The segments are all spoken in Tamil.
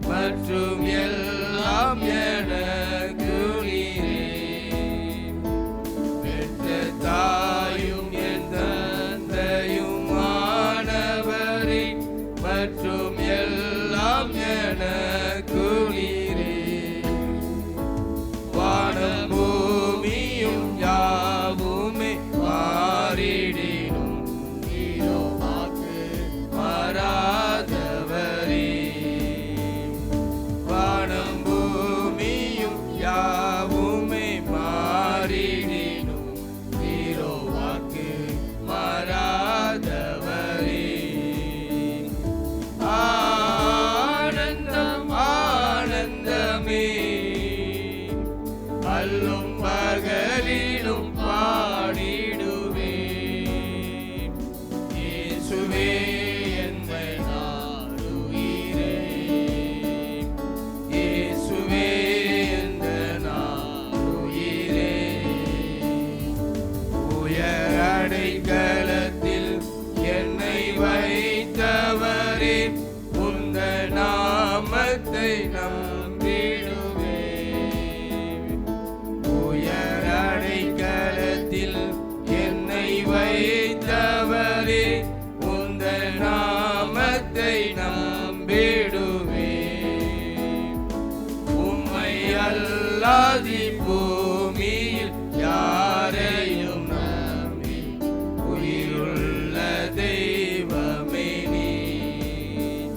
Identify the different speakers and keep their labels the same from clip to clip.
Speaker 1: மற்றும் எல்லாம் எனக்கு நீரே. பெற்ற தாயும் என் தந்தையும் ஆனவரே, மற்றும் எல்லாம் எனக்கு நீரே. வானம் பூமியும் யாவுமே மாறிடினும் நீரோ வாக்கு மாறாதவரே. வானம் பூமியும் யாவுமே மாறிடினும் நீரோ வாக்கு மாறாதவரே. ஆனந்தம் ஆனந்தமே, அல்லும் பகலிலும் பாடிடுவேன். இயேசுவே என்னை நாடுவீரே, இயேசுவே என்னை நாடுவீரே. உயர் அடைக்கலத்தில் என்னை வைத்தவரே, உந்த நாமத்தை நம்பிடுவேன். உயர் அடைக்கலத்தில் என்னை வைத்தவரே, உந்த நாமத்தை நம்பிடுவேன். உம்மை அல்லாதி பூமியில் யாரையும் நம்பி உயிருள்ள தெய்வமே நீர்.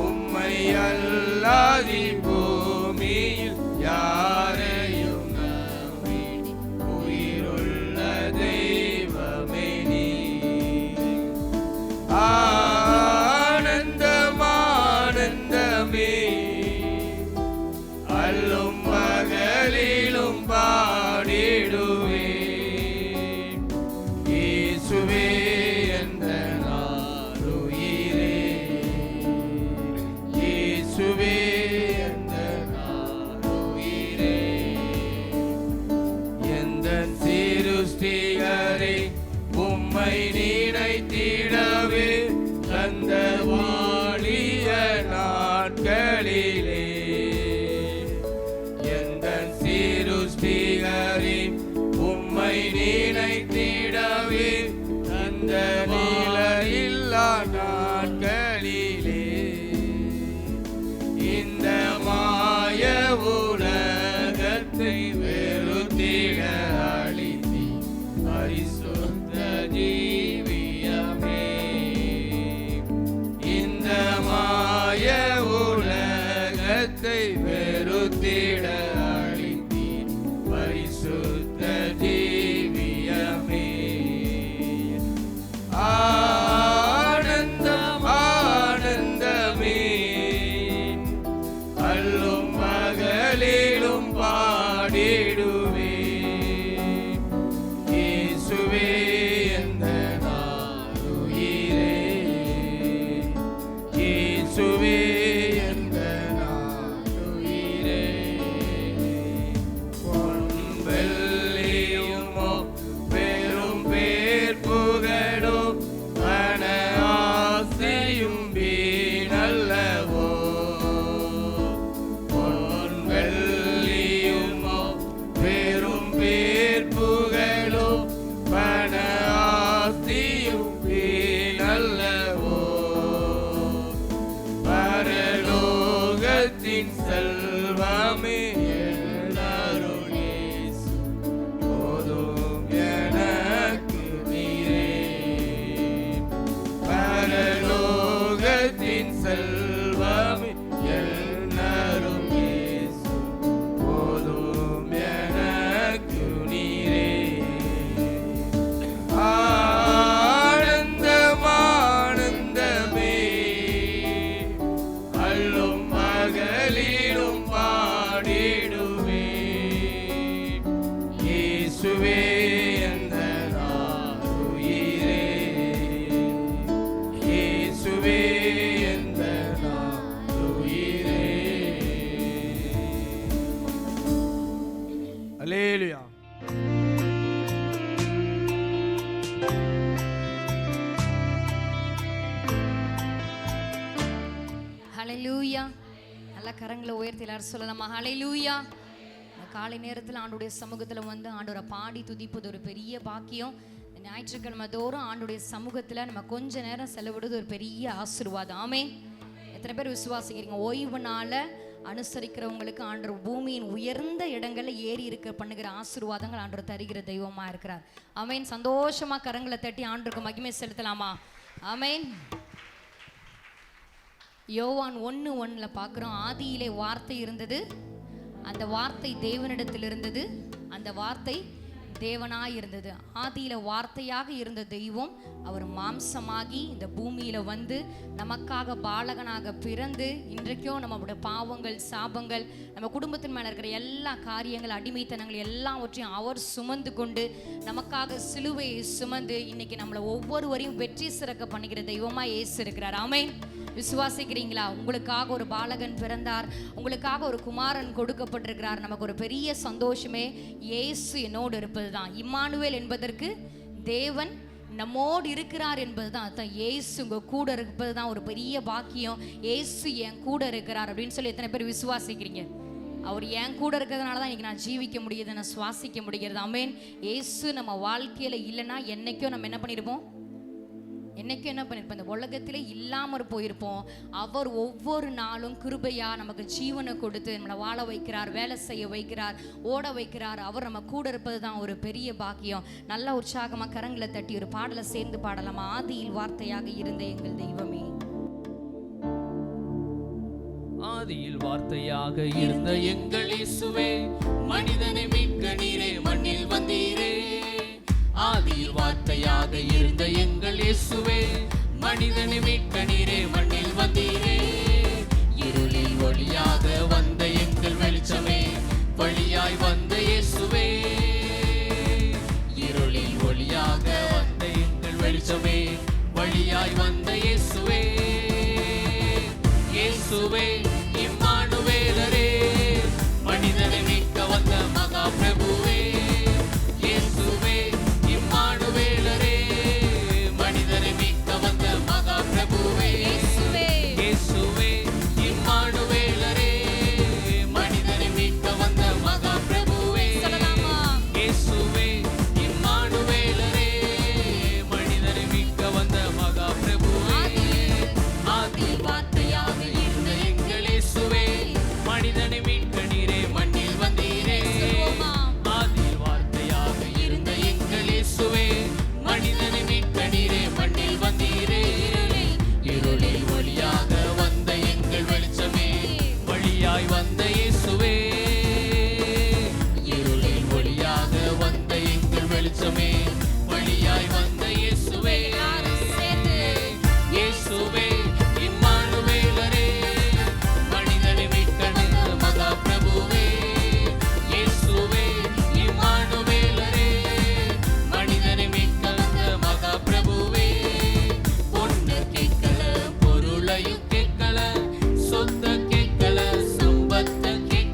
Speaker 1: உம்மை அல்லாதி பூமியில் யாரையும் நம்பி உயிருள்ள தெய்வமே நீர். ஆனந்தம் ஆனந்தமே, அல்லும் பகலிலும் பாடிடுவேன். இயேசுவே என்ற நாடுயிரே, இயேசுவே என்ற நாடுயிரே. எந்தன் சிருஷ்டிகரே, உம்மை நினைத்திடவே தந்த வாழிய நாட்களிலே. எந்தன் சிருஷ்டிகரே, உம்மை நினைத்திடவே தந்த நிலையில்லா நாட்களிலே. இந்த மாய உலகத்தை வெறுத்திட அளித்தி பரிசுத்த ஜீவியமே. இந்த மாய உலகத்தை வெறுத்திட அளித்தி பரிசுத்த ஜீவியமே. ஆனந்தம் ஆனந்தமே, அல்லும் பகலிலும் பாடிடுவேன். இயேசுவே எந்த நாடுயிரே, இயேசுவே எந்த நாடுயிரே. பொன் வெள்ளியுமோ பெரும் பேர் புகழோ மன ஆசையும் வீணல்லவோ. பொன் வெள்ளியுமோ பெரும் பேர் புகழோ மன ஆசையும் வீணல்லவோ. பரலோகத்தின் செல்வமே எல்லாரும் இயேசு போதும் எனக்கு நீரே. பரலோகத்தின் செல்வமே எல்லாரும் இயேசு போதும் எனக்கு நீரே. ஆனந்தம் ஆனந்தமே, அல்லும் பகலிலும் பாடிடுவேன். இயேசுவே எந்த நாடுயிரே, இயேசுவே எந்த நாடுயிரே. அல்லேலூயா.
Speaker 2: ஹல்லேலூயா. நல்ல கரங்களை உயர்த்தி எல்லாரும் சொல்லலாமா? ஹல்லேலூயா. காலை நேரத்தில் ஆண்டுடைய சமூகத்தில் வந்து ஆண்டவரை பாடி துதிப்பது ஒரு பெரிய பாக்கியம். ஞாயிற்றுக்கிழமை தோறும் ஆண்டுடைய சமூகத்தில் நம்ம கொஞ்ச நேரம் செலவிடுவது ஒரு பெரிய ஆசீர்வாதம். ஆமென். எத்தனை பேர் விசுவாசிக்கிறீங்க? ஓய்வு நாளை அனுசரிக்கிறவங்களுக்கு ஆண்டவர் பூமியின் உயர்ந்த இடங்களில் ஏறி இருக்க பண்ணுகிற ஆசீர்வாதங்கள் ஆண்டவர் தருகிற தெய்வமாக இருக்கிறார். ஆமென். சந்தோஷமாக கரங்களை தட்டி ஆண்டவருக்கு மகிமை செலுத்தலாமா? ஆமென். யோவான் 1:1 பார்க்குறோம். ஆதியிலே வார்த்தை இருந்தது, அந்த வார்த்தை தேவனிடத்தில் இருந்தது, அந்த வார்த்தை தேவனாய் இருந்தது. ஆதியில வார்த்தையாக இருந்த தெய்வம் அவர் மாம்சமாகி இந்த பூமியில வந்து நமக்காக பாலகனாக பிறந்து இன்றைக்கும் நம்மளுடைய பாவங்கள், சாபங்கள், நம்ம குடும்பத்தின் மேல இருக்கிற எல்லா காரியங்கள், அடிமைத்தனங்கள் எல்லாவற்றையும் அவர் சுமந்து கொண்டு நமக்காக சிலுவையை சுமந்து இன்னைக்கு நம்மளை ஒவ்வொருவரையும் வெற்றி சிறக்க பண்ணுகிற தெய்வமா இயேசு இருக்கிறார். ஆமென். விசுவாசிக்கிறீங்களா? உங்களுக்காக ஒரு பாலகன் பிறந்தார், உங்களுக்காக ஒரு குமாரன் கொடுக்கப்பட்டிருக்கிறார். நமக்கு ஒரு பெரிய சந்தோஷமே இயேசு என்னோடு இருப்பது தான். இம்மானுவேல் என்பதற்கு தேவன் நம்மோடு இருக்கிறார் என்பது தான் அர்த்தம். இயேசு உங்க கூட இருப்பது தான் ஒரு பெரிய பாக்கியம். இயேசு என் கூட இருக்கிறார் அப்படின்னு சொல்லி எத்தனை பேர் விசுவாசிக்கிறீங்க? அவர் என் கூட இருக்கிறதுனால தான் இன்னைக்கு நான் ஜீவிக்க முடியுது, நான் சுவாசிக்க முடிகிறது. ஆமென். இயேசு நம்ம வாழ்க்கையில இல்லைன்னா என்னைக்கும் நம்ம என்ன பண்ணிருப்போம்? என்னைக்கும் என்ன பண்ணிருப்போம்? இந்த உலகத்திலே இல்லாம போயிருப்போம். அவர் ஒவ்வொரு நாளும் கிருபையா நமக்கு ஜீவனை கொடுத்து நம்மளை வாழ வைக்கிறார், வேலை செய்ய வைக்கிறார், ஓட வைக்கிறார். அவர் நம்ம கூட இருப்பது தான் ஒரு பெரிய பாக்கியம். நல்ல உற்சாகமா கரங்களை தட்டி ஒரு பாடலை சேர்ந்து பாடலாமா? ஆதியில் வார்த்தையாக இருந்த எங்கள் தெய்வமே.
Speaker 1: ஆதியில் வார்த்தையாக இருந்த எங்கள் இயேசுவே, மனிதனை மீட்க நீரே மண்ணில் வந்தீரே. ஆதியில் வார்த்தையாக இருந்த எங்கள் இயேசுவே, மனிதனை மீட்க நீரே மண்ணில் வந்தீரே. இருளில் ஒளியாக வந்த எங்கள் வெளிச்சமே, வழியாய் வந்த இயேசுவே. இருளில் ஒளியாக வந்த எங்கள் வெளிச்சமே, வழியாய் வந்த இயேசுவே. இயேசுவே இம்மானுவேலரே, மனிதனை மீட்க வந்த மகா பிரபுவே. இயேசுவே இம்மானுவேலரே, மனிதனை மீட்க வந்த மகா பிரபுவே. இயேசுவே இம்மானுவேலரே, மனிதனை மீட்க வந்த மகா பிரபுவே. இயேசுவே இம்மானுவேலரே, மனிதனை மீட்க வந்த மகா பிரபுவே. ஆதி வார்த்தையாக இருந்த எங்கள் இயேசுவே, மனிதனை மீட்க நீரே மண்ணில் வந்தீரே. ஆதி வார்த்தையாக இருந்த எங்கள் இயேசுவே, மனிதனை மீட்க நீரே மண்ணில் வந்தீரே. இருளில் ஒளியாக வந்த எங்கள் வெளிச்சமே, வழியாய் வந்த இயேசுவே. இருளில் ஒளியாக வந்த எங்கள் வெளிச்சமே, வழியாய் வந்த இயேசுவே. இயேசுவே இம்மானுவேலரே, மனிதனை மீட்க வந்த மகா பிரபுவே. இயேசுவே இம்மானுவேலரே, மனிதனை மீட்க வந்த மகா பிரபுவே. பொண்ணு கேட்கல, பொருளையும் கேட்கல, சொத்த கேட்கல, சம்பத்த கேட்கல,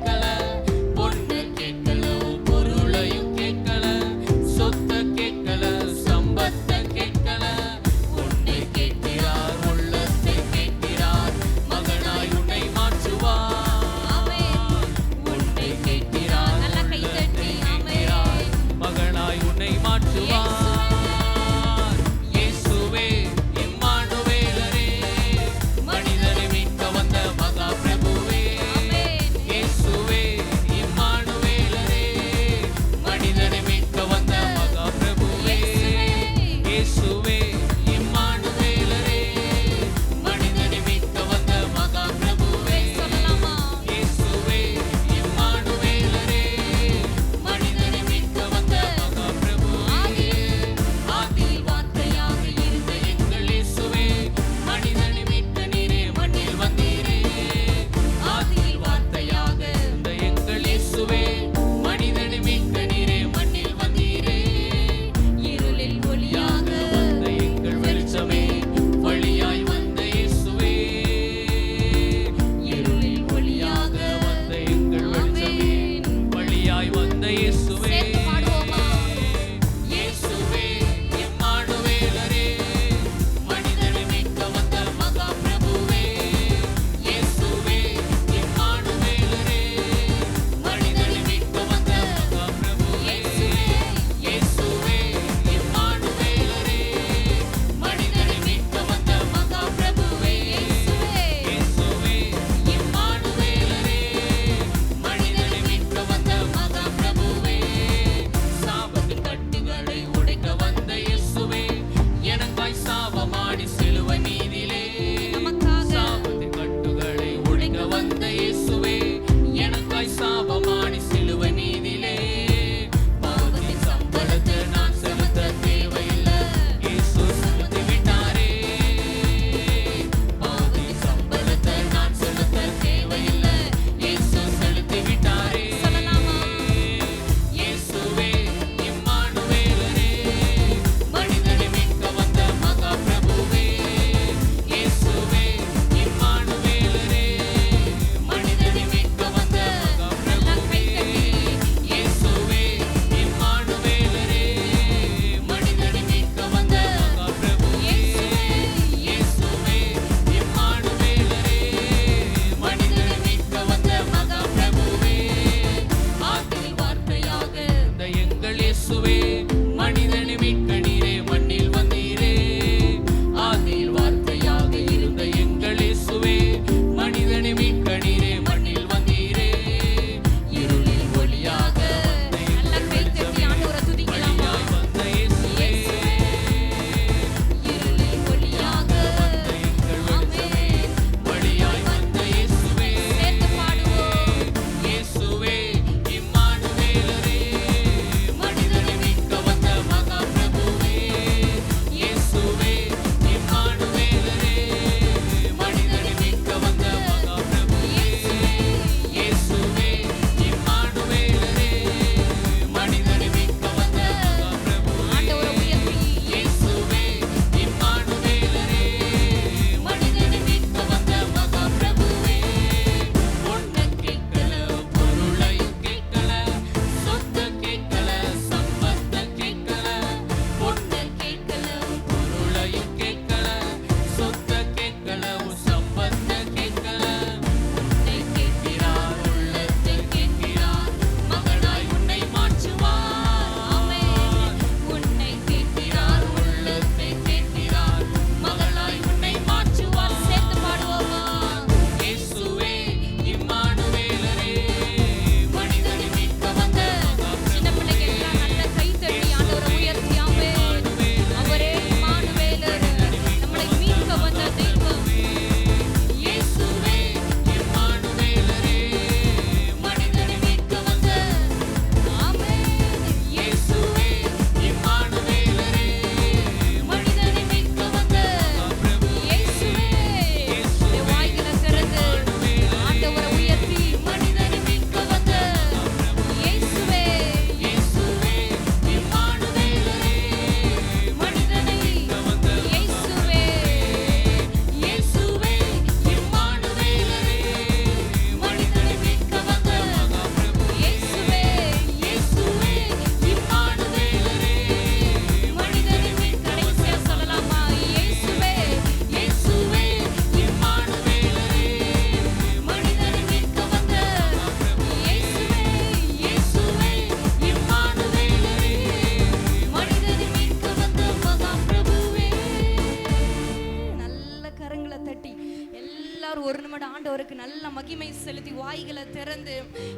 Speaker 2: செலுத்தி வாய்களை திறந்து,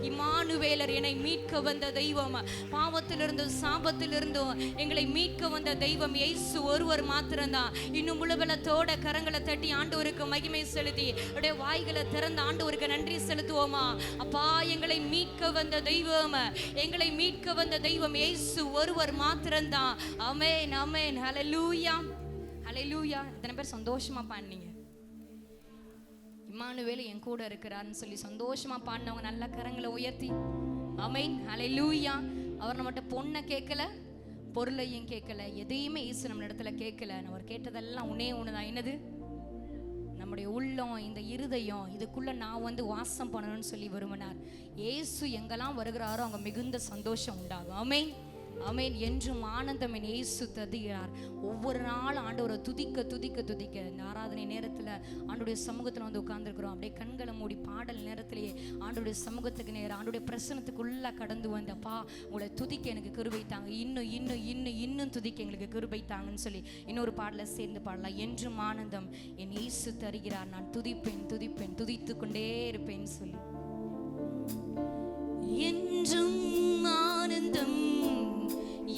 Speaker 2: இம்மானுவேலர் என்னை மீட்க வந்த தெய்வம், பாவத்திலிருந்தும் சாபத்திலிருந்தும் எங்களை மீட்க வந்த தெய்வம் இயேசு ஒருவர் மாத்திரம்தான். இன்னும் முழுபலத்தோட கரங்களை தட்டி ஆண்டவருக்கு மகிமை செலுத்தி அப்படியே வாய்களை திறந்து ஆண்டவருக்கு நன்றி செலுத்துவோமா? அப்பா, எங்களை மீட்க வந்த தெய்வம், எங்களை மீட்க வந்த தெய்வம் இயேசு ஒருவர் மாத்திரம்தான். ஆமென், ஆமென், ஹல்லேலூயா, ஹல்லேலூயா. எத்தனை பேர் சந்தோஷமா பாடுனீங்க? இம்மானுவேல் என் கூட இருக்கிறார்னு சொல்லி சந்தோஷமா பாடினவங்க நல்ல கரங்களை உயர்த்தி ஆமென், ஹல்லேலூயா. அவர் நம்மகிட்ட பொண்ணை கேட்கல, பொருளையும் கேட்கல, எதையுமே இயேசு நம்ம இடத்துல கேட்கல. அவர் கேட்டதெல்லாம் ஒன்னே ஒண்ணுதான். என்னது? நம்முடைய உள்ளம், இந்த இருதயம், இதுக்குள்ள நான் வாசம் பண்ணணும்னு சொல்லி விரும்பினார். இயேசு எங்கெல்லாம் வருகிறாரோ அங்க மிகுந்த சந்தோஷம் உண்டாகும். ஆமென், ஆமென். என்றும் ஆனந்தம் என் இயேசு தருகிறார். ஒவ்வொரு நாள் ஆண்டவரை துதிக்க துதிக்க துதிக்க இந்த ஆராதனை நேரத்தில் ஆண்டோடைய சமூகத்தில் உட்கார்ந்துருக்கிறோம். அப்படியே கண்களை மூடி பாடல் நேரத்திலேயே ஆண்டோடைய சமூகத்துக்கு நேரம், ஆண்டோடைய பிரசனத்துக்குள்ள கடந்து வந்தப்பா உங்களை துதிக்க எனக்கு கிருபை தாங்க, இன்னும் இன்னும் இன்னும் இன்னும் துதிக்க எங்களுக்கு கிருபை தாங்கன்னு சொல்லி இன்னொரு பாடலை சேர்ந்து பாடலாம். என்றும் ஆனந்தம் என் இயேசு தருகிறார், நான் துதிப்பேன் துதிப்பேன் துதித்து கொண்டே இருப்பேன்னு சொல்லி. என்றும் ஆனந்தம்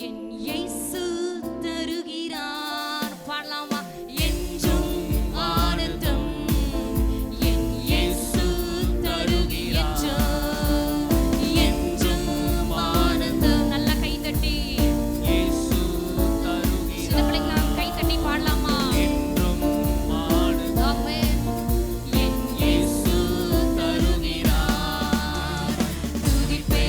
Speaker 2: என் இயேசு தருகிறார். பாடலாமா? என்றும் ஆனந்தம் என் இயேசு தருகிறார், என்றும் ஆனந்தம். நல்ல கை தட்டி
Speaker 1: இயேசு தருகிறார்.
Speaker 2: சின்ன பிள்ளைங்களா கை தட்டி பாடலாமா?
Speaker 1: என்றும் ஆனந்தம்
Speaker 2: ஆமென்.
Speaker 1: என் இயேசு தருகிறார்.
Speaker 2: துதிப்பேன்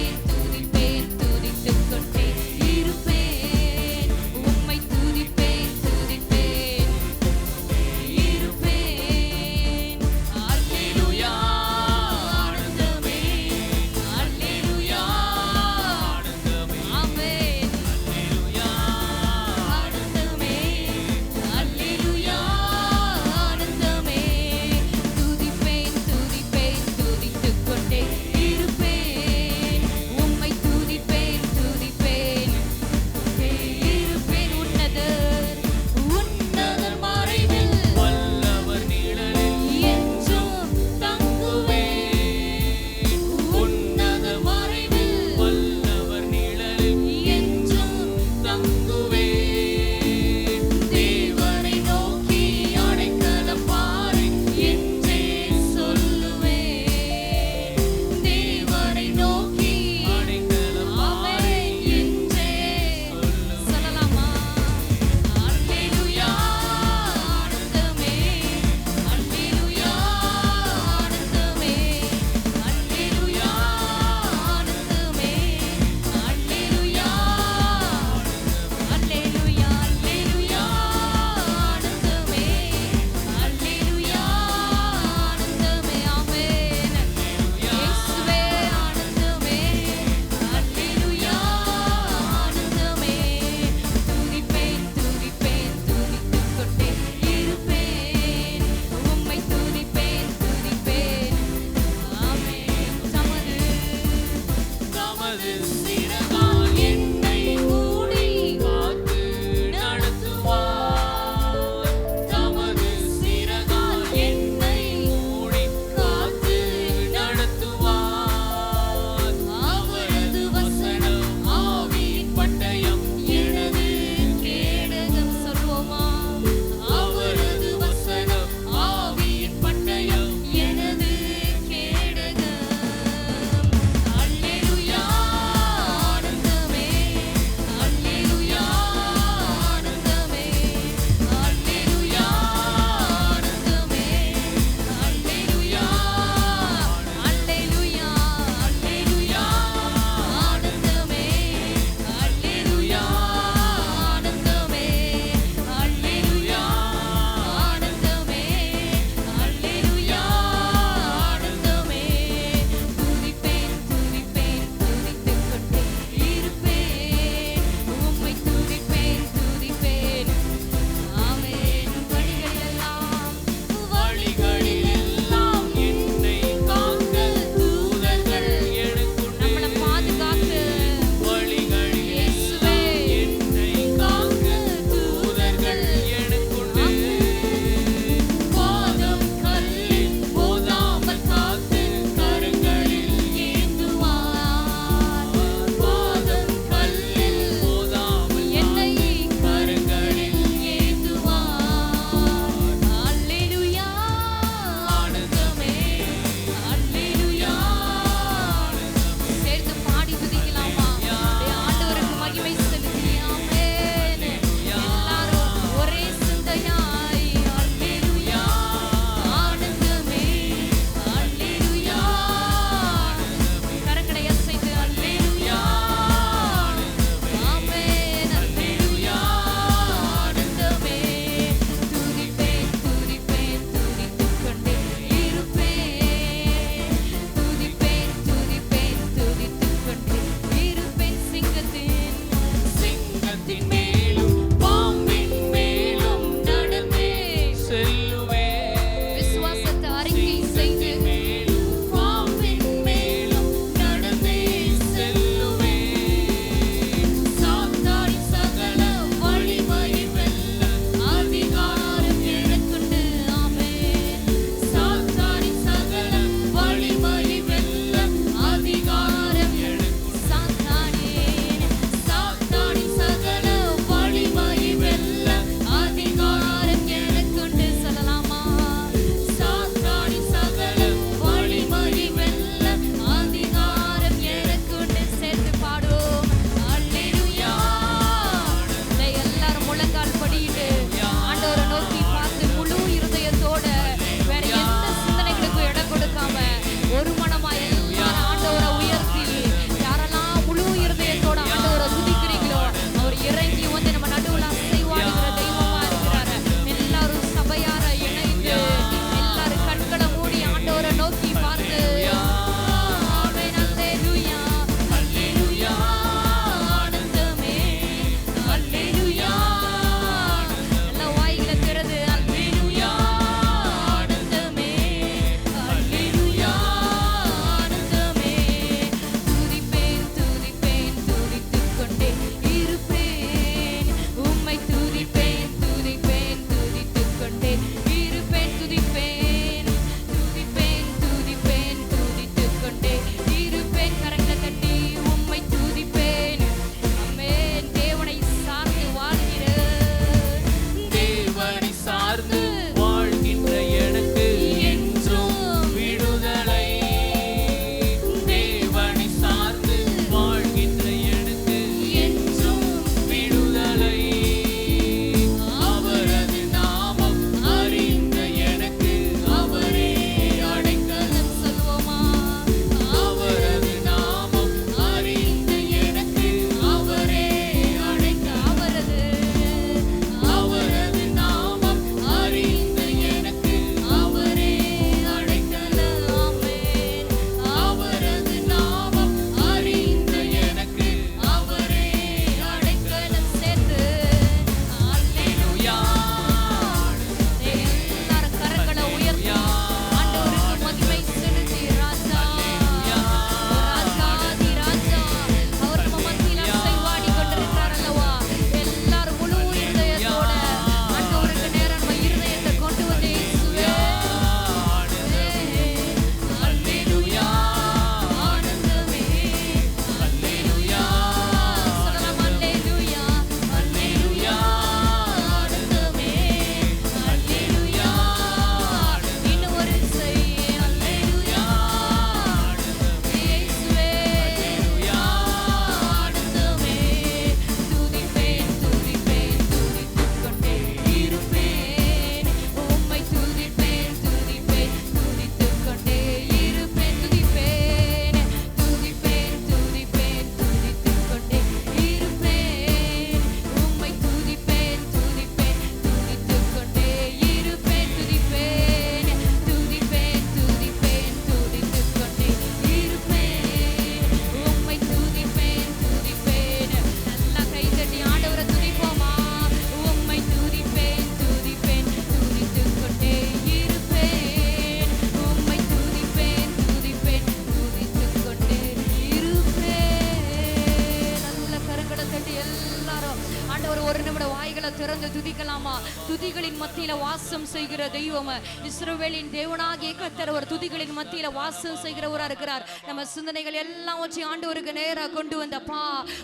Speaker 2: பார்த்து துதிக்கலாமா? துதிகளின் மத்தியில வாசம் செய்கிற தெய்வம் இஸ்ரவேலின் தேவனாகிய கர்த்தர் ஒரு துதிகளின் மத்தியில வாசம் செய்கிறவரா இருக்கிறார். நம்ம சிந்தனைகள் எல்லாம் வச்சு ஆண்டவருக்கு நேரா கொண்டு வந்தப்பா,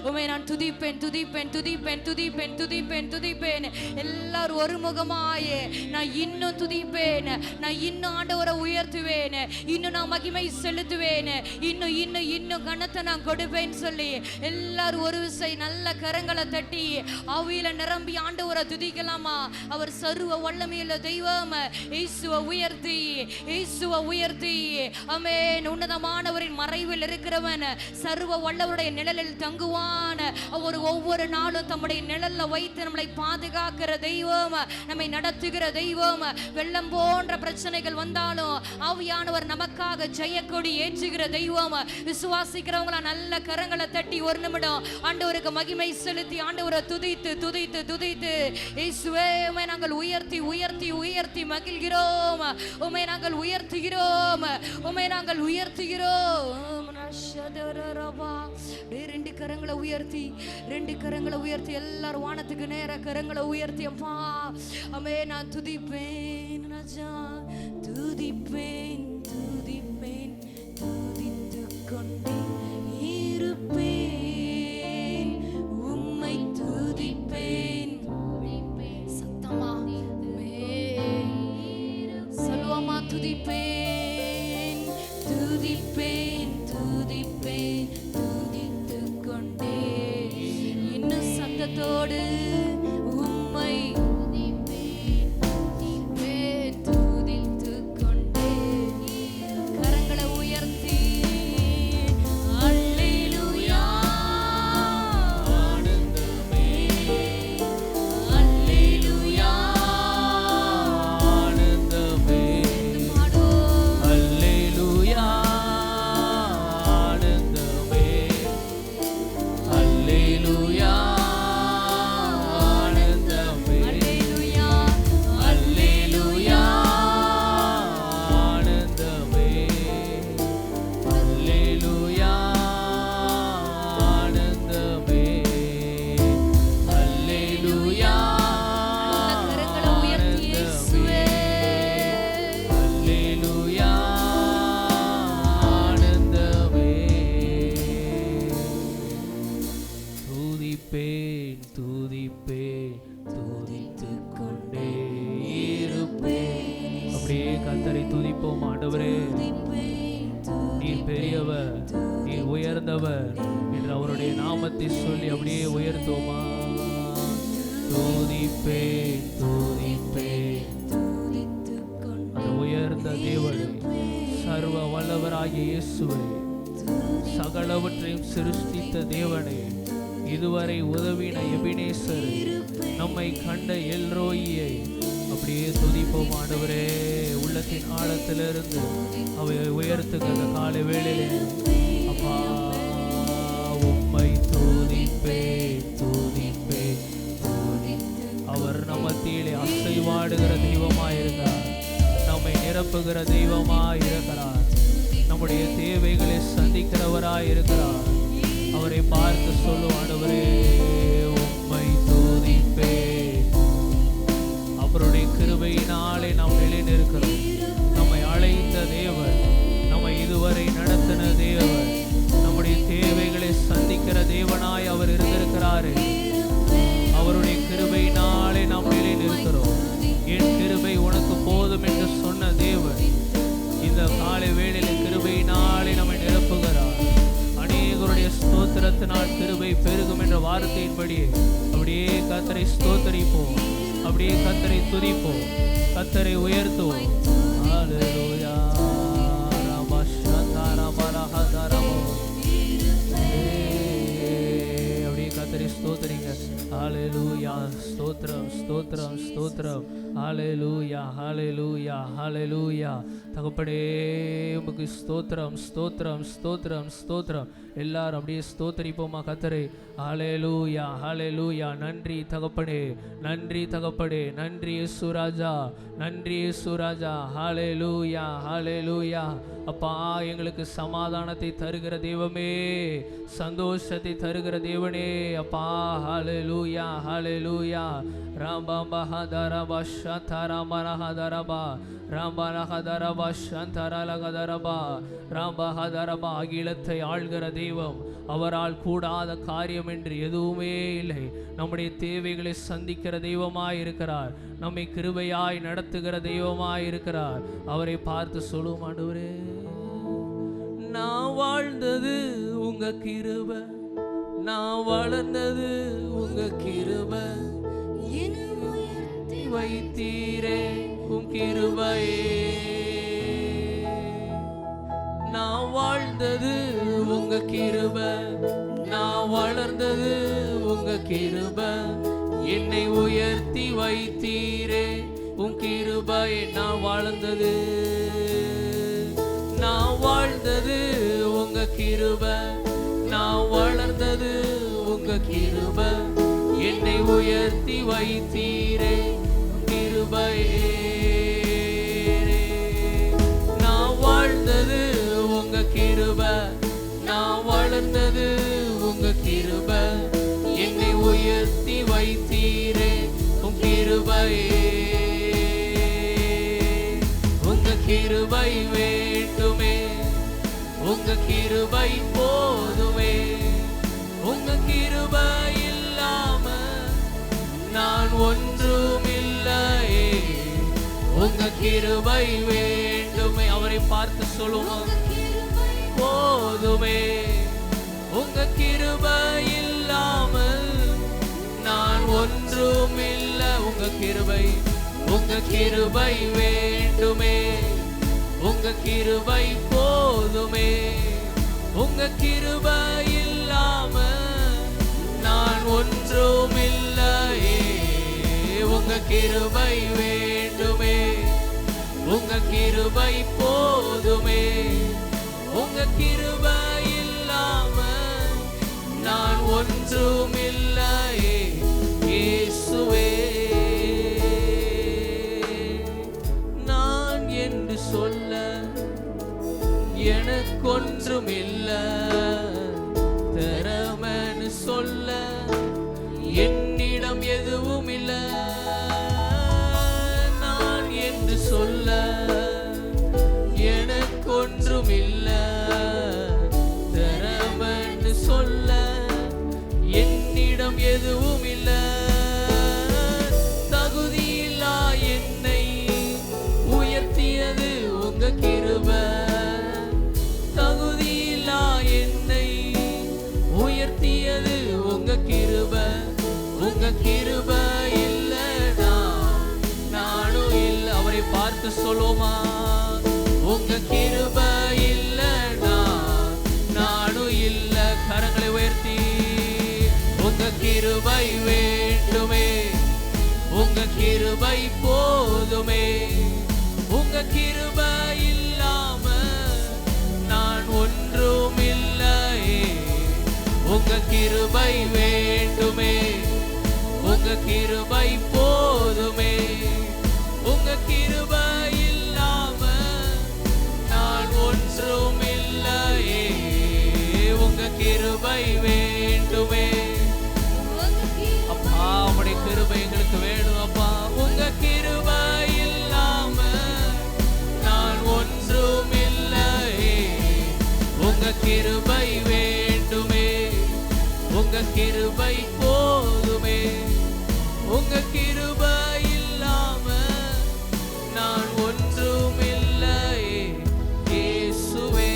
Speaker 2: உம்மை நான் துதிப்பேன் துதிப்பேன் துதிப்பேன் துதிப்பேன் துதிப்பேன் துதிப்பேன். எல்லாரும் ஒருமுகமாயே நான் இன்னும் துதிப்பேன், நான் இன்னும் ஆண்டவரை உயர்த்துவேன், இன்னும் நான் மகிமை செலுத்துவேன், இன்னும் இன்னும் இன்னும் கனத்தை நான் கொடுப்பேன்னு சொல்லி எல்லாரும் ஒரு விசை நல்ல கரங்களை தட்டி ஆவியில நிரம்பி ஆண்டவரை துதிக்கலாமா? அவர் சர்வ வல்லமையுள்ள தெய்வம். இயேசுவை உயர்த்தி இயேசுவை உயர்த்தி ஆமென். உன்னதமானவரின் மறைவில் இருக்கிறவன் சர்வ வல்லவருடைய நிழலில் தங்குவான். அவர் ஒவ்வொரு நாளும் தம்முடைய நிழல்ல வைத்து நம்மளை பாதுகாக்கிற தெய்வம், நம்மை நடத்துகிற தெய்வம். வெள்ளம் போன்ற பிரச்சனைகள் வந்தாலும் ஆவியானவர் நமக்காக ஜெயக்கொடி ஏற்றுகிற தெய்வம். விசுவாசிக்கிறவங்கள நல்ல கரங்களை தட்டி ஒரு நிமிடம் ஆண்டவருக்கு மகிமை செலுத்தி ஆண்டவரை துதித்து துதித்து துதித்து இயேசுவே உம்மை நாங்கள் உயர்த்தி உயர்த்தி உயர்த்தி மகிழ்கிறோம், உம்மை நாங்கள் உயர்த்துகிறோம், உம்மை நாங்கள் உயர்த்துகிறோம். ரெண்டு கரங்களை உயர்த்தி ரெண்டு கரங்களை உயர்த்தி எல்லாரும் வானத்துக்கு நேர கரங்களை உயர்த்தி அப்பா அமே நான் துதிப்பேன் ராஜா துதிப்பேன் துதிப்பேன் துதித்து கொண்டே இருப்பேன் உம்மை துதிப்பேன். சத்தமா சொல்லுவாமா? துதிப்பேன் துதிப்பேன் துதிப்பேன் துதித்து கொண்டே இன்னும் சத்தத்தோடு உம்மை துதிப்பேன் துதித்து கொண்டே கரங்களை உயர்த்தி அல்லேலூயா
Speaker 1: ஆனந்தமே அல்லேலூயா ஆனந்தமே அல்லேலூயா ஆனந்தமே அல்லேலூயா ஆனந்தமே
Speaker 2: அல்லேலூயா
Speaker 1: அல்லேலூயா ஆனந்தமே அல்லேலூயா ஆனந்தமே அல்லேலூயா
Speaker 2: கரங்களை உயர்த்தி இயேசுவே
Speaker 1: அல்லேலூயா ஆனந்தமே. துதிப்பேன் துதிப்பேன் துதித்துக் கொண்டே இருப்பேன். அப்படியே கர்த்தரை துதிப்போம். ஆண்டவரே நீர் பெரியவர், நீர் உயர்ந்தவர் என்று அவருடைய நாமத்தை சொல்லி அப்படியே உயர்த்துவோமா? துதிப்பேன் துதிப்பேன் அந்த உயர்ந்த தேவனே, சர்வ வல்லவராகிய இயேசுவே, சகலவற்றையும் சிருஷ்டித்த தேவனே, இதுவரை உதவின எபினேசர், நம்மை கண்ட எல்ரோயியை அப்படியே துதிப்போம். ஆண்டவரே உள்ளத்தின் ஆழத்திலிருந்து அவை உயர்த்துங்க. அந்த காலை வேளையிலே அப்பா உம்மை துதிப்பே துதிப்பே துதி. அவர் நம்ம மத்தியிலே அசைவாடுகிற தெய்வமாயிருக்கிறார், நம்மை நிரப்புகிற தெய்வமாயிருக்கிறார், நம்முடைய தேவைகளை சந்திக்கிறவராயிருக்கிறார். அவரை பார்த்து சொல்லும், ஆண்டவரே உம்மை துதிப்பேன். அவருடைய கிருபையினாலே நாம் நிலைநிற்கிறோம். நம்மை அழைத்த தேவன், நம்மை இதுவரை நடத்தின தேவன், நம்முடைய தேவைகளை சந்திக்கிற தேவனாய் அவர் இருந்திருக்கிறாரே. அவருடைய கிருபையினாலே நாம் நிலைநிற்கிறோம். என் கிருபை உனக்கு போதும் என்று சொன்ன தேவன் இந்த காலை வேளையில் கிருபையினாலே நம்மை நிரப்புகிறார். அநேகருடைய ஸ்தோத்திரத்தினால் கிருபை பெருகும் என்ற வார்த்தையின்படியே அப்படியே கர்த்தரை ஸ்தோத்தரிப்போம், அப்படியே கர்த்தரை துதிப்போம், கர்த்தரை உயர்த்துவோம். ஹல்லேலூயா அப்படியே கர்த்தரை ஸ்தோத்தரிங்க. ஹல்லேலூயா ஸ்தோத்திரம் ஸ்தோத்திரம் ஸ்தோத்திரம். ஹல்லேலூயா ஹல்லேலூயா ஹல்லேலூயா. தகப்பனே உமக்கு ஸ்தோத்திரம் ஸ்தோத்திரம் ஸ்தோத்திரம் ஸ்தோத்திரம். எல்லாரும் அப்படியே ஸ்தோத்தரிப்போமா கர்த்தரை. ஹல்லேலூயா ஹல்லேலூயா. நன்றி தகப்பனே, நன்றி தகப்பனே, நன்றி இயேசு ராஜா, நன்றி இயேசு ராஜா. ஹல்லேலூயா ஹல்லேலூயா. அப்பா, எங்களுக்கு சமாதானத்தை தருகிற தெய்வமே, சந்தோஷத்தை தருகிற தேவனே அப்பா. ஹல்லேலூயா ஹல்லேலூயா. ராம்பா ஷாதாராமரஹதரபா ராம்பரஹதரபா ஷந்தரலகதரபா ராம்பஹதரபா. அகிலத்தை ஆள்கிற தெய்வம், அவரால் கூடாத காரியம் என்று எதுவுமே இல்லை. நம்முடைய தேவைகளை சந்திக்கிற தெய்வமாய் இருக்கிறார், நம்மை கிருபையாய் நடத்துகிற தெய்வமாய் இருக்கிறார். அவரை பார்த்து சொல்லும், ஆண்டவரே நான் வாழ்ந்தது உங்க கிருபை, நான் வளர்ந்தது உங்க கிருபை, வைத்தீரே உம் கிருபையே. நான் வாழ்ந்தது உங்க கிருபை, நான் வளர்ந்தது உங்க கிருபை, என்னை உயர்த்தி வைத்தீரே உம் கிருபையே. நான் வாழ்ந்தது, நான் வாழ்ந்தது உங்க கிருபை, நான் வளர்ந்தது உங்க கிருபை, என்னை உயர்த்தி வைத்தீரே கிருபையே. நான் வாழ்ந்தது உங்க கிருபை, நான் வளர்ந்தது உங்க கிருபை, என்னை உயர்த்தி வைத்தீரே உம் கிருபையே. உங்க கிருபை வேண்டுமே, உங்க கிருபை போதுமே, உங்க கிருபை இல்லாம நான் ஒன்றும் இல்லையே. உங்க கிருபை வேண்டுமே. அவரை பார்த்து சொல்லுவோம், போதுமே. உங்க கிருபை இல்லாமல் நான் ஒன்றும் இல்லை. உங்க கிருபை, உங்க கிருபை வேண்டுமே, உங்க கிருபை போதுமே. உங்க கிருபை இல்லாம நான் ஒன்றும் இல்லையே. உங்க கிருபை வேண்டுமே, உங்க கிருபை போதுமே. உங்க கிருபை இல்லாம நான் ஒன்றும் இல்லையே. இயேசுவே, நான் என்று சொல்ல எனக்கொன்றும் இல்லை, திறமன்னு சொல்ல என்னிடம் எதுவும் இல்லை. நான் என்று சொல்ல எனக்கொன்றும் இல்லை, திறமன்னு சொல்ல என்னிடம் எதுவும் இல்லை. தகுதியில்லா என்னை உயர்த்தியது உங்க கிருபை, தகுதியில்லா என்னை உயர்த்தியது உங்க கிருபை. உங்க கிருபை இல்லைனா நானும் இல்லை. அவரை பார்த்து சொல்லுமா, உங்க கிருபை இல்லைனா நானும் இல்லை. கரங்களை உயர்த்தி, உங்க கிருபை வேண்டுமே, உங்க கிருபை போதுமே. உங்க கிருபை இல்லாம நான் ஒன்றும் இல்லையே. உங்க கிருபை வேண்டுமே, உங்க கிருபை போதுமே. உங்க கிருபை இல்லாம நான் ஒன்றும் இல்லையே. உங்க கிருபை வேண்டுமே. அப்பா, உம்முடைய கிருபை எங்களுக்கு வேணும் அப்பா. உங்க கிருபை இல்லாம நான் ஒன்றும் இல்லையே. உங்க கிருபை வேண்டுமே, உங்க கிருபை போதுமே. உங்க கிருபை இல்லாம நான் ஒன்றும் இல்லையே. இயேசுவே,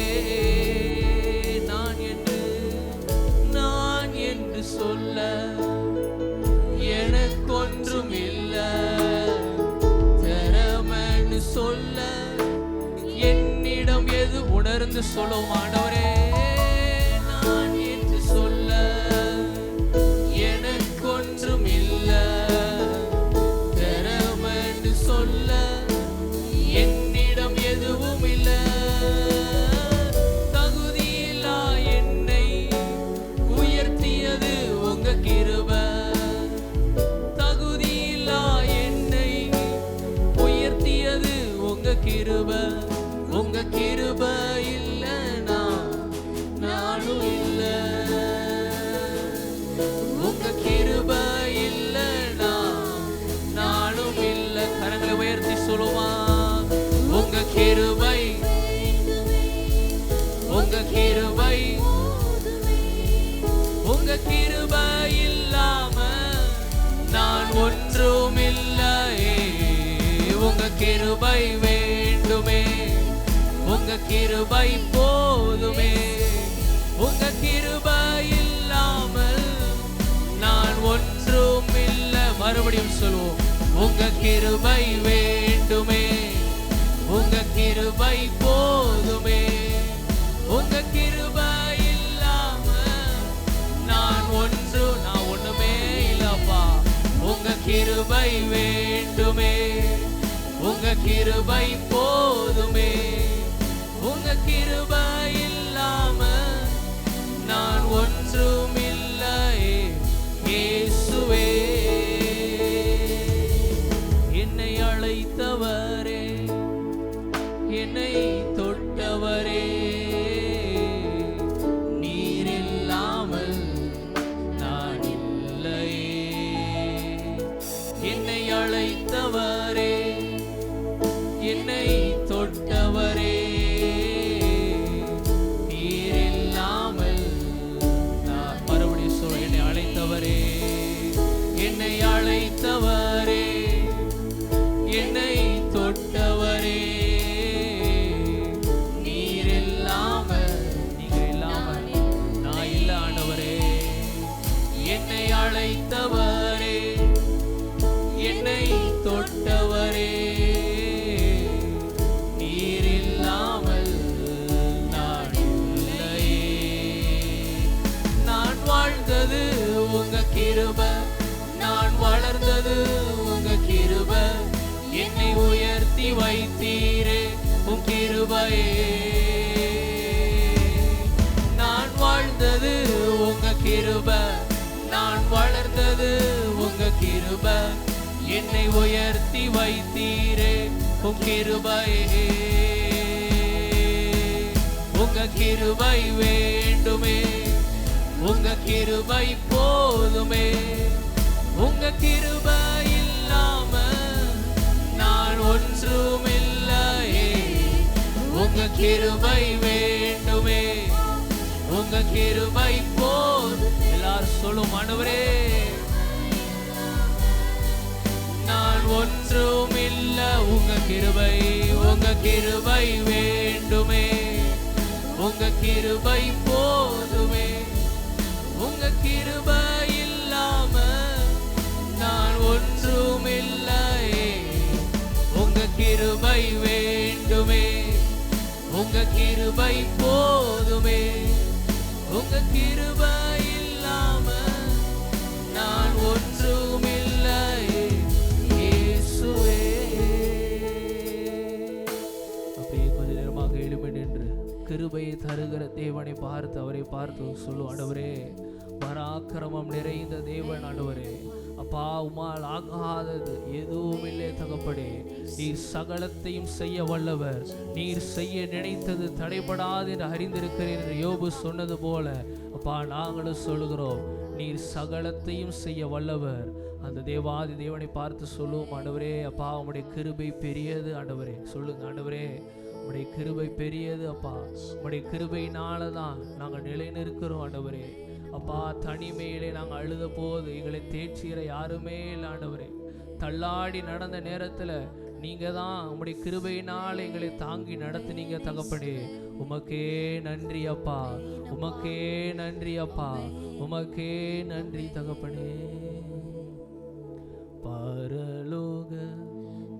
Speaker 1: நான் என்று சொல்ல எனக்கொன்றும் இல்லை, திறமன்னு சொல்ல என்னிடம் எது. உணர்ந்து சொல்லும் ஆண்டவரே, நான் என்று சொல்ல எனக்கொன்றும் இல்லை, திறமன்னு சொல்ல என்னிடம் எதுவும் கிருபை, உங்க கிருபை இல்லாம நான் ஒன்றும் இல்லையே. உங்க கிருபை வேண்டுமே, உங்க கிருபை போதுமே. உங்க கிருபை இல்லாமல் நான் ஒன்றும் இல்லை. மறுபடியும் சொல்லுவோம், உங்க கிருபை வேண்டுமே, உங்க கிருபை போதுமே. உங்க கிருபை இல்லாம நான் ஒண்ணுமே இல்லப்பா. உங்க கிருபை வேண்டுமே, உங்க கிருபை போதுமே. உங்க கிருபை இல்லாம நான் ஒன்றும் இல்லை. இயேசுவே என்னை அழைத்தவரே, என்னை தொட்டவரே, நீர் இல்லாமல் நான் இல்லையே. என்னை அழைத்தவரே, என்னை தொட்டவரே, நீர் இல்லாமல் நான். மறுபடியும் சொல்ல, என்னை அழைத்தவரே, என்னை அழைத்தவரே, என்னை தொட்டவரே, நீர் இல்லாம நீங்க இல்லாம நான் இல்ல ஆண்டவரே. என்னை அழைத்தவரே, என்னை தொட்டவரே, நீர் இல்லாமல் நான் இல்லையே. நான் வாழ்ந்தது உங்க கிருபை, நான் வளர்ந்தது உங்க கிருபை. என்னை உயர்த்தி வைத்தீரே உம் கிருபையே. நான் வாழ்ந்தது உங்க கிருபை, நான் வளர்ந்தது உங்க கிருபை. என்னை உயர்த்தி வைத்தீரே உம் கிருபையே. உங்க கிருபை வேண்டுமே, உங்க கிருபை போதுமே. உங்க கிருபை இல்லாம நான் ஒன்றும் இல்லையே. உங்க கிருபை வேண்டுமே, உங்க கிருபை போதும். எல்லாரும் சொல்லும், ஆண்டவரே நான் ஒன்றும் இல்ல. உங்க கிருபை, உங்க கிருபை வேண்டுமே, உங்க கிருபை போதுமே. உங்க கிருபை இல்லாம நான் ஒன்றும் இல்லையே. உங்க கிருபை வேண்டுமே, உங்க கிருபை போதுமே. உங்க கிருபை இல்லாம நான் ஒன்றும் இல்லையே. இயேசுவே. அப்படியே கொஞ்ச நேரமாக எழும்பி நின்று கிருபையை தருகிற தேவனை பார்த்து அவரை பார்த்து சொல்லும், ஆண்டவரே பராக்கிரமம் நிறைந்த தேவன் ஆண்டவரே, அப்பா உம்மால் ஆகாதது எதுவும் இல்லை தகப்படே. நீர் சகலத்தையும் செய்ய வல்லவர், நீர் செய்ய நினைத்தது தடைபடாது என்று அறிந்திருக்கிறேன் என்று யோபு சொன்னது போல அப்பா நாங்களும் சொல்லுகிறோம், நீர் சகலத்தையும் செய்ய வல்லவர். அந்த தேவாதி தேவனை பார்த்து சொல்லுவோம், ஆண்டவரே அப்பா உம்முடைய கிருபை பெரியது. ஆண்டவரே சொல்லுங்க, ஆண்டவரே உம்முடைய கிருபை பெரியது அப்பா. உம்முடைய கிருபையினால தான் நாங்கள் நிலைநிற்கிறோம் ஆண்டவரே. அப்பா தனிமையிலே நாங்கள் அழுத போது எங்களை தேய்ச்சிற யாருமே இல்லை ஆண்டவரே. தள்ளாடி நடந்த நேரத்தில் நீங்கள் தான் உம்முடைய கிருபையினால் எங்களை தாங்கி நடத்துனீங்க தகப்பனே. உமக்கே நன்றி அப்பா, உமக்கே நன்றி அப்பா, உமக்கே நன்றி தகப்பனே. பரலோக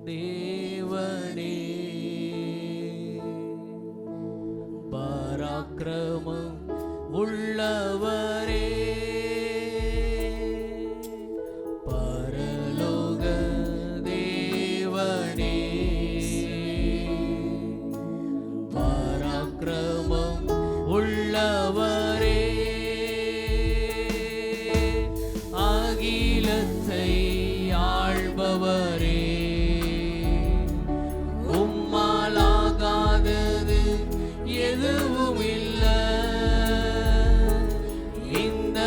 Speaker 1: தேவனே பராக்கிரமம் உள்ளவரே, பரலோக தேவனே பராக்கிரமம் உள்ளவரே, அகிலத்தை ஆள்பவரே, உம்மாலாகாதது எதுவும் இல்லை. இந்த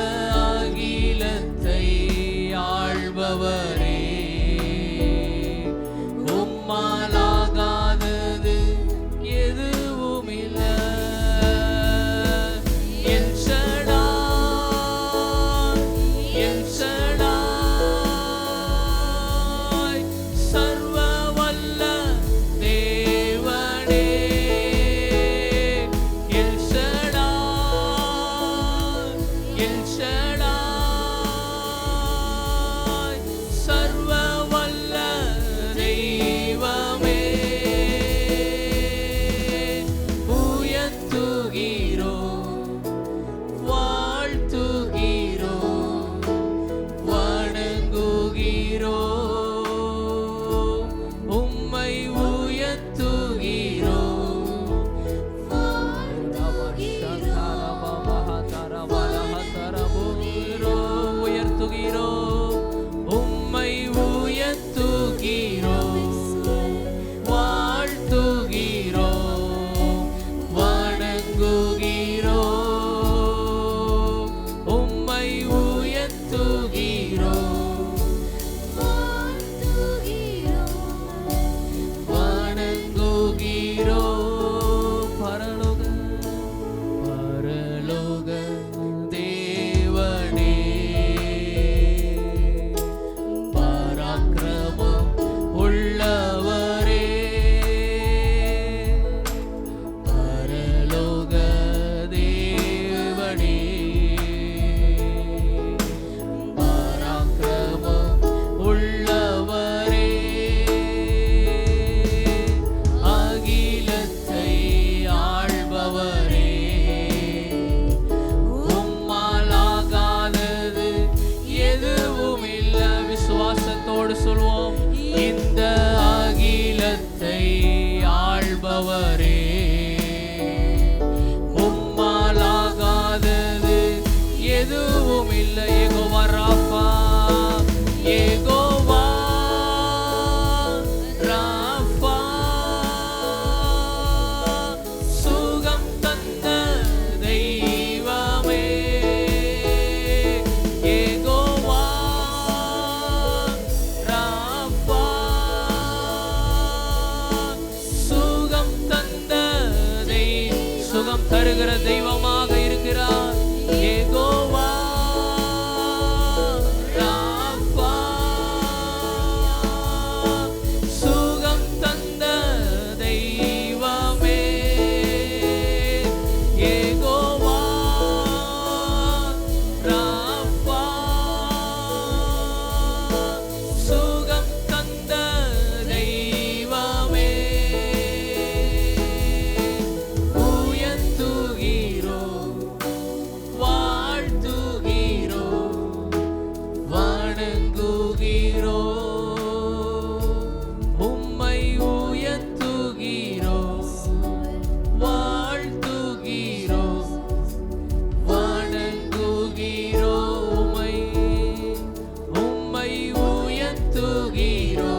Speaker 1: எதுவும் இல்லை. யெகோவா ராஃபா, யெகோவா ராஃபா, சுகம் தந்த தெய்வமே. யெகோவா ராஃபா, சுகம் தந்த சுகம் தருகிற தெய்வமாக இருக்கிறார். யெகோவா ராஃபா, சுகம் தந்த தெய்வமே. யெகோவா ராஃபா, சுகம் தந்த தெய்வமே. உயர்த்துகிறோ, வாழ்த்துகிறோ, வணங்குகிறோ, உம்மை உயர்த்துகிறோ, வாழ்த்துகிறோ, வணங்குகிறோ, உம்மை உயர்த்துகிறோ,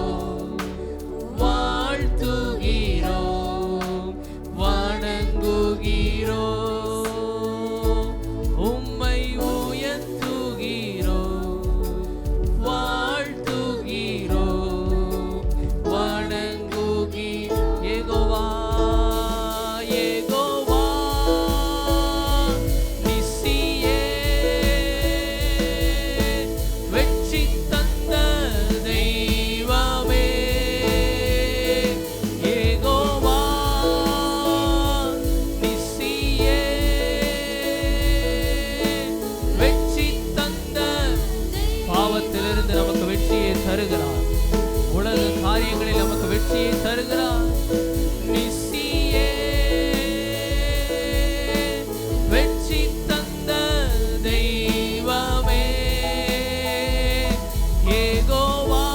Speaker 1: வாழ்த்துகிறோ, வணங்குகிறோ, உம்மை உயர்த்துகிறோ, வாழ்த்துகிறோ, வணங்குகிறோ. யெகோவா, யெகோவா நிசியே, வெற்றி தந்த தெய்வமே. யெகோவா நிசியே, வெற்றி தந்த, பாவத்திலிருந்து நமக்கு வெற்றியை தருகிறார். உலக காரியங்களில் நமக்கு வெற்றியை தருகிறார். நிசியே, வெற்றி தந்த தெய்வமே. யெகோவா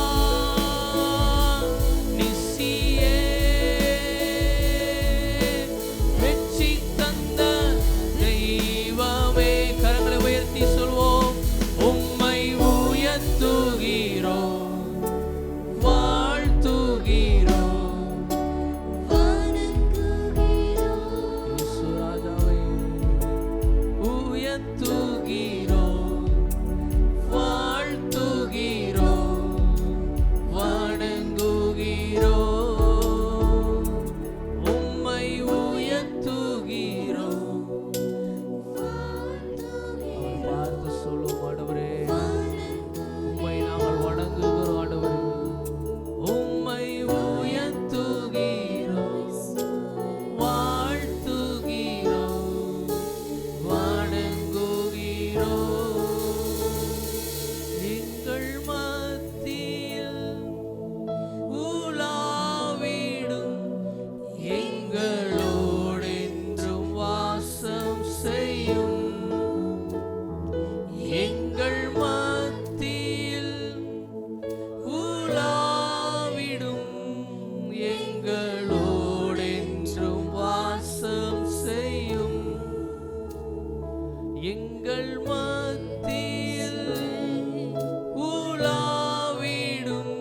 Speaker 1: நிசியே, வெற்றி தந்த தெய்வமே. கரங்களை உயர்த்தி சொல்வோம். உம்மை உயர்த்துகிறோம், வாழ்த்துகிறோம், இயேசு ராஜாவே. உயர்த்துகிறோம், வாழ்த்துகிறோம், வணங்குகிறோம், உம்மை உயர்த்துகிறோம். பார்த்து சொல்லும் ஆண்டவரே, உம்மை நாங்கள் வணங்குகிறோம் ஆண்டவரே. உம்மை உயர்த்துகிறோம், வாழ்த்துகிறோம், வணங்குகிறோம். எங்கள் மத்தியில் உலாவிடும், எங்களோடென்றும் வாசம் செய்யும். எங்கள் மத்தியில் உலாவிடும், எங்களோடென்றும் வாசம் செய்யும். எங்கள் மத்தியில் உலாவிடும்,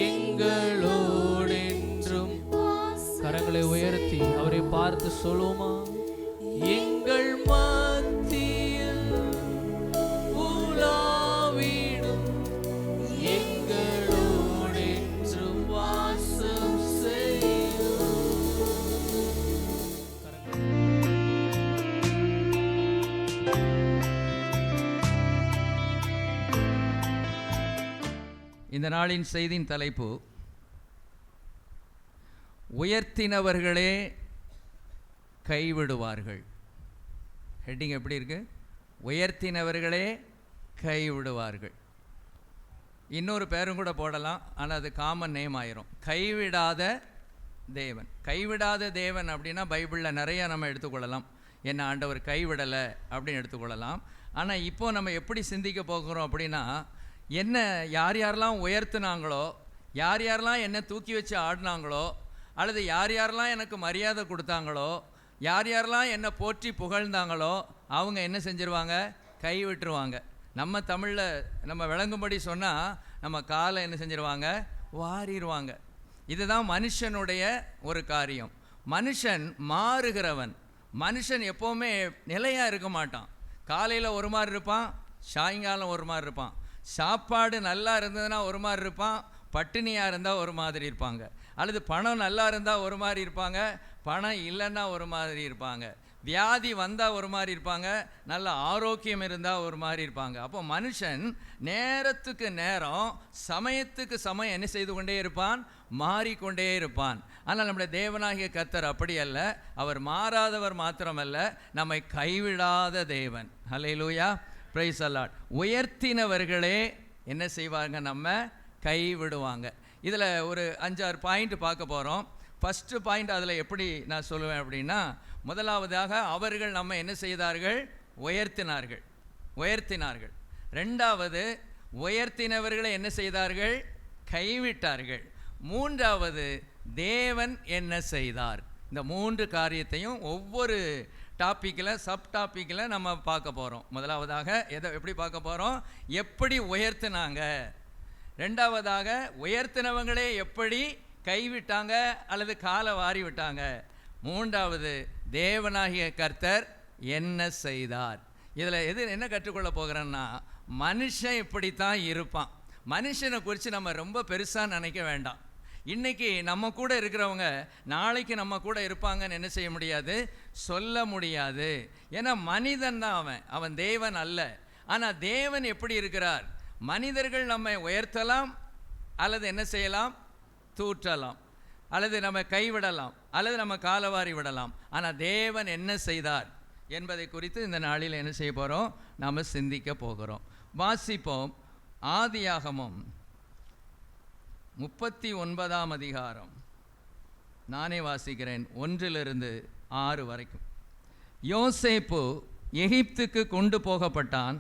Speaker 1: எங்களோடென்றும். கரங்களை உயர்த்தி அவரை பார்த்து சொல்லுமா. எங்கள் மத்தியில் உலாவிடும், எங்களோடென்றும் வாசம் செய்யும்.
Speaker 3: இந்த நாளின் செய்தியின் தலைப்பு, உயர்த்தினவர்களே கைவிடுவார்கள். ஹெட்டிங் எப்படி இருக்கு? உயர்த்தினவர்களே கைவிடுவார்கள். இன்னொரு பேரும் கூட போடலாம், ஆனால் அது காமன் நேம் ஆயிரும். கைவிடாத தேவன். கைவிடாத தேவன் அப்படின்னா பைபிளில் நிறைய நம்ம எடுத்துக்கொள்ளலாம். என்ன ஆண்டவர் கைவிடலை அப்படின்னு எடுத்துக்கொள்ளலாம். ஆனால் இப்போ நம்ம எப்படி சிந்திக்க போகிறோம் அப்படின்னா, என்ன யார் யாரெல்லாம் உயர்த்தினாங்களோ, யார் யாரெல்லாம் என்னை தூக்கி வச்சு ஆடினாங்களோ, அல்லது யார் யாரெல்லாம் எனக்கு மரியாதை கொடுத்தாங்களோ, யார் யாரெல்லாம் என்னை போற்றி புகழ்ந்தாங்களோ, அவங்க என்ன செஞ்சிருவாங்க? கை விட்டுருவாங்க. நம்ம தமிழில் நம்ம விளங்கும்படி சொன்னால் நம்ம காலை என்ன செஞ்சிருவாங்க, வாரிடுவாங்க. இதுதான் மனுஷனுடைய ஒரு காரியம். மனுஷன் மாறுகிறவன். மனுஷன் எப்போவுமே நிலையாக இருக்க மாட்டான். காலையில் ஒரு மாதிரி இருப்பான், சாயங்காலம் ஒரு மாதிரி இருப்பான். சாப்பாடு நல்லா இருந்ததுன்னா ஒரு மாதிரி இருப்பான், பட்டினியாக இருந்தால் ஒரு மாதிரி இருப்பாங்க. அல்லது பணம் நல்லா இருந்தால் ஒரு மாதிரி இருப்பாங்க, பணம் இல்லைன்னா ஒரு மாதிரி இருப்பாங்க. வியாதி வந்தால் ஒரு மாதிரி இருப்பாங்க, நல்ல ஆரோக்கியம் இருந்தால் ஒரு மாதிரி இருப்பாங்க. அப்போ மனுஷன் நேரத்துக்கு நேரம் சமயத்துக்கு சமயம் என்ன செய்து கொண்டே இருப்பான், மாறிக்கொண்டே இருப்பான். ஆனால் நம்முடைய தேவனாகிய கர்த்தர் அப்படி அல்ல. அவர் மாறாதவர் மாத்திரமல்ல, நம்மை கைவிடாத தேவன். ஹல்லேலூயா, பிரைஸ் தி லார்ட். உயர்த்தினவர்களே என்ன செய்வாங்க, நம்ம கைவிடுவாங்க. இதில் ஒரு 5-6 பாயிண்ட் பார்க்க போகிறோம். ஃபஸ்ட்டு பாயிண்ட் அதில் எப்படி நான் சொல்லுவேன் அப்படின்னா, முதலாவதாக அவர்கள் நம்ம என்ன செய்தார்கள், உயர்த்தினார்கள். ரெண்டாவது, உயர்த்தினவர்களை என்ன செய்தார்கள், கைவிட்டார்கள். மூன்றாவது, தேவன் என்ன செய்தார். இந்த 3 காரியத்தையும் ஒவ்வொரு டாப்பிக்கில் சப் டாப்பிக்கில் நம்ம பார்க்க போகிறோம். முதலாவதாக எப்படி பார்க்க போகிறோம், எப்படி உயர்த்தினாங்க. ரெண்டாவதாக, உயர்த்தினவங்களே எப்படி கைவிட்டாங்க அல்லது காலை வாரி விட்டாங்க. மூன்றாவது, தேவனாகிய கர்த்தர் என்ன செய்தார். இதில் என்ன கற்றுக்கொள்ள போகிறேன்னா, மனுஷன் இப்படித்தான் இருப்பான். மனுஷனை குறித்து நம்ம ரொம்ப பெருசாக நினைக்க வேண்டாம். இன்றைக்கி நம்ம கூட இருக்கிறவங்க நாளைக்கு நம்ம கூட இருப்பாங்கன்னு என்ன செய்ய முடியாது, சொல்ல முடியாது. ஏன்னா மனிதன் தான் அவன் தேவன் அல்ல. ஆனால் தேவன் எப்படி இருக்கிறார், மனிதர்கள் நம்மை உயர்த்தலாம் அல்லது என்ன செய்யலாம், தூற்றலாம், அல்லது நம்ம கைவிடலாம், அல்லது நம்ம காலவாரி விடலாம். ஆனால் தேவன் என்ன செய்தார் என்பதை குறித்து இந்த நாளில் என்ன செய்ய போகிறோம், நாம் சிந்திக்க போகிறோம். வாசிப்போம். ஆதியாகமம் 39ஆம் அதிகாரம். நானே வாசிக்கிறேன், 1-6 வரைக்கும். யோசேப்பு எகிப்துக்கு கொண்டு போகப்பட்டான்.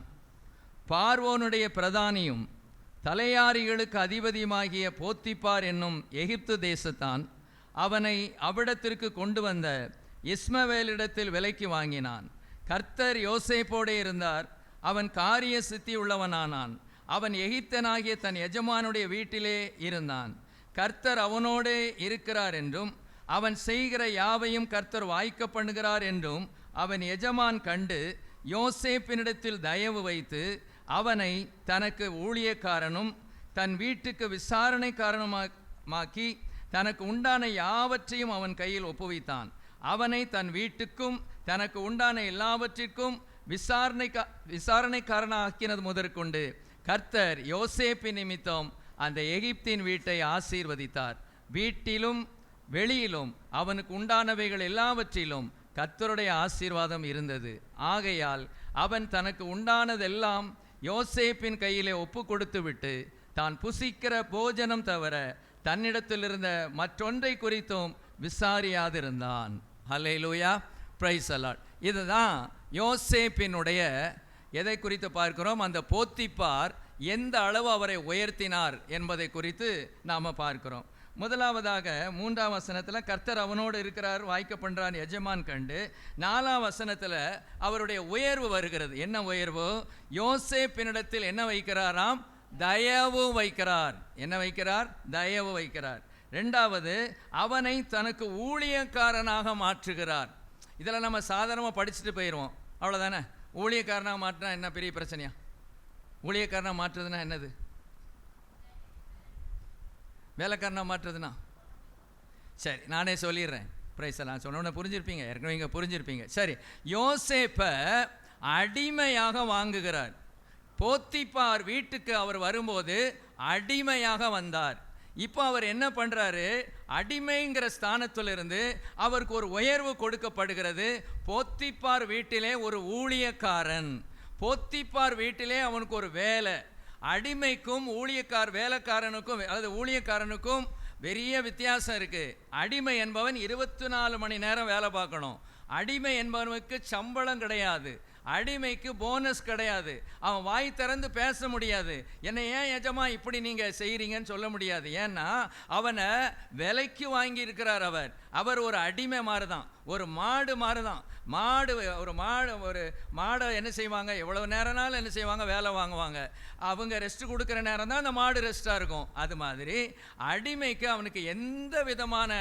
Speaker 3: பார்வோனுடைய பிரதானியும் தலையாரிகளுக்கு அதிபதியுமாகிய போத்திப்பார் என்னும் எகிப்து தேசத்தான் அவனை அவ்விடத்திற்கு கொண்டு வந்த இஸ்மவேலிடத்தில் விலைக்கு வாங்கினான். கர்த்தர் யோசேப்போடே இருந்தார். அவன் காரிய சித்தி உள்ளவனானான். அவன் எகிப்தனாகிய தன் எஜமானுடைய வீட்டிலே இருந்தான். கர்த்தர் அவனோடே இருக்கிறார் என்றும் அவன் செய்கிற யாவையும் கர்த்தர் வாய்க்க பண்ணுகிறார் என்றும் அவன் எஜமான் கண்டு யோசேப்பினிடத்தில் தயவு வைத்து அவனை தனக்கு ஊழியக்காரனும் தன் வீட்டுக்கு விசாரணைக்காரனுமாக்கி தனக்கு உண்டான யாவற்றையும் அவன் கையில் ஒப்புவித்தான். அவனை தன் வீட்டுக்கும் தனக்கு உண்டான எல்லாவற்றிற்கும் விசாரணைக்காரனாக்கினது முதற்கொண்டு கர்த்தர் யோசேப்பின் நிமித்தம் அந்த எகிப்தின் வீட்டை ஆசீர்வதித்தார். வீட்டிலும் வெளியிலும் அவனுக்கு உண்டானவைகள் எல்லாவற்றிலும் கர்த்தருடைய ஆசீர்வாதம் இருந்தது. ஆகையால் அவன் தனக்கு உண்டானதெல்லாம் யோசேப்பின் கையிலே ஒப்பு கொடுத்து விட்டு தான் புசிக்கிற போஜனம் தவிர தன்னிடத்தில் இருந்த மற்றொன்றை குறித்தும் விசாரியாதிருந்தான். ஹல்லேலூயா, பிரைஸ் தி லார்ட். இதுதான் யோசேப்பினுடைய எதை குறித்து பார்க்கிறோம், அந்த போத்திப்பார் எந்த அளவு அவரை உயர்த்தினார் என்பதை குறித்து நாம் பார்க்கிறோம். முதலாவதாக 3ஆம் வசனத்தில் கர்த்தர் அவனோடு இருக்கிறார், வாய்க்க பண்ணுறான் எஜமான் கண்டு. 4ஆம் வசனத்தில் அவருடைய உயர்வு வருகிறது. என்ன உயர்வு, யோசேப்பினிடத்தில் என்ன வைக்கிறாராம், தயவு வைக்கிறார். என்ன வைக்கிறார், தயவு வைக்கிறார். ரெண்டாவது, அவனை தனக்கு ஊழியக்காரனாக மாற்றுகிறார். இதில் நம்ம சாதாரணமாக படிச்சுட்டு போயிடுவோம், அவ்வளோதானே. ஊழியக்காரனாக மாற்றினா என்ன பெரிய பிரச்சனையா? ஊழியக்காரனாக மாற்றுறதுனா என்னது, வேலைக்காரனாக மாற்றுறதுனா? சரி, நானே சொல்லிடுறேன். பிரைஸ் எல்லாம் சொன்னோன்னு புரிஞ்சிருப்பீங்க, ஏற்கனவே இங்கே புரிஞ்சிருப்பீங்க. சரி, யோசேப்பை அடிமையாக வாங்குகிறார். போத்திப்பார் வீட்டுக்கு அவர் வரும்போது அடிமையாக வந்தார். இப்போ அவர் என்ன பண்ணுறாரு, அடிமைங்கிற ஸ்தானத்திலிருந்து அவருக்கு ஒரு உயர்வு கொடுக்கப்படுகிறது. போத்திப்பார் வீட்டிலே ஒரு ஊழியக்காரன், போத்திப்பார் வீட்டிலே அவனுக்கு ஒரு வேலை. அடிமைக்கும் வேலைக்காரனுக்கும் அல்லது ஊழியக்காரனுக்கும் பெரிய வித்தியாசம் இருக்குது. அடிமை என்பவன் 24 மணி நேரம் வேலை பார்க்கணும். அடிமை என்பவனுக்கு சம்பளம் கிடையாது, அடிமைக்கு போனஸ் கிடையாது. அவன் வாய் திறந்து பேச முடியாது. என்னை ஏன் எஜமா இப்படி நீங்கள் செய்கிறீங்கன்னு சொல்ல முடியாது. ஏன்னா அவனை விலைக்கு வாங்கி இருக்கிறார் அவர். அவர் ஒரு அடிமை மாதிரி தான், ஒரு மாடு மாதிரி தான். ஒரு மாடை என்ன செய்வாங்க, எவ்வளோ நேரம்னாலும் என்ன செய்வாங்க, வேலை வாங்குவாங்க. அவங்க ரெஸ்ட் கொடுக்குற நேரம் தான் அந்த மாடு ரெஸ்ட்டாக இருக்கும். அது மாதிரி அடிமைக்கு அவனுக்கு எந்த விதமான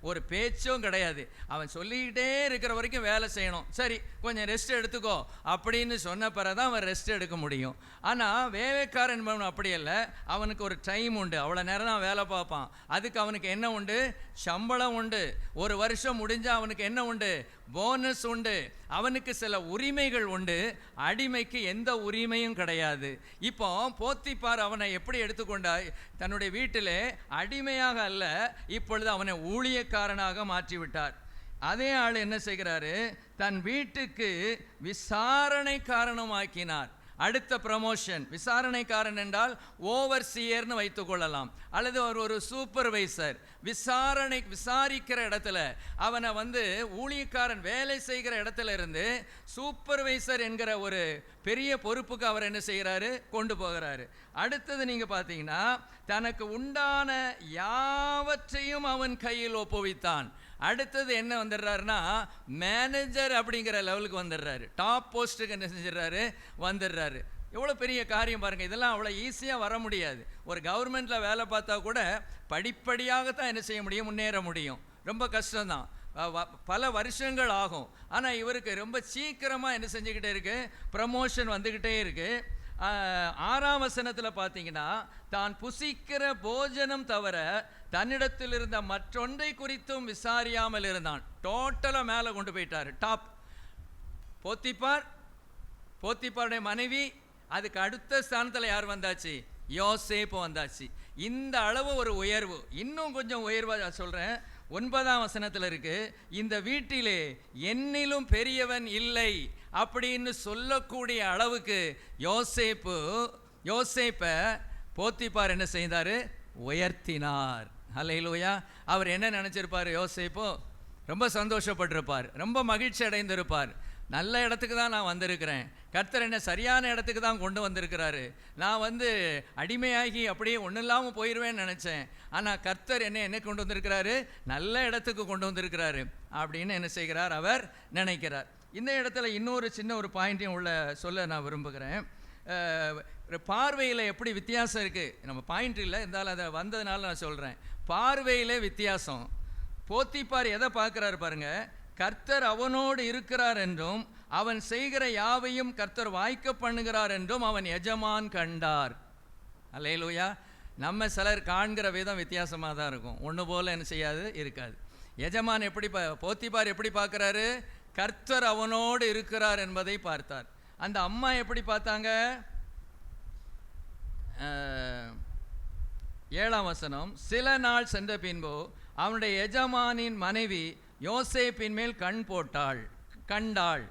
Speaker 3: ஒரு பேச்சும் கிடையாது. அவன் சொல்லிக்கிட்டே இருக்கிற வரைக்கும் வேலை செய்யணும். சரி கொஞ்சம் ரெஸ்ட் எடுத்துக்கோ அப்படின்னு சொன்ன பிறகு தான் அவன் ரெஸ்ட் எடுக்க முடியும். ஆனால் வேலைக்காரன் அப்படி இல்லை, அவனுக்கு ஒரு டைம் உண்டு, அவ்வளோ நேரம் தான் வேலை பார்ப்பான். அதுக்கு அவனுக்கு என்ன உண்டு, சம்பளம் உண்டு. ஒரு வருஷம் முடிஞ்சால் அவனுக்கு என்ன உண்டு, போனஸ் உண்டு. அவனுக்கு சில உரிமைகள் உண்டு. அடிமைக்கு எந்த உரிமையும் கிடையாது. இப்போ போத்திபார் அவனை எப்படி எடுத்துக்கொண்டாய், தன்னுடைய வீட்டிலே அடிமையாக அல்ல, இப்பொழுது அவனை ஊழியக்காரனாக மாற்றிவிட்டார். அதே ஆள் என்ன செய்கிறாரு, தன் வீட்டுக்கு விசாரணைக்காரனுமாக்கினார். அடுத்த ப்ரமோஷன். விசாரணைக்காரன் என்றால் ஓவர்சியர்னு வைத்துக்கொள்ளலாம், அல்லது ஒரு சூப்பர்வைசர். விசாரிக்கிற இடத்துல அவனை ஊழியக்காரன் வேலை செய்கிற இடத்துல இருந்து சூப்பர்வைசர் என்கிற ஒரு பெரிய பொறுப்புக்கு அவர் என்ன செய்கிறாரு, கொண்டு போகிறாரு. அடுத்தது நீங்கள் பார்த்தீங்கன்னா, தனக்கு உண்டான யாவற்றையும் அவன் கையில் ஒப்புவித்தான். அடுத்தது என்ன வந்துடுறாருன்னா, மேனேஜர் அப்படிங்கிற லெவலுக்கு வந்துடுறாரு, டாப் போஸ்ட்டுக்கு என்ன செஞ்சிடறாரு, வந்துடுறாரு. எவ்வளோ பெரிய காரியம் பாருங்கள். இதெல்லாம் அவ்வளோ ஈஸியாக வர முடியாது. ஒரு கவர்மெண்ட்டில் வேலை பார்த்தா கூட படிப்படியாகத்தான் என்ன செய்ய முடியும், முன்னேற முடியும். ரொம்ப கஷ்டம்தான், பல வருஷங்கள் ஆகும். ஆனால் இவருக்கு ரொம்ப சீக்கிரமாக என்ன செஞ்சுக்கிட்டே இருக்குது, ப்ரமோஷன் வந்துக்கிட்டே இருக்குது. 6ஆம் வசனத்தில் பார்த்தீங்கன்னா, தான் புசிக்கிற போஜனம் தவிர தன்னிடத்தில் இருந்த மற்றொன்றை குறித்தும் விசாரியாமல் இருந்தான். டோட்டலாக மேலே கொண்டு போயிட்டார். டாப் போத்திபாருடைய மனைவி. அதுக்கு அடுத்த ஸ்தானத்தில் யார் வந்தாச்சு, யோசேப்பு வந்தாச்சு. இந்த அளவு ஒரு உயர்வு. இன்னும் கொஞ்சம் உயர்வாக சொல்கிறேன், 9ஆம் வசனத்தில் இருக்கு, இந்த வீட்டிலே என்னிலும் பெரியவன் இல்லை அப்படின்னு சொல்லக்கூடிய அளவுக்கு யோசேப்பை போத்திபார் என்ன செய்தார், உயர்த்தினார். அல்லேலூயா. அவர் என்ன நினச்சிருப்பார், யோசேப்பு ரொம்ப சந்தோஷப்பட்டிருப்பார், ரொம்ப மகிழ்ச்சி அடைந்திருப்பார். நல்ல இடத்துக்கு தான் நான் வந்திருக்கிறேன், கர்த்தர் என்ன சரியான இடத்துக்கு தான் கொண்டு வந்திருக்கிறாரு. நான் அடிமையாகி அப்படியே ஒன்றும் இல்லாமல் போயிடுவேன்னு நினச்சேன். ஆனால் கர்த்தர் என்ன கொண்டு வந்திருக்கிறாரு, நல்ல இடத்துக்கு கொண்டு வந்திருக்கிறாரு அப்படின்னு என்ன செய்கிறார், அவர் நினைக்கிறார். இந்த இடத்துல இன்னொரு சின்ன ஒரு பாயிண்ட்டையும் சொல்ல நான் விரும்புகிறேன். பார்வையில் எப்படி வித்தியாசம் இருக்குது, நம்ம பாயிண்ட் இல்லை இருந்தாலும் அதை வந்ததுனால நான் சொல்கிறேன். பார்வையில் வித்தியாசம். போத்திபார் எதை பார்க்குறாரு பாருங்க, கர்த்தர் அவனோடு இருக்கிறார் என்றும் அவன் செய்கிற யாவையும் கர்த்தர் வாய்க்க பண்ணுகிறார் என்றும் அவன் எஜமான் கண்டார். அல்லேலூயா. நம்ம சிலர் காண்கிற விதம் வித்தியாசமாக தான் இருக்கும், ஒன்று போல் என்ன செய்யாது, இருக்காது. எஜமான் எப்படி போத்திபார் எப்படி பார்க்குறாரு, கர்த்தர் அவனோடு இருக்கிறார் என்பதை பார்த்தார். அந்த அம்மா எப்படி பார்த்தாங்க, 7ஆம் வசனம், சில நாள் சென்ற பின்பு அவனுடைய எஜமானின் மனைவி யோசேப்பின் மேல் கண்டாள்.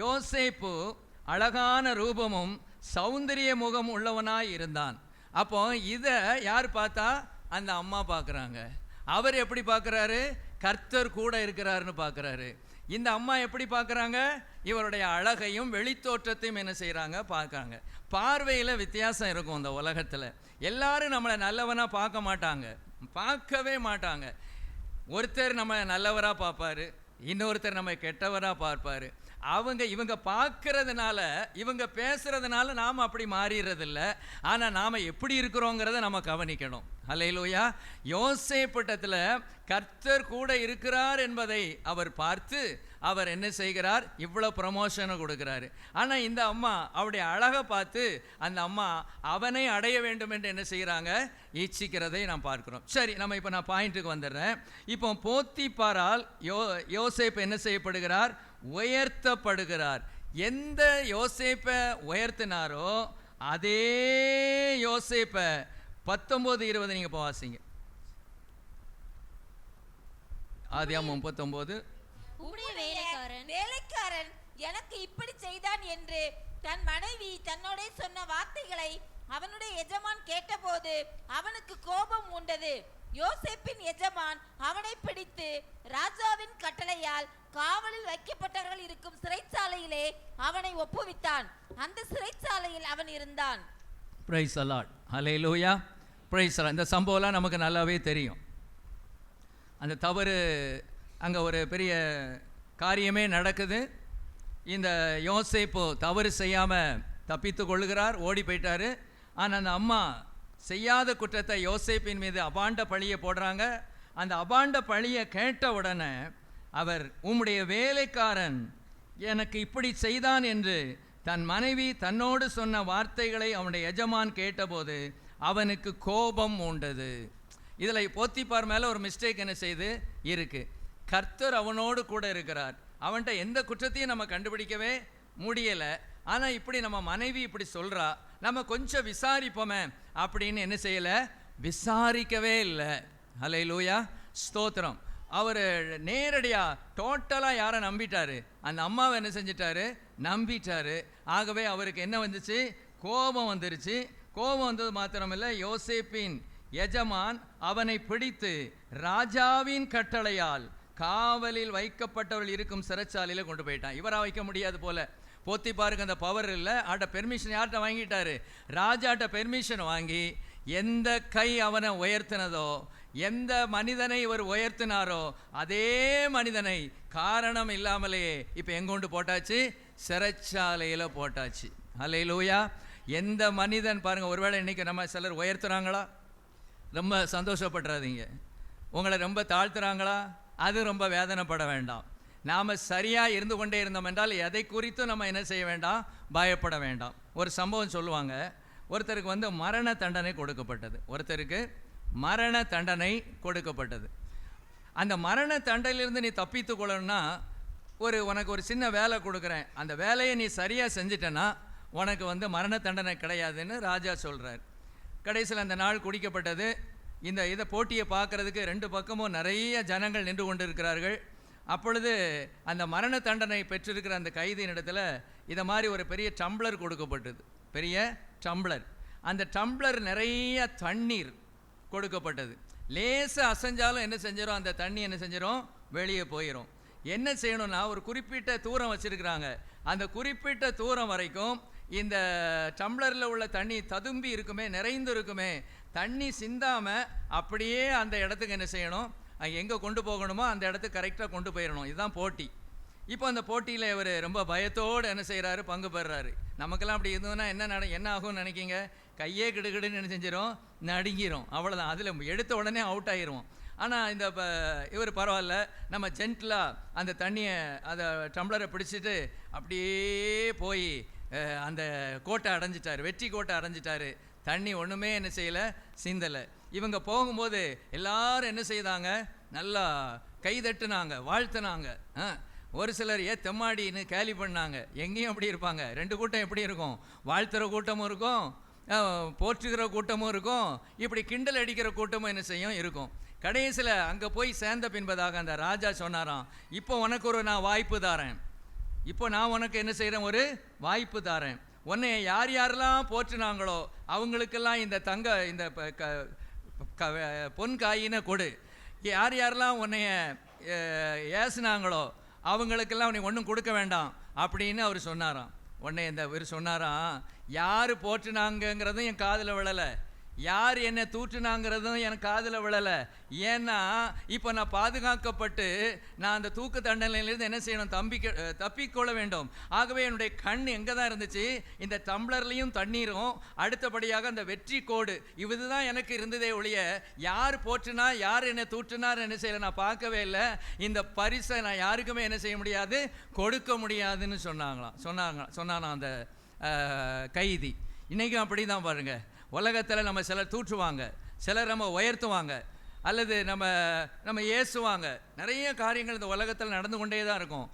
Speaker 3: யோசேப்பு அழகான ரூபமும் சௌந்தரிய முகம் உள்ளவனாய் இருந்தான். அப்போ இதை யார் பார்த்தா, அந்த அம்மா பார்க்குறாங்க. அவர் எப்படி பார்க்குறாரு, கர்த்தர் கூட இருக்கிறாருன்னு பார்க்குறாரு. இந்த அம்மா எப்படி பார்க்குறாங்க, இவருடைய அழகையும் வெளித்தோற்றத்தையும் என்ன செய்கிறாங்க, பார்க்குறாங்க. பார்வையில் வித்தியாசம் இருக்கும். இந்த உலகத்தில் எல்லாரும் நம்மளை நல்லவனாக பார்க்கவே மாட்டாங்க. ஒருத்தர் நம்ம நல்லவராக பார்ப்பார், இன்னொருத்தர் நம்ம கெட்டவராக பார்ப்பார். இவங்க பார்க்கறதுனால, இவங்க பேசுறதுனால நாம் அப்படி மாறிடுறதில்ல. ஆனால் நாம் எப்படி இருக்கிறோங்கிறத நம்ம கவனிக்கணும். அல்லேலூயா. யோசேப்பிடத்தில் கர்த்தர் கூட இருக்கிறார் என்பதை அவர் பார்த்து அவர் என்ன செய்கிறார், இவ்வளோ ப்ரமோஷனை கொடுக்குறாரு. ஆனால் இந்த அம்மா அவருடைய அழகை பார்த்து அந்த அம்மா அவனை அடைய வேண்டும் என்று என்ன செய்கிறாங்க, ஈச்சிக்கிறதை நாம் பார்க்கிறோம். சரி, நம்ம நான் பாயிண்ட்டுக்கு வந்துடுறேன். இப்போ போத்திபாரால் யோசேப்பு என்ன செய்யப்படுகிறார், உயர்த்தப்படுகிறார். எந்த யோசேப்பை உயர்த்தினாரோ அதே யோசேப்பை 19:20 நீங்கள் இப்போ வாசிங்க. ஆதியாகமம் 39.
Speaker 4: வேலைக்காரன் எனக்கு இப்படி செய்தான் என்று தன் மனைவி தன்னோட சொன்ன வார்த்தைகளை அவனுடைய எஜமான் கேட்டபோது அவனுக்கு கோபம் உண்டது. யோசேப்பின் எஜமான் அவனை பிடித்து ராஜாவின் கட்டளையால் காவலில் வைக்கப்பட்டவர்கள் இருக்கும் சிறைச்சாலையிலே அவனை ஒப்புவித்தான். அந்த சிறைச்சாலையில் அவன் இருந்தான்.
Speaker 3: Price the Lord. Hallelujah. Praise the lord. இந்த சம்பவம்லாம் நமக்கு நல்லாவே தெரியும். அந்த தவறு அங்கே ஒரு பெரிய காரியமே நடக்குது. இந்த யோசேப்பு தவறு செய்யாமல் தப்பித்து கொள்ளுகிறார், ஓடி போயிட்டார். ஆனால் அந்த அம்மா செய்யாத குற்றத்தை யோசேப்பின் மீது அபாண்ட பழியை போடுறாங்க. அந்த அபாண்ட பழியை கேட்ட உடனே அவர், உம்முடைய வேலைக்காரன் எனக்கு இப்படி செய்தான் என்று தன் மனைவி தன்னோடு சொன்ன வார்த்தைகளை அவனுடைய எஜமான் கேட்டபோது அவனுக்கு கோபம் உண்டது. இதில் போத்திபார் மேலே ஒரு மிஸ்டேக் என்ன செய்து இருக்கு. கர்த்தர் அவனோடு கூட இருக்கிறார். அவன்கிட்ட எந்த குற்றத்தையும் நம்ம கண்டுபிடிக்கவே முடியலை. ஆனால் இப்படி நம்ம மனைவி இப்படி சொல்கிறா, நம்ம கொஞ்சம் விசாரிப்போமே அப்படின்னு என்ன செய்யலை, விசாரிக்கவே இல்லை. ஹல்லேலூயா, ஸ்தோத்திரம். அவர் நேரடியாக டோட்டலாக யாரை நம்பிட்டாரு, அந்த அம்மாவை என்ன செஞ்சிட்டாரு, நம்பிட்டாரு. ஆகவே அவருக்கு என்ன வந்துச்சு, கோபம் வந்துருச்சு. கோபம் வந்தது மாத்திரமில்லை, யோசேப்பின் எஜமான் அவனை பிடித்து ராஜாவின் கட்டளையால் காவலில் வைக்கப்பட்டவர்கள் இருக்கும் சிறைச்சாலையில் கொண்டு போயிட்டான். இவராக வைக்க முடியாது போல, போத்திபாருக்கு அந்த பவர் இல்லை. ஆட்ட பெர்மிஷன் யார்கிட்ட வாங்கிட்டாரு, ராஜாட்ட பெர்மிஷன் வாங்கி எந்த கை அவனை உயர்த்தினதோ, எந்த மனிதனை இவர் உயர்த்தினாரோ அதே மனிதனை காரணம் இல்லாமலேயே இப்போ எங்கொண்டு போட்டாச்சு, சிறைச்சாலையில் போட்டாச்சு. ஹல்லேலூயா. எந்த மனிதன் பாருங்கள், ஒருவேளை இன்றைக்கி நம்ம சிலர் உயர்த்துறாங்களா, ரொம்ப சந்தோஷப்படுறாதீங்க. உங்களை ரொம்ப தாழ்த்துறாங்களா, அது ரொம்ப வேதனைப்பட வேண்டாம். நாம் சரியாக இருந்து கொண்டே இருந்தோம் என்றால் எதை குறித்தும் நம்ம என்ன செய்ய வேண்டாம், பயப்பட வேண்டாம். ஒரு சம்பவம் சொல்லுவாங்க. ஒருத்தருக்கு மரண தண்டனை கொடுக்கப்பட்டது. ஒருத்தருக்கு மரண தண்டனை கொடுக்கப்பட்டது. அந்த மரண தண்டனையிலிருந்து நீ தப்பித்து கொள்ளணும்னா உனக்கு ஒரு சின்ன வேலை கொடுக்குறேன், அந்த வேலையை நீ சரியாக செஞ்சிட்டேன்னா உனக்கு மரண தண்டனை கிடையாதுன்னு ராஜா சொல்கிறார். கடைசியில் அந்த நாள் குடிக்கப்பட்டது. இதை போட்டியை பார்க்குறதுக்கு ரெண்டு பக்கமும் நிறைய ஜனங்கள் நின்று கொண்டு இருக்கிறார்கள். அப்பொழுது அந்த மரண தண்டனை பெற்றிருக்கிற அந்த கைதியின் இடத்துல இதை மாதிரி ஒரு பெரிய டம்ளர் கொடுக்கப்பட்டது, பெரிய டம்ளர். அந்த டம்ளர் நிறைய தண்ணீர் கொடுக்கப்பட்டது. லேசாக அசைஞ்சாலும் என்ன செஞ்சிடும், அந்த தண்ணி என்ன செஞ்சிடும், வெளியே போயிடும். என்ன செய்யணும்னா ஒரு குறிப்பிட்ட தூரம் வச்சுருக்கிறாங்க. அந்த குறிப்பிட்ட தூரம் வரைக்கும் இந்த டம்ளரில் உள்ள தண்ணி ததும்பி இருக்குமே, நிறைந்து இருக்குமே, தண்ணி சிந்தாமல் அப்படியே அந்த இடத்துக்கு என்ன செய்யணும், எங்கே கொண்டு போகணுமோ அந்த இடத்துக்கு கரெக்டாக கொண்டு போயிடணும். இதுதான் போட்டி. இப்போ அந்த போட்டியில் இவர் ரொம்ப பயத்தோடு என்ன செய்கிறாரு, பங்கு பெறுறாரு. நமக்கெல்லாம் அப்படி இருந்ததுன்னா என்ன ஆகும்னு நினைக்கிங்க, கையே கிடுகிடுன்னு என்ன செஞ்சிடும், நடுங்கிரும், அவ்வளோதான். அதில் எடுத்த உடனே அவுட் ஆயிடுவோம். ஆனால் இந்த இவர் பரவாயில்ல, நம்ம ஜென்டிலாக அந்த தண்ணியை அந்த டம்ளரை பிடிச்சிட்டு அப்படியே போய் அந்த கோட்டை அடைஞ்சிட்டார், வெற்றி கோட்டை அடைஞ்சிட்டாரு. தண்ணி ஒன்றுமே என்ன செய்யலை, சிந்தலை. இவங்க போகும்போது எல்லாரும் என்ன செய்தாங்க, நல்லா கை தட்டுனாங்க, வாழ்த்துனாங்க. ஒரு சிலர் தெம்மாடின்னு கேலி பண்ணாங்க. எங்கேயும் அப்படி இருப்பாங்க. ரெண்டு கூட்டம் எப்படி இருக்கும், வாழ்த்துற கூட்டமும் இருக்கும், போற்றுகிற கூட்டமும் இருக்கும், இப்படி கிண்டல் அடிக்கிற கூட்டமும் என்ன செய்யும் இருக்கும். கடைசியில் அங்கே போய் சேர்ந்த பின்பதாக அந்த ராஜா சொன்னாராம், இப்போ உனக்கு நான் வாய்ப்பு தாரேன், இப்போ நான் உனக்கு என்ன செய்கிறேன், ஒரு வாய்ப்பு தாரேன். உன்னை யார் யாரெல்லாம் போற்றுனாங்களோ அவங்களுக்கெல்லாம் இந்த இந்த பொன் காயினை கொடு. யார் யாரெல்லாம் உன்னைய ஏசுனாங்களோ அவங்களுக்கெல்லாம் உன்னை ஒன்றும் கொடுக்க வேண்டாம் அப்படின்னு அவர் சொன்னாராம். உடனே இவர் சொன்னாராம், யார் போற்றுனாங்கிறதும் என் காதில் விழலை, யார் என்னை தூற்றுனாங்கிறதும் எனக்கு காதில் விழலை. ஏன்னா இப்போ நான் பாதுகாக்கப்பட்டு நான் அந்த தூக்கு தண்டனையிலிருந்து என்ன செய்யணும், தப்பிக்கொள்ள வேண்டும். ஆகவே என்னுடைய கண் எங்கே தான் இருந்துச்சு, இந்த டம்ளர்லேயும் தண்ணீரும், அடுத்தபடியாக அந்த வெற்றி கோடு, இதுதான் எனக்கு இருந்ததே ஒழிய யார் போற்றுனா யார் என்னை தூற்றுனார் என்ன செய்யலை நான் பார்க்கவே இல்லை. இந்த பரிசை நான் யாருக்குமே என்ன செய்ய முடியாது, கொடுக்க முடியாதுன்னு சொன்னானா அந்த கைதி. இன்றைக்கும் அப்படி தான் பாருங்கள். உலகத்தில் நம்ம சிலர் தூற்றுவாங்க, சிலர் நம்ம உயர்த்துவாங்க, அல்லது நம்ம ஏசுவாங்க. நிறைய காரியங்கள் இந்த உலகத்தில் நடந்து கொண்டே தான் இருக்கும்.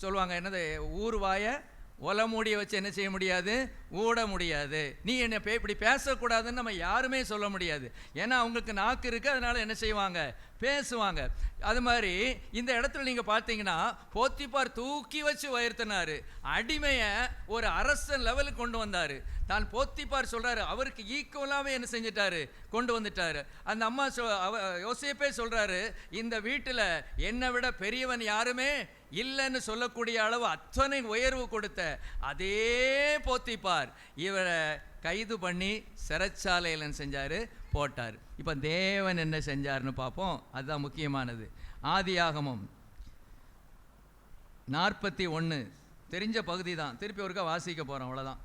Speaker 3: சொல்லுவாங்க, என்னது, ஊர் வாயை ஒலை மூடிய வச்சு என்ன செய்ய முடியாது, ஊட முடியாது, நீ என்னை இப்படி பேசக்கூடாதுன்னு நம்ம யாருமே சொல்ல முடியாது. ஏன்னா அவங்களுக்கு நாக்கு இருக்குது, அதனால் என்ன செய்வாங்க, பேசுவாங்க. அது மாதிரி இந்த இடத்துல நீங்கள் பார்த்தீங்கன்னா போத்திபார் தூக்கி வச்சு உயர்த்தினார், அடிமையை ஒரு அரசன் லெவலுக்கு கொண்டு வந்தார். தான் போத்திபார் சொல்கிறாரு, அவருக்கு ஈக்குவலாகவே என்ன செஞ்சிட்டாரு, கொண்டு வந்துட்டார். அந்த அம்மா யோசேப்பே சொல்கிறாரு, இந்த வீட்டில் என்னை விட பெரியவன் யாருமே இல்லைன்னு சொல்லக்கூடிய அளவு அத்தனை உயர்வு கொடுத்த அதே போத்திபார் இவரை கைது பண்ணி சிறைச்சாலையில் செஞ்சார், போட்டார். இப்போ தேவன் என்ன செஞ்சார்னு பார்ப்போம். அதுதான் முக்கியமானது. ஆதியாகமம் 41 தெரிஞ்ச பகுதி தான், திருப்பி ஒருக்கா வாசிக்க போகிறோம், அவ்வளோதான்.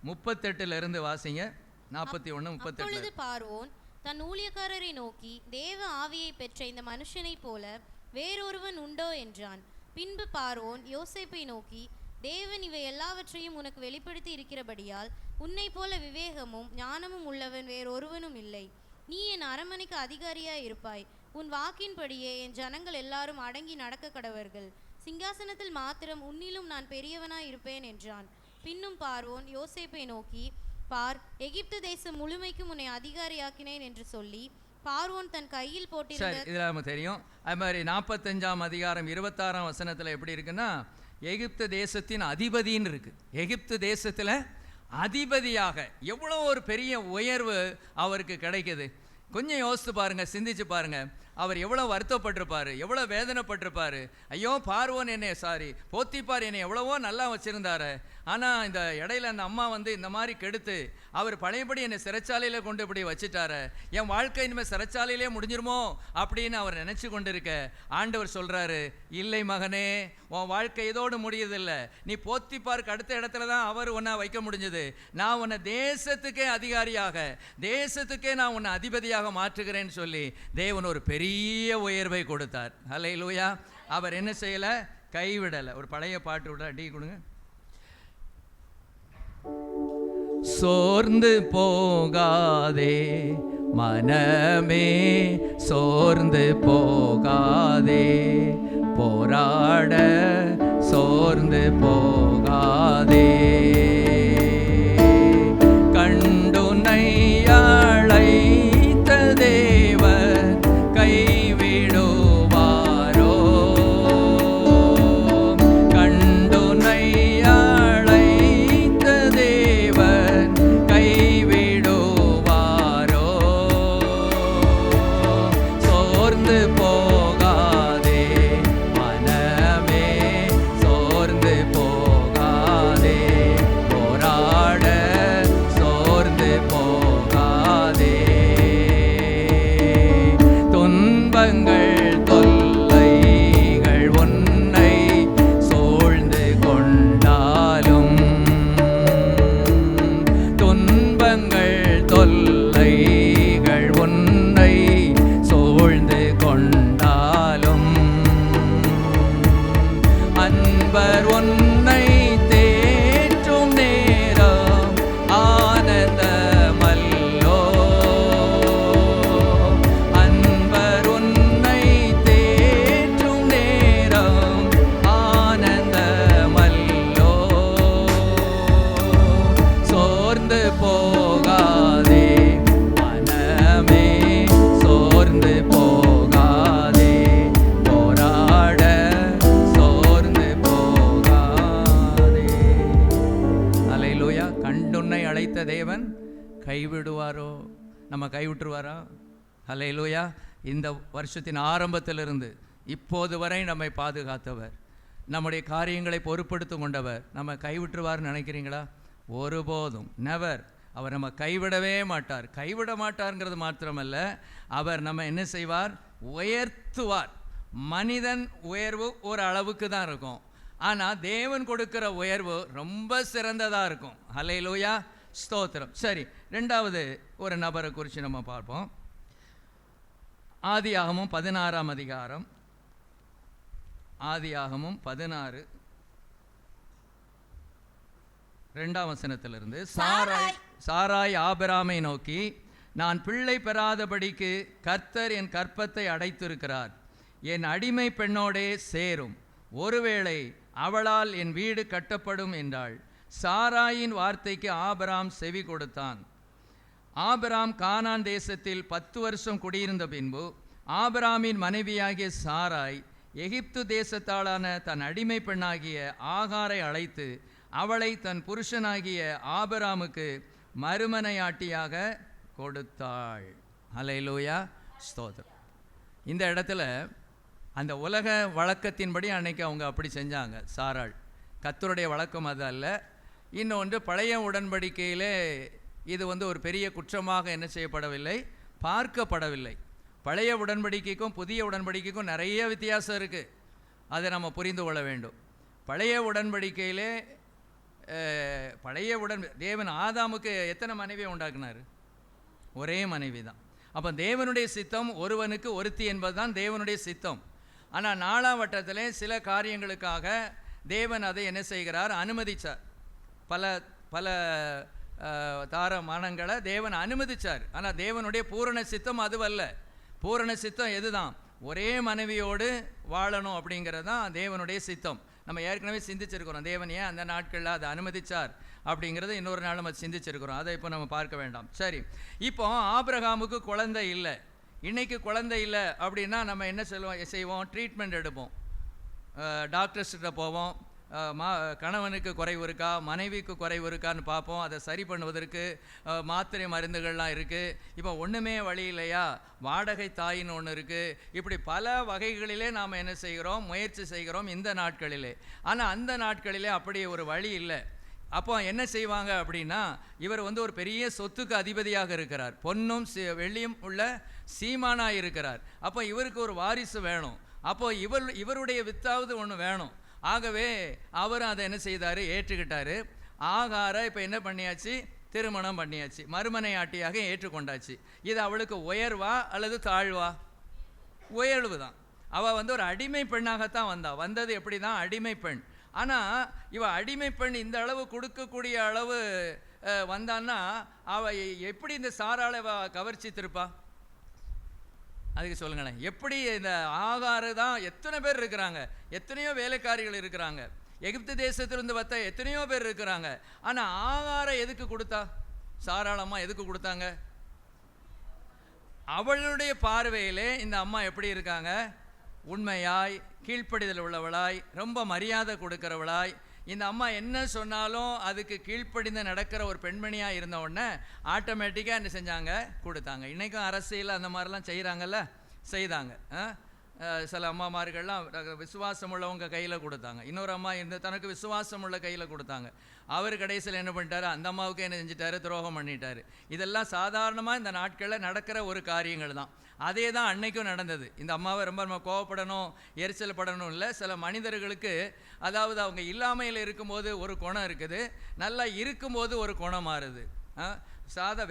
Speaker 3: 38 வாசிங்க. 41 38.
Speaker 5: அப்பொழுது பார்வோன் தன் ஊழியக்காரரை நோக்கி, தேவ ஆவியை பெற்ற இந்த மனுஷனைப் போல வேறொருவன் உண்டோ என்றான். பின்பு பார்வோன் யோசேப்பை நோக்கி, தேவன் இவை எல்லாவற்றையும் உனக்கு வெளிப்படுத்தி இருக்கிறபடியால் உன்னை போல விவேகமும் ஞானமும் உள்ளவன் வேறொருவனும் இல்லை. நீ என் அரண்மனைக்கு அதிகாரியாய் இருப்பாய். உன் வாக்கின்படியே என் ஜனங்கள் எல்லாரும் அடங்கி நடக்க கடவர்கள். சிங்காசனத்தில் மாத்திரம் உன்னிலும் நான் பெரியவனாய் இருப்பேன் என்றான். பின்னும் பார்வோன் யோசேப்பை நோக்கி, பார், எகிப்து தேசம் முழுமைக்கும் உன்னை அதிகாரியாக்கினேன் என்று சொல்லி பார்வோன் தன் கையில் போட்டிருந்த
Speaker 3: இதில் நம்ம தெரியும். அது மாதிரி 45ஆம் அதிகாரம் 26ஆம் வசனத்தில் எப்படி இருக்குன்னா, எகிப்து தேசத்தின் அதிபதின்னு இருக்கு. எகிப்து தேசத்தில் அதிபதியாக எவ்வளோ ஒரு பெரிய உயர்வு அவருக்கு கிடைக்குது. கொஞ்சம் யோசித்து பாருங்க, சிந்திச்சு பாருங்க. அவர் எவ்வளோ வருத்தப்பட்டிருப்பார், எவ்வளோ வேதனைப்பட்டிருப்பார். ஐயோ பார்வோன் போத்திப்பார் என்னை எவ்வளவோ நல்லா வச்சுருந்தாரு, ஆனால் இந்த இடையில அந்த அம்மா இந்த மாதிரி கெடுத்து அவர் பழையபடி என்னை சிறைச்சாலையில் கொண்டு இப்படி வச்சுட்டாரு, என் வாழ்க்கை இனிமேல் சிறைச்சாலையிலே முடிஞ்சிருமோ அப்படின்னு அவர் நினச்சி கொண்டு இருக்க, ஆண்டவர் சொல்கிறாரு, இல்லை மகனே, உன் வாழ்க்கை இதோடு முடியதில்லை. நீ போத்திப்பாருக்கு அடுத்த இடத்துல தான் அவர் உன்னை வைக்க முடிஞ்சது. நான் உன்னை தேசத்துக்கே அதிகாரியாக, தேசத்துக்கே நான் உன்னை அதிபதியாக மாற்றுகிறேன்னு சொல்லி தேவன் ஒரு பெரிய உயர்வை கொடுத்தார். அல்லேலூயா. அவர் என்ன செய்யலை, கைவிடலை. ஒரு பழைய பாட்டு விட டீ கொடுங்க. சோர்ந்து போகாதே மனமே, சோர்ந்து போகாதே, போராட சோர்ந்து போகாதே, கண்டுனை அழைத்த தேவர் கைவிடுவாரோ, கண்டுனை அழைத்த தேவர் கைவிடுவாரோ, சோர்ந்து போகாதே மனமே, சோர்ந்து போகாதே, போராட சோர்ந்து போகாதே, துன்பங்கள் தொல்லைகள் உன்னை சூழ்ந்து கொண்டாலும், துன்பங்கள் தொல்லைகள் உன்னை சூழ்ந்து கொண்டாலும், அன்பர் உன்னை தேற்றும் நேரம் ஆனந்தமல்லோ, அன்பர் உன்னை தேற்றும் நேரம் ஆனந்தமல்லோ, சோர்ந்து போகாதே மனமே, சோர்ந்து போகாதே, போராட சோர்ந்து போகாதே. அல்லேலூயா. கண்டுன்னை அழைத்த தேவன் கைவிடுவாரோ? நம்ம கைவிட்டுருவாரா? அல்லேலூயா. இந்த வருஷத்தின் ஆரம்பத்திலிருந்து இப்போது வரை நம்மை பாதுகாத்தவர், நம்முடைய காரியங்களை பொறுப்படுத்தி கொண்டவர் நம்ம கைவிட்டுருவார்னு நினைக்கிறீங்களா? ஒருபோதும், நெவர். அவர் நம்ம கைவிடவே மாட்டார். கைவிட மாட்டார்ங்கிறது மாத்திரமல்ல, அவர் நம்ம என்ன செய்வார், உயர்த்துவார். மனிதன் உயர்வு ஒரு அளவுக்கு தான் இருக்கும், ஆனால் தேவன் கொடுக்கிற உயர்வு ரொம்ப சிறந்ததாக இருக்கும். அல்லேலூயா, ஸ்தோத்திரம். சரி, ரெண்டாவது ஒரு நபரை குறித்து நம்ம பார்ப்போம். ஆதியாகமம் 16ஆம் அதிகாரம், ஆதியாகமம் 16 2ஆம் வசனத்திலிருந்து, சாராய் ஆபிராமை நோக்கி, நான் பிள்ளை பெறாதபடிக்கு கர்த்தர் என் கற்பத்தை அடைத்திருக்கிறார், என் அடிமை பெண்ணோடே சேரும், ஒருவேளை அவளால் என் வீடு கட்டப்படும் என்றாள். சாராயின் வார்த்தைக்கு ஆபிராம் செவி கொடுத்தான். ஆபிராம் கானான் தேசத்தில் 10 வருஷம் குடியிருந்த பின்பு ஆபிராமின் மனைவியாகிய சாராய் எகிப்து தேசத்தாளான தன் அடிமை பெண்ணாகிய ஆகாரை அழைத்து அவளை தன் புருஷனாகிய ஆபிராமுக்கு மறுமனையாட்டியாக கொடுத்தாள். அல்லேலூயா, ஸ்தோத்திரம். இந்த இடத்துல அந்த உலக வழக்கத்தின்படி அன்னைக்கு அவங்க அப்படி செஞ்சாங்க. சாராள், கர்த்தருடைய வழக்கம் அது அல்ல. இன்னொன்று, பழைய உடன்படிக்கையிலே இது ஒரு பெரிய குற்றமாக என்ன செய்யப்படவில்லை, பார்க்கப்படவில்லை. பழைய உடன்படிக்கைக்கும் புதிய உடன்படிக்கைக்கும் நிறைய வித்தியாசம் இருக்குது. அதை நம்ம புரிந்து கொள்ள வேண்டும். பழைய உடன்படிக்கையிலே தேவன் ஆதாமுக்கு எத்தனை மனைவியை உண்டாக்குனார்? ஒரே மனைவி தான். அப்போ தேவனுடைய சித்தம் ஒருவனுக்கு ஒருத்தி என்பது தான் தேவனுடைய சித்தம். ஆனால் 4ஆம் வட்டத்தில் சில காரியங்களுக்காக தேவன் அதை என்ன செய்கிறார்? அனுமதித்தார். பல தாரமானங்களை தேவன் அனுமதித்தார். ஆனால் தேவனுடைய பூரண சித்தம் அதுவல்ல. பூரண சித்தம் எதுதான்? ஒரே மனைவியோடு வாழணும் அப்படிங்கிறது தான் தேவனுடைய சித்தம். நம்ம ஏற்கனவே சிந்திச்சிருக்கிறோம் தேவன் ஏன் அந்த நாட்களில் அதை அனுமதித்தார் அப்படிங்கிறத இன்னொரு நாள் நம்ம சிந்திச்சிருக்கிறோம். அதை இப்போ நம்ம பார்க்க வேண்டாம். சரி, இப்போ ஆபிரகாமுக்கு குழந்தை இல்லை. இன்றைக்கி குழந்தை இல்லை அப்படின்னா நம்ம என்ன செய்வோம்? ட்ரீட்மெண்ட் எடுப்போம், டாக்டர்ஸ்கிட்ட போவோம், கணவனுக்கு குறைவு இருக்கா, மனைவிக்கு குறைவு இருக்கான்னு பார்ப்போம். அதை சரி பண்ணுவதற்கு மாத்திரை மருந்துகள்லாம் இருக்குது. இப்போ ஒன்றுமே வழி இல்லையா, வாடகை தாயின்னு ஒன்று இருக்குது. இப்படி பல வகைகளிலே நாம் என்ன செய்கிறோம்? முயற்சி செய்கிறோம் இந்த நாட்களிலே. ஆனால் அந்த நாட்களிலே அப்படி ஒரு வழி இல்லை. அப்போ என்ன செய்வாங்க அப்படின்னா, இவர் ஒரு பெரிய சொத்துக்கு அதிபதியாக இருக்கிறார், பொன்னும் வெள்ளியும் உள்ள சீமானாக இருக்கிறார். அப்போ இவருக்கு ஒரு வாரிசு வேணும். அப்போ இவருடைய வித்தாவது ஒன்று வேணும். ஆகவே அவரும் அதை என்ன செய்தார்? ஏற்றுக்கிட்டார். ஆகாரை இப்போ என்ன பண்ணியாச்சு? திருமணம் பண்ணியாச்சு, மறுமனை ஆட்டியாக ஏற்றுக்கொண்டாச்சு. இது அவளுக்கு உயர்வா அல்லது தாழ்வா? உயர்வு தான். அவள் ஒரு அடிமை பெண்ணாகத்தான் வந்தது எப்படி தான்? அடிமை பெண். ஆனால் இவள் அடிமை பெண் இந்த அளவு கொடுக்கக்கூடிய அளவு வந்தான்னா அவள் எப்படி இந்த சாராளை கவர்ச்சித்திருப்பா? அதுக்கு சொல்லுங்களேன். எப்படி இந்த ஆகாரு தான் எத்தனை பேர் இருக்கிறாங்க, எத்தனையோ வேலைக்காரிகள் இருக்கிறாங்க, எகிப்து தேசத்திலிருந்து வந்த எத்தனையோ பேர் இருக்கிறாங்க. ஆனால் ஆகாரை எதுக்கு கொடுத்தா? சாராளமாக எதுக்கு கொடுத்தாங்க? அவளுடைய பார்வையிலே இந்த அம்மா எப்படி இருக்காங்க? உண்மையாய், கீழ்ப்படிதல் உள்ளவளாய், ரொம்ப மரியாதை கொடுக்கிறவளாய், இந்த அம்மா என்ன சொன்னாலும் அதுக்கு கீழ்ப்படிந்து நடக்கிற ஒரு பெண்மணியாக இருந்த உடனே ஆட்டோமேட்டிக்காக என்ன செஞ்சாங்க? கொடுத்தாங்க. இன்றைக்கும் அரசியல் அந்த மாதிரிலாம் செய்தாங்க. சில அம்மாமார்கள்லாம் விசுவாசம் உள்ளவங்க கையில் கொடுத்தாங்க. இன்னொரு அம்மா தனக்கு விசுவாசம் உள்ள கையில் கொடுத்தாங்க. அவர் கடைசியில் என்ன பண்ணிட்டாரு? அந்த அம்மாவுக்கு என்ன செஞ்சிட்டாரு? துரோகம் பண்ணிட்டார். இதெல்லாம் சாதாரணமாக இந்த நாட்களில் நடக்கிற ஒரு காரியங்கள் தான். அதே தான் அன்னைக்கும் நடந்தது. இந்த அம்மாவை ரொம்ப நம்ம கோவப்படணும், எரிச்சல் படணும் இல்லை. சில மனிதர்களுக்கு அதாவது அவங்க இல்லாமையில் இருக்கும்போது ஒரு குணம் இருக்குது, நல்லா இருக்கும்போது ஒரு குணம் மாறுது.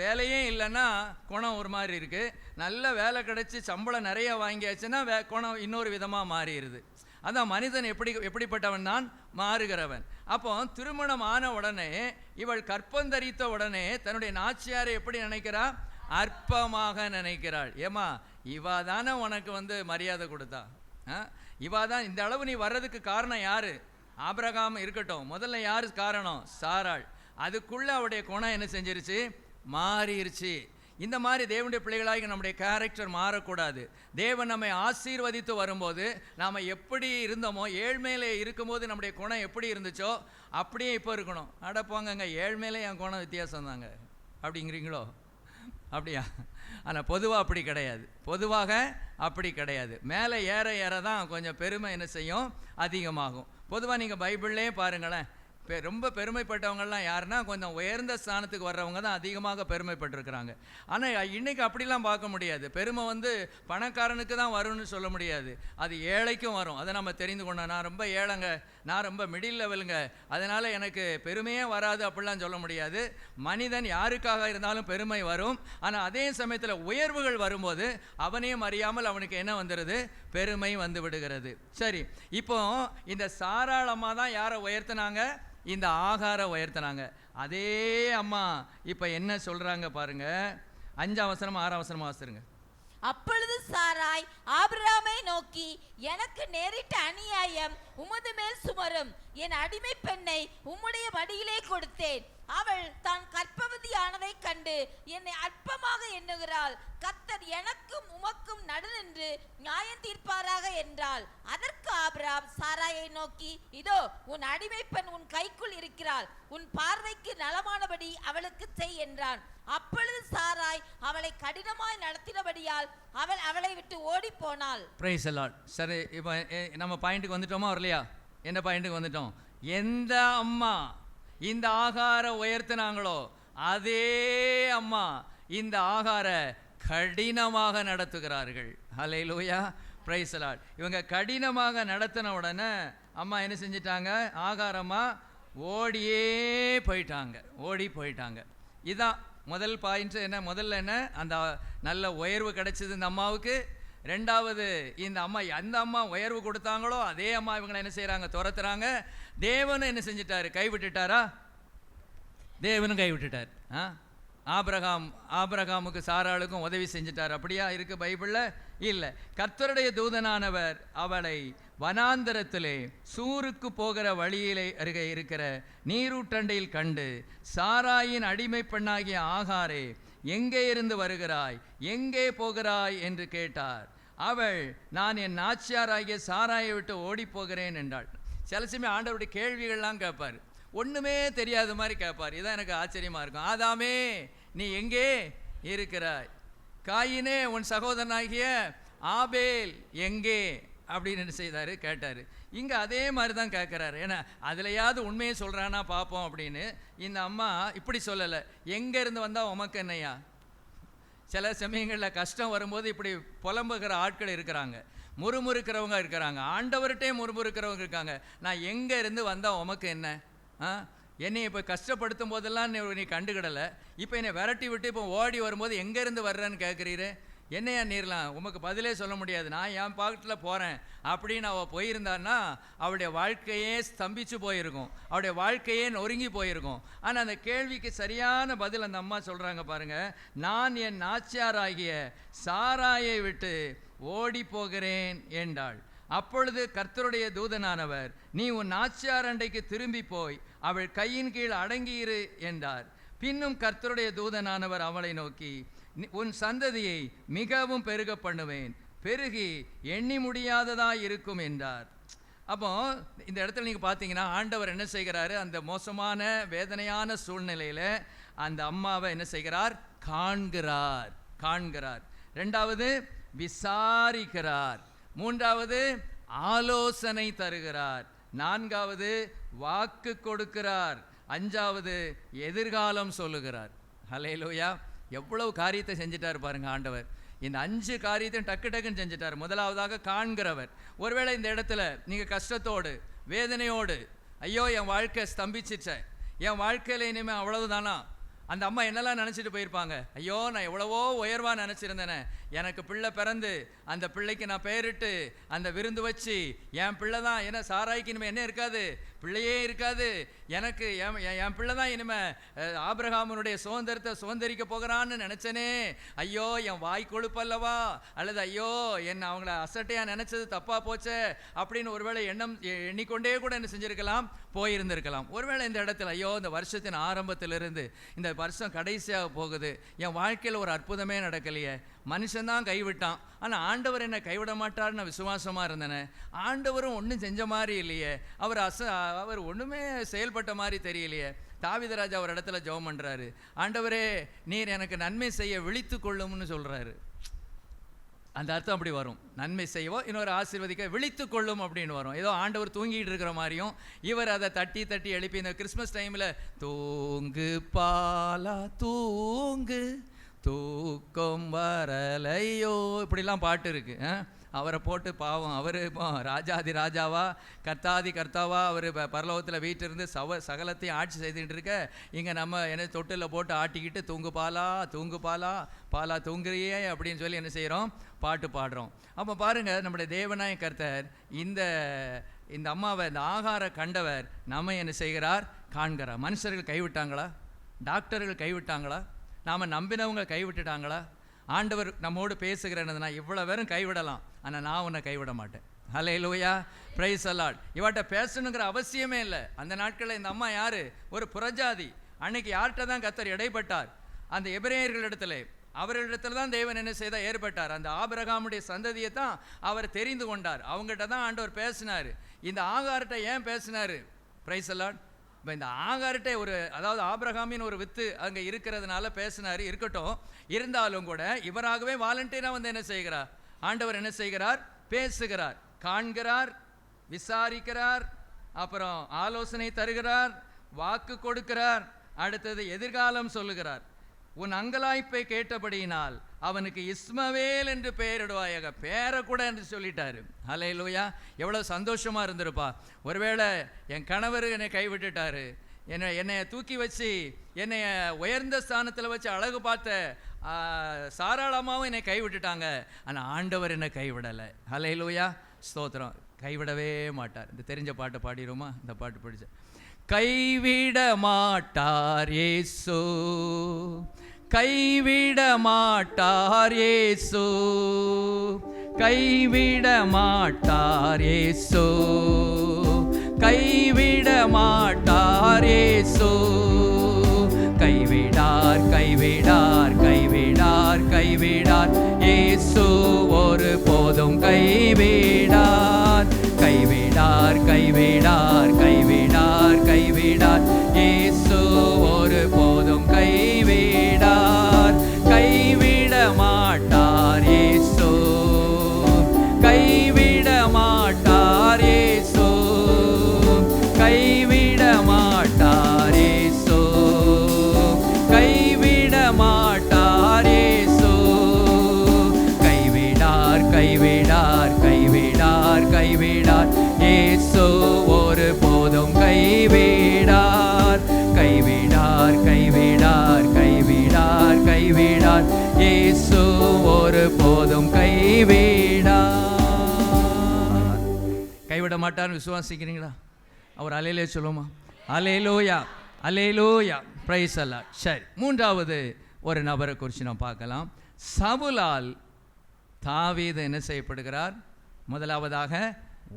Speaker 3: வேலையே இல்லைன்னா குணம் ஒரு மாதிரி இருக்குது, நல்ல வேலை கிடச்சி சம்பளம் நிறைய வாங்கியாச்சுன்னா குணம் இன்னொரு விதமாக மாறிடுது. அதான் மனிதன் எப்படிப்பட்டவன் தான்? மாறுகிறவன். அப்போ திருமணம் ஆன உடனே இவள் கற்பந்தரித்த உடனே தன்னுடைய நாச்சியாரை எப்படி நினைக்கிறா? அற்பமாக நினைக்கிறாள். ஏமா, இவா தானே உனக்கு மரியாதை கொடுத்தா, இவா தான் இந்த அளவு நீ வர்றதுக்கு காரணம் யாரு? ஆபிரகாம் இருக்கட்டும், முதல்ல யாரு காரணம்? சாராள். அதுக்குள்ளே அவருடைய குணம் என்ன செஞ்சிருச்சு? மாறிடுச்சு. இந்த மாதிரி தேவனுடைய பிள்ளைகளாகி நம்முடைய கேரக்டர் மாறக்கூடாது. தேவன் நம்மை ஆசீர்வதித்து வரும்போது நாம் எப்படி இருந்தோமோ, ஏழ்மையிலே இருக்கும்போது நம்முடைய குணம் எப்படி இருந்துச்சோ அப்படியே இப்போ இருக்கணும். போங்கங்க, ஏழ்மையிலே என் குணம் வித்தியாசம் தாங்க அப்படிங்கிறீங்களோ? அப்படியா? ஆனால் பொதுவாக அப்படி கிடையாது. மேலே ஏற ஏற தான் கொஞ்சம் பெருமை என்ன செய்யும்? அதிகமாகும். பொதுவாக நீங்கள் பைபிள்லேயே பாருங்களேன், ரொம்ப பெருமைப்பட்டவங்கள்லாம் யாருன்னா கொஞ்சம் உயர்ந்த ஸ்தானத்துக்கு வர்றவங்க தான் அதிகமாக பெருமைப்பட்டிருக்கிறாங்க. ஆனால் இன்றைக்கி அப்படிலாம் பார்க்க முடியாது. பெருமை பணக்காரனுக்கு தான் வரும்னு சொல்ல முடியாது, அது ஏழைக்கும் வரும். அதை நம்ம தெரிந்து கொண்டோம். நான் ரொம்ப ஏழைங்க, நான் ரொம்ப மிடில் லெவலுங்க, அதனால் எனக்கு பெருமையே வராது அப்படிலாம் சொல்ல முடியாது. மனிதன் யாருக்காக இருந்தாலும் பெருமை வரும். ஆனால் அதே சமயத்தில் உயர்வுகள் வரும்போது அவனையும் அறியாமல் அவனுக்கு என்ன வந்துடுது? பெருமை வந்து விடுகிறது. சரி, இப்போ இந்த சாராளமாக தான் யாரை உயர்த்தினாங்க? இந்த ஆகாரை உயர்த்தினாங்க. அதே அம்மா இப்போ என்ன சொல்கிறாங்க பாருங்க. 5ஆம் வசனம் 6ஆம் வசனம் வாசிருங்க.
Speaker 4: அப்பொழுது சாராய் ஆபிரகாமை நோக்கி, எனக்கு நேரிட்ட அநியாயம் உமது மேல் சுமரும். என் அடிமை பெண்ணை உம்முடைய மடியிலே கொடுத்தேன். அவள் தான் கர்ப்பவதி ஆனதை கண்டு என்னை அற்பமாக எண்ணுகிறாள். கர்த்தர் எனக்கும் உமக்கும் நடுநின்று நியாயம் தீர்ப்பாராக என்றாள். அதற்கு ஆபிரகாம் சாராயை நோக்கி, இதோ உன் அடிமை பெண் உன் கைக்குள் இருக்கிறாள், உன் பார்வைக்கு நலமானபடி அவளுக்கு செய் என்றான். அப்பொழுது சாராய் அவளை கடினமாய் நடத்தினபடியால் அவள் அவளை விட்டு ஓடி போனாள். Price the Lord.
Speaker 3: சரி, இப்போ நம்ம பாயிண்ட்டுக்கு வந்துட்டோமா வரலையா? என்ன பாயிண்ட்டுக்கு வந்துட்டோம்? எந்த அம்மா இந்த ஆகார உயர்த்தினாங்களோ அதே அம்மா இந்த ஆகார கடினமாக நடத்துகிறார்கள். ஹல்லேலூயா, பிரைஸ் தி லார்ட். இவங்க கடினமாக நடத்தின உடனே அம்மா என்ன செஞ்சிட்டாங்க, ஆகாரம்மா ஓடி போயிட்டாங்க. இதான் முதல் பாயிண்ட். என்ன முதல்ல என்ன, அந்த நல்ல உயர்வு கிடைச்சது இந்த அம்மாவுக்கு. ரெண்டாவது, இந்த அம்மா எந்த அம்மா உயர்வு கொடுத்தாங்களோ அதே அம்மா இவங்களை என்ன செய்கிறாங்க, துரத்துறாங்க. தேவனும் என்ன செஞ்சிட்டாரு, கைவிட்டுட்டாரா? தேவனும் கைவிட்டுட்டார். ஆபிரகாமுக்கு சாராளுக்கும் உதவி செஞ்சிட்டார். அப்படியா இருக்கு பைபிளில்? இல்லை. கர்த்தருடைய தூதனானவர் அவளை வனாந்தரத்திலே சூருக்கு போகிற வழியிலே அருகே இருக்கிற நீரூற்றண்டையில் கண்டு, சாராயின் அடிமை பெண்ணாகிய ஆகாரே, எங்கே இருந்து வருகிறாய், எங்கே போகிறாய் என்று கேட்டார். அவள், நான் என் நாச்சியாராகிய சாராயை விட்டு ஓடி போகிறேன் என்றாள். சில சமயம் ஆண்டவருடைய கேள்விகள்லாம் கேட்பார், ஒன்றுமே தெரியாத மாதிரி கேட்பார். இதான் எனக்கு ஆச்சரியமாக இருக்கும். ஆதாமே, நீ எங்கே இருக்கிறாய்? காயினே, உன் சகோதரனாகிய ஆபேல் எங்கே அப்படின்னு என்ன செய்தார், கேட்டார். இங்கே அதே மாதிரி தான் கேட்குறாரு. ஏன்னா அதுலையாவது உண்மையை சொல்கிறானா பார்ப்போம் அப்படின்னு. இந்த அம்மா இப்படி சொல்லலை, எங்கேருந்து வந்தால் உமக்கு என்னையா? சில சமயங்களில் கஷ்டம் வரும்போது இப்படி புலம்புகிற ஆட்கள் இருக்கிறாங்க, முறுமுறுக்கிறவங்க இருக்கிறாங்க, ஆண்டவர்கிட்டே முறுமுறுக்கிறவங்க இருக்காங்க. நான் எங்கே இருந்து வந்தால் உமக்கு என்ன? என்னை இப்போ கஷ்டப்படுத்தும் போதெல்லாம் நீ கண்டுக்கிடலை, இப்போ என்னை விரட்டி விட்டு இப்போ ஓடி வரும்போது எங்கேருந்து வர்றேன்னு கேட்குறீரு, என்னையா நீர்லாம்? உமக்கு பதிலே சொல்ல முடியாது. நான் என் பாக்கெட்டில் போகிறேன் அப்படின்னு அவள் போயிருந்தான்னா அவளுடைய வாழ்க்கையே ஸ்தம்பிச்சு போயிருக்கும், அவளுடைய வாழ்க்கையே நொறுங்கி போயிருக்கும். ஆனால் அந்த கேள்விக்கு சரியான பதில் அந்த அம்மா சொல்கிறாங்க பாருங்க. நான் என் நாச்சியாராகிய சாராயை விட்டு ஓடி போகிறேன் என்றாள். அப்பொழுது கர்த்தருடைய தூதனானவர், நீ உன் நாச்சியார் அண்டைக்கு திரும்பி போய் அவள் கையின் கீழ் அடங்கியிரு என்றார். பின்னும் கர்த்தருடைய தூதனானவர் அவளை நோக்கி, உன் சந்ததியை மிகவும் பெருக பண்ணுவேன், பெருகி எண்ணி முடியாததாய் இருக்கும் என்றார். அப்போ இந்த இடத்துல நீங்கள் பார்த்தீங்கன்னா ஆண்டவர் என்ன செய்கிறாரு, அந்த மோசமான வேதனையான சூழ்நிலையில் அந்த அம்மாவை என்ன செய்கிறார், காண்கிறார். ரெண்டாவது விசாரிக்கிறார். மூன்றாவது ஆலோசனை தருகிறார். நான்காவது வாக்கு கொடுக்கிறார். அஞ்சாவது எதிர்காலம் சொல்லுகிறார். ஹல்லேலூயா! எவ்வளவு காரியத்தை செஞ்சிட்டார் பாருங்க ஆண்டவர். இந்த 5 காரியத்தையும் டக்குன்னு செஞ்சிட்டார். முதலாவதாக காண்கிறவர். ஒருவேளை இந்த இடத்துல நீங்கள் கஷ்டத்தோடு வேதனையோடு, ஐயோ என் வாழ்க்கை ஸ்தம்பிச்சிச்சேன், என் வாழ்க்கையில் இனிமேல் அவ்வளவுதானா, அந்த அம்மா என்னெல்லாம் நினச்சிட்டு போயிருப்பாங்க, ஐயோ நான் எவ்வளவோ உயர்வாக நினச்சிருந்தேனே, எனக்கு பிள்ளை பிறந்து அந்த பிள்ளைக்கு நான் பெயரிட்டு அந்த விருந்து வச்சு என் பிள்ளை தான், ஏன்னா சாராய்க்கு இனிமேல் என்ன இருக்காது, பிள்ளையே இருக்காது, எனக்கு என் பிள்ளை தான் இனிமேல் ஆபிரகாமனுடைய சுதந்திரத்தை சுதந்திரிக்க போகிறான்னு நினச்சனே, ஐயோ என் வாய் கொழுப்பல்லவா, அல்லது ஐயோ என்ன அவங்கள அசட்டையாக நினச்சது தப்பாக போச்சே அப்படின்னு ஒருவேளை எண்ணிக்கொண்டே கூட என்ன செஞ்சுருக்கலாம், போயிருந்திருக்கலாம். ஒருவேளை இந்த இடத்துல ஐயோ இந்த வருஷத்தின் ஆரம்பத்திலிருந்து இந்த வருஷம் கடைசியாக போகுது, என் வாழ்க்கையில் ஒரு அற்புதமே நடக்கலையே, மனுஷன்தான் கைவிட்டான், ஆனால் ஆண்டவர் என்னை கைவிட மாட்டார்னு விசுவாசமாக இருந்தேனே, ஆண்டவரும் ஒன்றும் செஞ்ச மாதிரி இல்லையே, அவர் ஒன்றுமே செயல்பட்ட மாதிரி தெரியலையே. தாவீது ராஜா ஒரு இடத்துல ஜெபம் பண்ணுறாரு, ஆண்டவரே நீர் எனக்கு நன்மை செய்ய விழித்து கொள்ளும்னு சொல்கிறாரு. அந்த அர்த்தம் அப்படி வரும், நன்மை செய்யவோ இன்னொரு ஆசீர்வதிக்க விழித்து கொள்ளும் அப்படின்னு வரும். ஏதோ ஆண்டவர் தூங்கிட்டு இருக்கிற மாதிரியும் இவர் அதை தட்டி தட்டி எழுப்பி, இந்த கிறிஸ்மஸ் டைமில் தூங்கு பாலா தூங்கு தூக்கம் வரலையோ இப்படிலாம் பாட்டு இருக்குது. அவரை போட்டு பாவம், அவர் இப்போ ராஜாதி ராஜாவா கர்த்தாதி கர்த்தாவா அவர் பரலோகத்தில் வீட்டிலிருந்து சகலத்தையும் ஆட்சி செய்துகிட்டு இருக்க, இங்கே நம்ம என்ன தொட்டில் போட்டு ஆட்டிக்கிட்டு தூங்கு பாலா பாலா தூங்குறியே அப்படின்னு சொல்லி என்ன செய்கிறோம், பாட்டு பாடுறோம். அப்போ பாருங்கள், நம்முடைய தேவனாய கர்த்தர் இந்த அம்மாவை, இந்த ஆகார கண்டவர் நம்ம என்ன செய்கிறார், காண்கிறார். மனுஷர்கள் கைவிட்டாங்களா? டாக்டர்கள் கைவிட்டாங்களா? நாம் நம்பினவங்க கைவிட்டுட்டாங்களா? ஆண்டவர் நம்மோடு பேசுகிறேன்னதுனா இவ்வளோ பேரும் கைவிடலாம், ஆனால் நான் உன்னை கைவிட மாட்டேன். ஹல்லேலூயா, பிரைஸ் தி லார்ட். இவட்ட பேசணுங்கிற அவசியமே இல்லை. அந்த நாட்களில் இந்த அம்மா யார், ஒரு புறஜாதி. அன்னைக்கு யார்கிட்ட தான் கர்த்தர் இடைப்பட்டார், அந்த எபிரேயர்களிடத்துல, அவர்களிடத்துல தான் தேவன் என்ன செய்தால் ஏற்பட்டார். அந்த ஆபிரகாமுடைய சந்ததியை தான் அவர் தெரிந்து கொண்டார், அவங்ககிட்ட தான் ஆண்டவர் பேசினார். இந்த ஆகார்கிட்ட ஏன் பேசினார்? Price the Lord. இப்போ இந்த ஆகார்கிட்ட அதாவது ஆபிரகாமின் ஒரு வித்து அங்கே இருக்கிறதுனால பேசினார், இருக்கட்டும். இருந்தாலும் கூட இவராகவே வாலண்டியராக வந்து என்ன செய்கிறார், ஆண்டவர் என்ன செய்கிறார், பேசுகிறார், காண்கிறார், விசாரிக்கிறார், அப்புறம் ஆலோசனை தருகிறார், வாக்கு கொடுக்கிறார், அடுத்தது எதிர்காலம் சொல்லுகிறார். உன் அங்கலாய்ப்பை கேட்டபடியினால் அவனுக்கு இஸ்மவேல் என்று பெயரிடுவாயாக. பேரை கூட என்று சொல்லிட்டாரு. ஹல்லேலூயா. எவ்வளோ சந்தோஷமாக இருந்திருப்பா. ஒருவேளை என் கணவர் என்னை கைவிட்டுட்டாரு, என்னை தூக்கி வச்சு என்னை உயர்ந்த ஸ்தானத்தில் வச்சு அழகு பார்த்த சாராளமாகவும் என்னை கைவிட்டுட்டாங்க, ஆனால் ஆண்டவர் என்னை கைவிடலை. ஹல்லேலூயா, ஸ்தோத்திரம். கைவிடவே மாட்டார். இந்த தெரிஞ்ச பாட்டை பாடிடுமா? இந்த பாட்டு படிச்ச கைவிட மாட்டார் இயேசு, கைவிட மாட்டார் இயேசு, கைவிட மாட்டார் இயேசு, கைவிட மாட்டார் இயேசு, கைவிடார் கைவிடார் கைவிடார் கைவிடார் இயேசு ஒரு போதும் கைவிடார், கைவிடார் கைவிடார் கைவிடார் கைவிடார் இயேசு ஒரு போதும் கைவிடார், கைவிட மாட்டார் இயேசு, கைவிட மாட்டார் இயேசு, கைவிட மாட்டார் இயேசு, கைவிட மாட்டார் இயேசு, கைவிடார் கைவிடார் கைவிடார் கைவிடார் இயேசு ஒரு போதும் கைவிடார், கைவிடார் கைவிடார் கைவிடார் கைவிடார் இயேசு ஒரு போதும் கைவிடார். கைவிட மாட்டார்னு விசுவாசிக்கிறீங்களா? அவர் அல்லேலூயா சொல்லுமா? அல்லேலூயா அல்லேலூயா, பிரைஸ் அல்லாஹ். சரி, மூன்றாவது ஒரு நபரை குறித்து நாம் பார்க்கலாம். சவுலால் தாவீது என்ன செய்யப்படுகிறார்? முதலாவதாக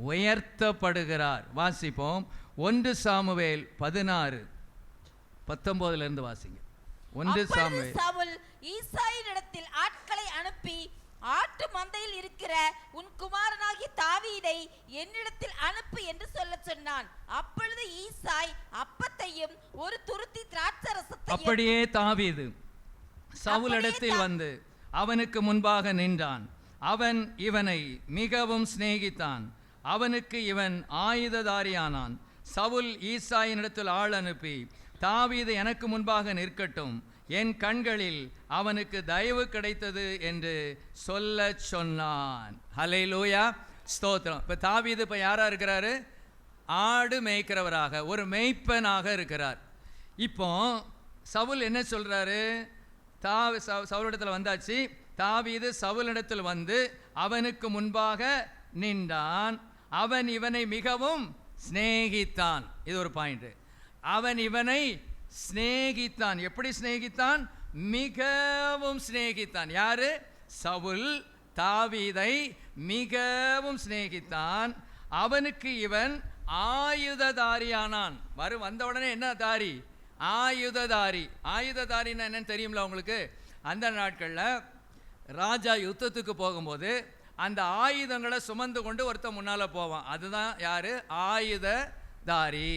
Speaker 3: உயர்த்தப்படுகிறார். வாசிப்போம். 1 சாமுவேல் 16:19 வாசிங்க. 1 சாமுவேல்.
Speaker 4: சவுல் ஈசாயினிடத்தில் ஆட்களை அனுப்பி, ஆட்டு மந்தையில் இருக்கிற உன் குமாரனாகிய தாவீதை என்னிடத்தில் அனுப்பு என்று சொல்லச் சொன்னான். அப்பொழுது ஈசாய் அப்பத்தையும் ஒரு துருத்தி திராட்சரசத்தையும்.
Speaker 3: அப்படியே தாவீது சவுலிடத்தில் வந்து அவனுக்கு முன்பாக நின்றான். அவன் இவனை மிகவும் சிநேகித்தான். அவனுக்கு இவன் ஆயுததாரியானான். சவுல் ஈசாயினிடத்தில் ஆள் அனுப்பி, தாவீது எனக்கு முன்பாக நிற்கட்டும், என் கண்களில் அவனுக்கு தயவு கிடைத்தது என்று சொல்ல சொன்னான். ஹல்லேலூயா, ஸ்தோத்திரம். இப்போ தாவீது இப்போ யாராக இருக்கிறாரு? ஆடு மேய்க்கிறவராக, ஒரு மேய்ப்பனாக இருக்கிறார். இப்போ சவுல் என்ன சொல்கிறாரு? சவுலிடத்தில் வந்தாச்சு. தாவீது சவுலிடத்தில் வந்து அவனுக்கு முன்பாக நின்றான். அவன் இவனை மிகவும் சிநேகித்தான். இது ஒரு பாயிண்ட். அவன் இவனை சிநேகித்தான். எப்படி சிநேகித்தான்? மிகவும் சிநேகித்தான். யாரு? சவுல் தாவீதை மிகவும் சிநேகித்தான். அவனுக்கு இவன் ஆயுததாரியானான். வந்த உடனே என்ன தாரி? ஆயுததாரி. ஆயுததாரின்னா என்னன்னு தெரியுங்களா உங்களுக்கு? அந்த நாட்களில் ராஜா யுத்தத்துக்கு போகும்போது அந்த ஆயுதங்களை சுமந்து கொண்டு ஒருத்தன் முன்னால் போவான். அதுதான் யாரு? ஆயுததாரி.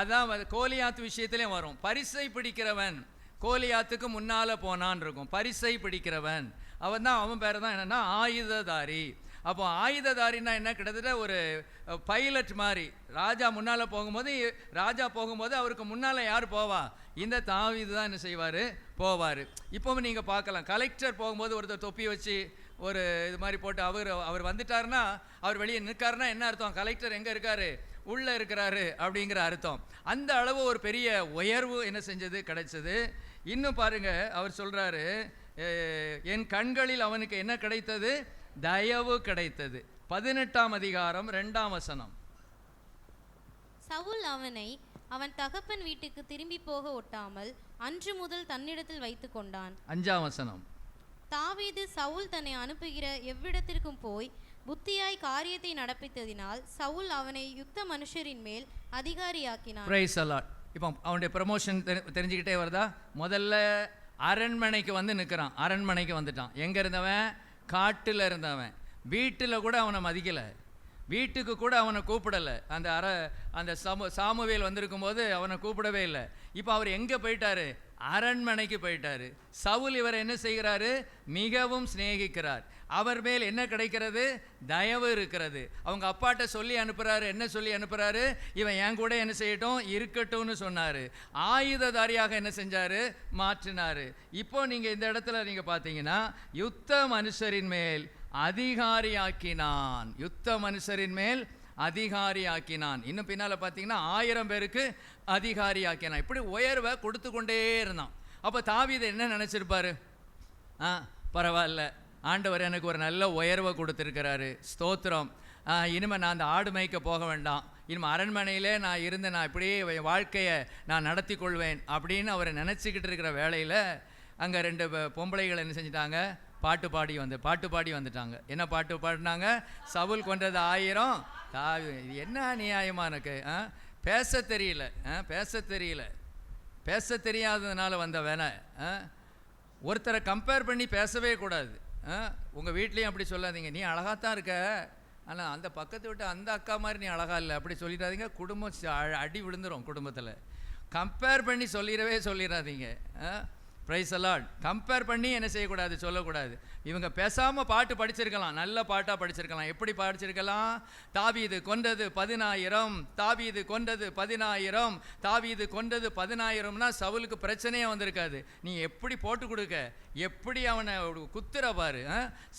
Speaker 3: அதான் கோலியாத்து விஷயத்திலையும் வரும். பரிசை பிடிக்கிறவன் கோலியாத்துக்கு முன்னால் போனான் இருக்கும். பரிசை பிடிக்கிறவன் அவன் பேர் தான் என்னென்னா ஆயுததாரி. அப்போ ஆயுததாரின்னா என்ன? கிட்டத்தட்ட ஒரு பைலட் மாதிரி. ராஜா முன்னால் போகும்போது அவருக்கு முன்னால் யார் போவா? இந்த தாவீது தான் என்ன செய்வார்? போவார். இப்போவும் நீங்கள் பார்க்கலாம், கலெக்டர் போகும்போது ஒருத்தர் தொப்பி வச்சு ஒரு இது மாதிரி போட்டு அவர் வந்துட்டாருன்னா, அவர் வெளியே நிற்காருன்னா என்ன அர்த்தம்? கலெக்டர் எங்கே இருக்காரு? உள்ளே இருக்கிறாரு அப்படிங்கிற அர்த்தம். அந்த அளவு ஒரு பெரிய உயர்வு என்ன செஞ்சது? கிடைச்சது. இன்னும் பாருங்க, அவர் சொல்கிறாரு, என் கண்களில் அவனுக்கு என்ன கிடைத்தது? தயவு கிடைத்தது. 18ஆம் அதிகாரம் 2ஆம் வசனம்.
Speaker 5: சவுல் அவனை அவன் தகப்பன் வீட்டுக்கு திரும்பி போக ஒட்டாமல் அன்று முதல் தன்னிடத்தில் வைத்து கொண்டான்.
Speaker 3: 5ஆம் வசனம்.
Speaker 5: தாவீது சவுல் தன்னை அனுப்புகிற எவ்விடத்திற்கும் போய் புத்தியாய் காரியத்தை நடப்பித்ததினால் சவுல் அவனை யுத்த மனுஷரின் மேல் அதிகாரியாக்கினான்.
Speaker 3: Price the Lord. இப்போ அவனுடைய ப்ரமோஷன் தெரிஞ்சுக்கிட்டே வருதா? முதல்ல அரண்மனைக்கு வந்து நிற்கிறான். அரண்மனைக்கு வந்துட்டான். எங்கே இருந்தவன்? காட்டில் இருந்தவன். வீட்டில் கூட அவனை மதிக்கலை, வீட்டுக்கு கூட அவனை கூப்பிடலை. அந்த சாமுவேல் வந்திருக்கும் போது அவனை கூப்பிடவே இல்லை. இப்போ அவர் எங்கே போயிட்டாரு? அரண்மனைக்கு போயிட்டாரு. சவுல் இவரை என்ன செய்கிறாரு? மிகவும் சிநேகிக்கிறார். அவர் மேல் என்ன கிடைக்கிறது? தயவு இருக்கிறது. அவங்க அப்பாட்ட சொல்லி அனுப்புகிறாரு. என்ன சொல்லி அனுப்புகிறாரு? இவன் என் கூட என்ன செய்யட்டும், இருக்கட்டும்னு சொன்னார். ஆயுததாரியாக என்ன செஞ்சார்? மாற்றினார். இப்போ நீங்கள் இந்த இடத்துல நீங்கள் பார்த்தீங்கன்னா, யுத்த மனுஷரின் மேல் அதிகாரியாக்கினான். யுத்த மனுஷரின் மேல் அதிகாரியாக்கினான். இன்னும் பின்னால் பார்த்தீங்கன்னா 1000 பேருக்கு அதிகாரியாக்கினான். இப்படி உயர்வை கொடுத்து கொண்டே இருந்தான். அப்போ தாவீது என்ன நினச்சிருப்பாரு? பரவாயில்ல, ஆண்டவர் எனக்கு ஒரு நல்ல உயர்வை கொடுத்துருக்கிறாரு, ஸ்தோத்திரம். இனிமேல் நான் அந்த ஆடு மேய்க்க போக வேண்டாம், இனிமேல் அரண்மனையிலே நான் இருந்து நான் இப்படியே வாழ்க்கையை நான் நடத்தி கொள்வேன் அப்படின்னு அவர் நினச்சிக்கிட்டு இருக்கிற வேளையில் அங்கே 2 பொம்பளைகள் என்ன செஞ்சிட்டாங்க? பாட்டு பாடி வந்துட்டாங்க. என்ன பாட்டு பாடினாங்க? சவுல் கொன்றது 1000. என்ன அநியாயமா எனக்கு? பேச தெரியல, பேச தெரியாததுனால வந்த வேணை. ஒருத்தரை கம்பேர் பண்ணி பேசவே கூடாது. உங்கள் வீட்லேயும் அப்படி சொல்லாதீங்க, நீ அழகாத்தான் இருக்க, ஆனால் அந்த பக்கத்தை விட்டு அந்த அக்கா மாதிரி நீ அழகா இல்லை, அப்படி சொல்லிடாதீங்க. குடும்பம் அடி விழுந்துடும். குடும்பத்தில் கம்பேர் பண்ணி சொல்லிடாதீங்க. Price allot. கம்பேர் பண்ணி என்ன செய்யக்கூடாது, சொல்லக்கூடாது. இவங்க பேசாமல் பாட்டு படிச்சிருக்கலாம், நல்ல பாட்டாக படிச்சிருக்கலாம். எப்படி படிச்சிருக்கலாம்? தாவீது கொன்றது 10000, தாவீது கொன்றது 10000, தாவீது கொன்றது 10000னா சவுலுக்கு பிரச்சனையே வந்திருக்காது. நீ எப்படி போட்டு கொடுக்க, எப்படி அவனை குத்துற பாரு.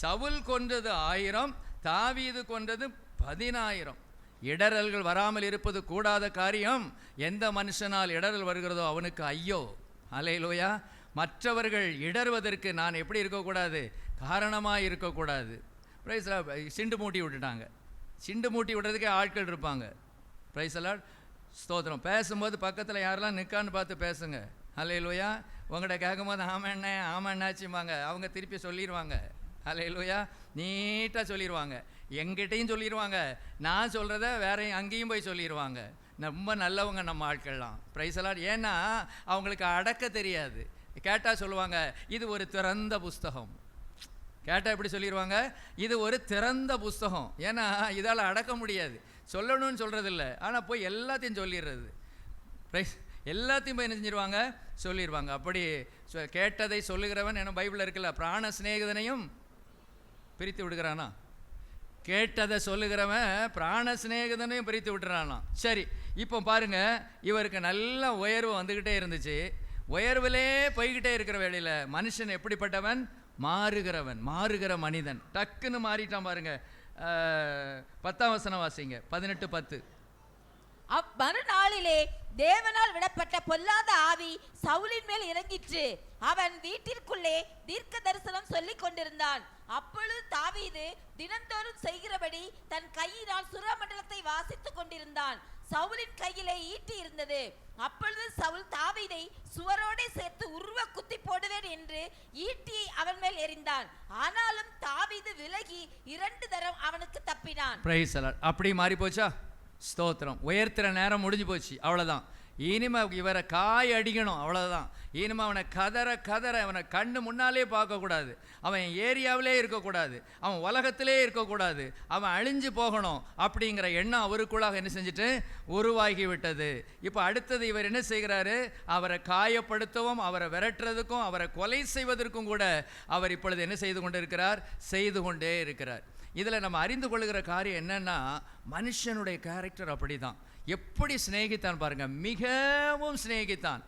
Speaker 3: சவுல் கொன்றது 1000, தாவீது கொன்றது 10000. இடரல்கள் வராமல் இருப்பது கூடாத காரியம். எந்த மனுஷனால் இடரல் வருகிறதோ அவனுக்கு ஐயோ. அல்லேலூயா. மற்றவர்கள் இடறுவதற்கு நான் எப்படி இருக்கக்கூடாது? காரணமாக இருக்கக்கூடாது. சிண்டு மூட்டி விட்டுட்டாங்க. சிண்டு மூட்டி விடுறதுக்கே ஆட்கள் இருப்பாங்க. பிரைஸ் அலாட், ஸ்தோத்திரம். பேசும்போது பக்கத்தில் யாரெல்லாம் நிற்கான்னு பார்த்து பேசுங்க. அல்லேலூயா. உங்கள்கிட்ட கேட்கும்போது ஆமாண்ணாச்சும்பாங்க, அவங்க திருப்பி சொல்லிடுவாங்க. அல்லேலூயா. நீட்டாக சொல்லிடுவாங்க. எங்கிட்டையும் சொல்லிடுவாங்க, நான் சொல்கிறத வேற அங்கேயும் போய் சொல்லிடுவாங்க. ரொம்ப நல்லவங்க நம்ம ஆட்கள்லாம். Price a lot. ஏன்னா அவங்களுக்கு அடக்க தெரியாது. கேட்டால் சொல்லுவாங்க, இது ஒரு திறந்த புஸ்தகம். கேட்டால் எப்படி சொல்லிடுவாங்க? இது ஒரு திறந்த புஸ்தகம். ஏன்னா இதால் அடக்க முடியாது. சொல்லணும்னு சொல்கிறதில்ல, ஆனால் போய் எல்லாத்தையும் சொல்லிடுறது. எல்லாத்தையும் போய் என்ன செஞ்சிருவாங்க? சொல்லிடுவாங்க. அப்படி கேட்டதை சொல்லுகிறவன் என்ன பைபிளில் இருக்குல்ல, பிராண சிநேகிதனையும் பிரித்து விடுகிறானா? கேட்டதை சொல்லுகிறவன் பிராண சிநேகிதனையும் பிரித்து விட்டுறானா? சரி, இப்போ பாருங்க, இவருக்கு நல்ல உயர்வு வந்துக்கிட்டே இருந்துச்சு. உயர்விலே போய்கிட்டே இருக்கிற வேளையில் மனுஷன் எப்படிப்பட்டவன்? மாறுகிற மனிதன். டக்குன்னு மாறிட்டான் பாருங்க. 10ஆம் வசனம் வாசிங்க. 18:10.
Speaker 4: மறுநாளிலே தேவனால் விடப்பட்ட பொல்லாத ஆவி சவுலின் மேல் இறங்கிற்று. அவன் வீட்டிற்குள்ளே தீர்க்க தரிசனம் சொல்லிக் கொண்டிருந்தான். அப்பொழுது தாவீது தினந்தோறும் செய்கிறபடி தன் கையினால் சுரமண்டலத்தை வாசித்துக் கொண்டிருந்தான். சவுலின் கையிலே ஈட்டி இருந்தது. அப்பொழுது சவுல் தாவீதை சுவரோடு சேர்த்து உருவ குத்தி போடுவேன் என்று ஈட்டியை அவன் மேல் எறிந்தான். ஆனாலும் தாவீது விலகி 2 தரம் அவனுக்கு தப்பினான்.
Speaker 3: Price the Lord. அப்படி மாறி போச்சா? ஸ்தோத்திரம். உயர்த்துற நேரம் முடிஞ்சு போச்சு, அவ்வளோதான். இனிமே இவரை காய் அடிக்கணும், அவ்வளோதான். இனிமே அவனை கதற அவனை கண்ணு முன்னாலே பார்க்கக்கூடாது, அவன் ஏரியாவிலே இருக்கக்கூடாது, அவன் உலகத்திலே இருக்கக்கூடாது, அவன் அழிஞ்சு போகணும் அப்படிங்கிற எண்ணம் அவருக்குள்ளாக என்ன செஞ்சுட்டு உருவாகி விட்டது. இப்போ அடுத்தது இவர் என்ன செய்கிறாரு? அவரை காயப்படுத்தவும், அவரை விரட்டுறதுக்கும், அவரை கொலை செய்வதற்கும் கூட அவர் இப்பொழுது என்ன செய்து கொண்டே இருக்கிறார். இதில் நம்ம அறிந்து கொள்ளுகிற காரியம் என்னன்னா, மனுஷனுடைய கேரக்டர் அப்படி தான். எப்படி சிநேகித்தான் பாருங்க, மிகவும் சிநேகித்தான்.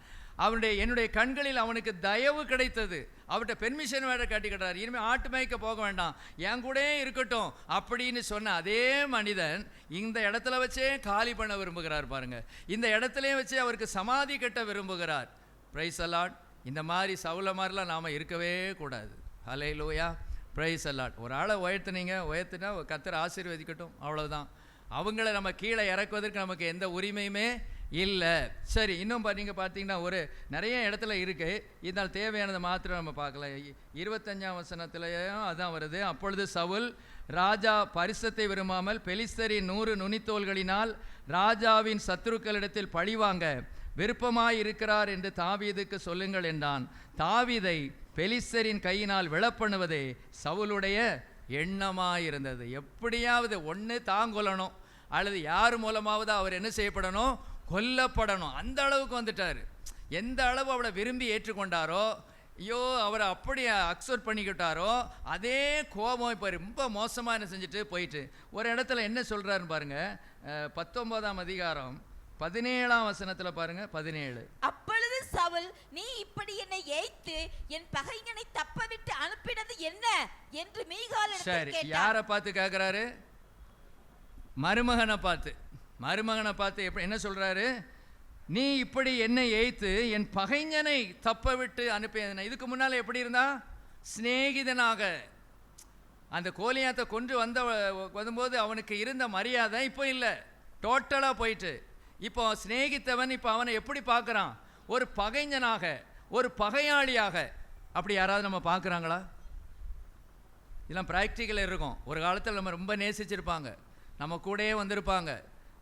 Speaker 3: என்னுடைய கண்களில் அவனுக்கு தயவு கிடைத்தது. அவர்கிட்ட பெர்மிஷன் வேற காட்டிக்கிறார். இனிமேல் ஆட்டு மேய்க்க போக வேண்டாம், என் கூட இருக்கட்டும் அப்படின்னு சொன்ன அதே மனிதன் இந்த இடத்துல வச்சே காலி பண்ண விரும்புகிறார் பாருங்க. இந்த இடத்துல வச்சே அவருக்கு சமாதி கட்ட விரும்புகிறார். Praise the lord. இந்த மாதிரி சவுல மாதிரிலாம் நாம் இருக்கவே கூடாது. ஹல்லேலூயா. Praise the lord. ஒரு ஆளை உயர்த்தினா கர்த்தர் ஆசீர்வதிக்கட்டும், அவ்வளோதான். அவங்கள நம்ம கீழே இறக்குவதற்கு நமக்கு எந்த உரிமையுமே இல்லை. சரி, இன்னும் நீங்கள் பார்த்தீங்கன்னா ஒரு நிறைய இடத்துல இருக்குது. இதனால் தேவையானதை மாத்திரம் நம்ம பார்க்கலாம். 25ஆம் வசனத்திலையும் அதான் வருது. அப்பொழுது சவுல் ராஜா பரிசத்தை விரும்பாமல் பெலிஸ்தரின் 100 நுனித்தோள்களினால் ராஜாவின் சத்துருக்களிடத்தில் பழிவாங்க விருப்பமாயிருக்கிறார் என்று தாவீதுக்கு சொல்லுங்கள் என்றான். தாவீதை பெலிஸ்தரின் கையினால் விழப்பண்ணுவதே சவுலுடைய எண்ணமாயிருந்தது. எப்படியாவது ஒன்று தாங்கொள்ளணும், அல்லது யார் மூலமாவது அவர் என்ன செய்யப்படணும்? கொல்லப்படணும். அந்த அளவுக்கு வந்துட்டார். எந்த அளவு அவளை விரும்பி ஏற்றுக்கொண்டாரோ, ஐயோ அவரை அப்படி அக்செப்ட் பண்ணிக்கிட்டாரோ அதே கோபம் இப்போ ரொம்ப மோசமாக என்ன செஞ்சுட்டு போயிட்டு ஒரு இடத்துல என்ன சொல்கிறாருன்னு பாருங்கள், 19ஆம் அதிகாரம் 17ஆம் வசனத்தில் பாருங்க, 17.
Speaker 4: அப்பொழுது சவுல், நீ இப்படி என்னை ஏய்த்து என் பகைஞனை தப்பவிட்டு அனுப்பினது என்ன என்று மீகாலிடத்தில் கேட்டான்.
Speaker 3: யாரை பார்த்து கேட்குறாரு? மருமகனை பார்த்து. மருமகனை பார்த்து எப்படி என்ன சொல்றாரு? நீ இப்படி என்னை ஏய்த்து என் பகைஞனை தப்ப விட்டு அனுப்பின. இதுக்கு முன்னால எப்படி இருந்தா? சிநேகிதனாக. அந்த கோலியாத்தை கொண்டு வரும்போது அவனுக்கு இருந்த மரியாதை இப்போ இல்லை, டோட்டலாக போயிட்டு. இப்போ சிநேகித்தவன் இப்போ அவனை எப்படி பார்க்குறான்? ஒரு பகைஞனாக, ஒரு பகையாளியாக. அப்படி யாராவது நம்ம பார்க்குறாங்களா? இதெல்லாம் ப்ராக்டிக்கல் இருக்கும். ஒரு காலத்தில் நம்ம ரொம்ப நேசிச்சிருப்பாங்க, நம்ம கூடயே வந்திருப்பாங்க,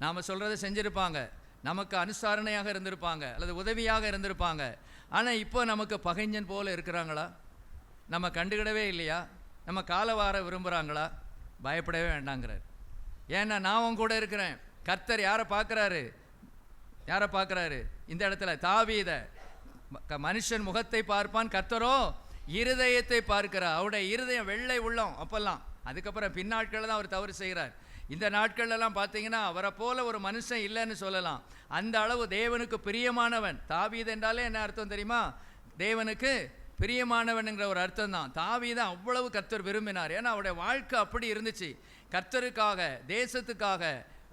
Speaker 3: நாம் சொல்கிறத செஞ்சுருப்பாங்க, நமக்கு அனுசரணையாக இருந்திருப்பாங்க அல்லது உதவியாக இருந்திருப்பாங்க. ஆனால் இப்போ நமக்கு பகைஞன் போல் இருக்கிறாங்களா? நம்ம கண்டுக்கிடவே இல்லையா? நம்ம காலவார விரும்புகிறாங்களா? பயப்படவே வேண்டாங்கிறார். ஏன்னா நான் உன் கூட இருக்கிறேன். கர்த்தர் யாரை பார்க்குறாரு? யாரை பார்க்குறாரு இந்த இடத்துல? தாவீத. மனுஷன் முகத்தை பார்ப்பான், கர்த்தரோ இருதயத்தை பார்க்கிறார். அவருடைய இருதயம் வெள்ளை உள்ளம் அப்பெல்லாம். அதுக்கப்புறம் பின்னாட்களில் தான் அவர் தவறு செய்கிறார். இந்த நாட்கள்லாம் பார்த்தீங்கன்னா அவரை போல ஒரு மனுஷன் இல்லைன்னு சொல்லலாம். அந்த அளவு தேவனுக்கு பிரியமானவன். தாவீது என்றாலே என்ன அர்த்தம் தெரியுமா? தேவனுக்கு பிரியமானவனுங்கிற ஒரு அர்த்தம் தான். தாவீதை அவ்வளவு கர்த்தர் விரும்பினார். ஏன்னா அவருடைய வாழ்க்கை அப்படி இருந்துச்சு. கர்த்தருக்காக, தேசத்துக்காக,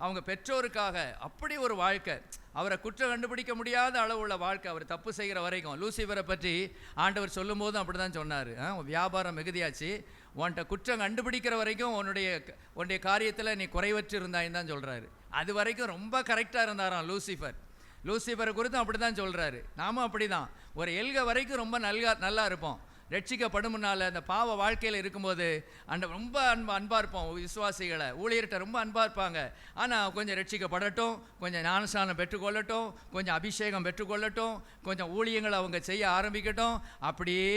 Speaker 3: அவங்க பெற்றோருக்காக அப்படி ஒரு வாழ்க்கை. அவரை குற்றம் கண்டுபிடிக்க முடியாத அளவுள்ள வாழ்க்கை. அவர் தப்பு செய்கிற வரைக்கும். லூசிஃபரை பற்றி ஆண்டவர் சொல்லும் போதும் அப்படி தான் சொன்னார். வியாபாரம் மிகுதியாச்சு, உன்கிட்ட குற்றம் கண்டுபிடிக்கிற வரைக்கும் உன்னுடைய காரியத்தில் நீ குறைவற்று இருந்தாயின்னு தான் சொல்கிறாரு. அது வரைக்கும் ரொம்ப கரெக்டாக இருந்தாராம் லூசிஃபர். லூசிஃபரை குறித்தும் அப்படி தான் சொல்கிறாரு. நாமும் அப்படி தான். ஒரு எல்கை வரைக்கும் ரொம்ப நல்லா இருப்போம். ரட்சிக்கப்படும் முன்னால் அந்த பாவ வாழ்க்கையில் இருக்கும்போது ரொம்ப அன்பாக இருப்போம். விசுவாசிகளை, ஊழியர்கிட்ட ரொம்ப அன்பாக இருப்பாங்க. ஆனால் கொஞ்சம் ரட்சிக்கப்படட்டும், கொஞ்சம் ஞானஸ்நானம் பெற்றுக்கொள்ளட்டும், கொஞ்சம் அபிஷேகம் பெற்றுக்கொள்ளட்டும், கொஞ்சம் ஊழியங்களை அவங்க செய்ய ஆரம்பிக்கட்டும். அப்படியே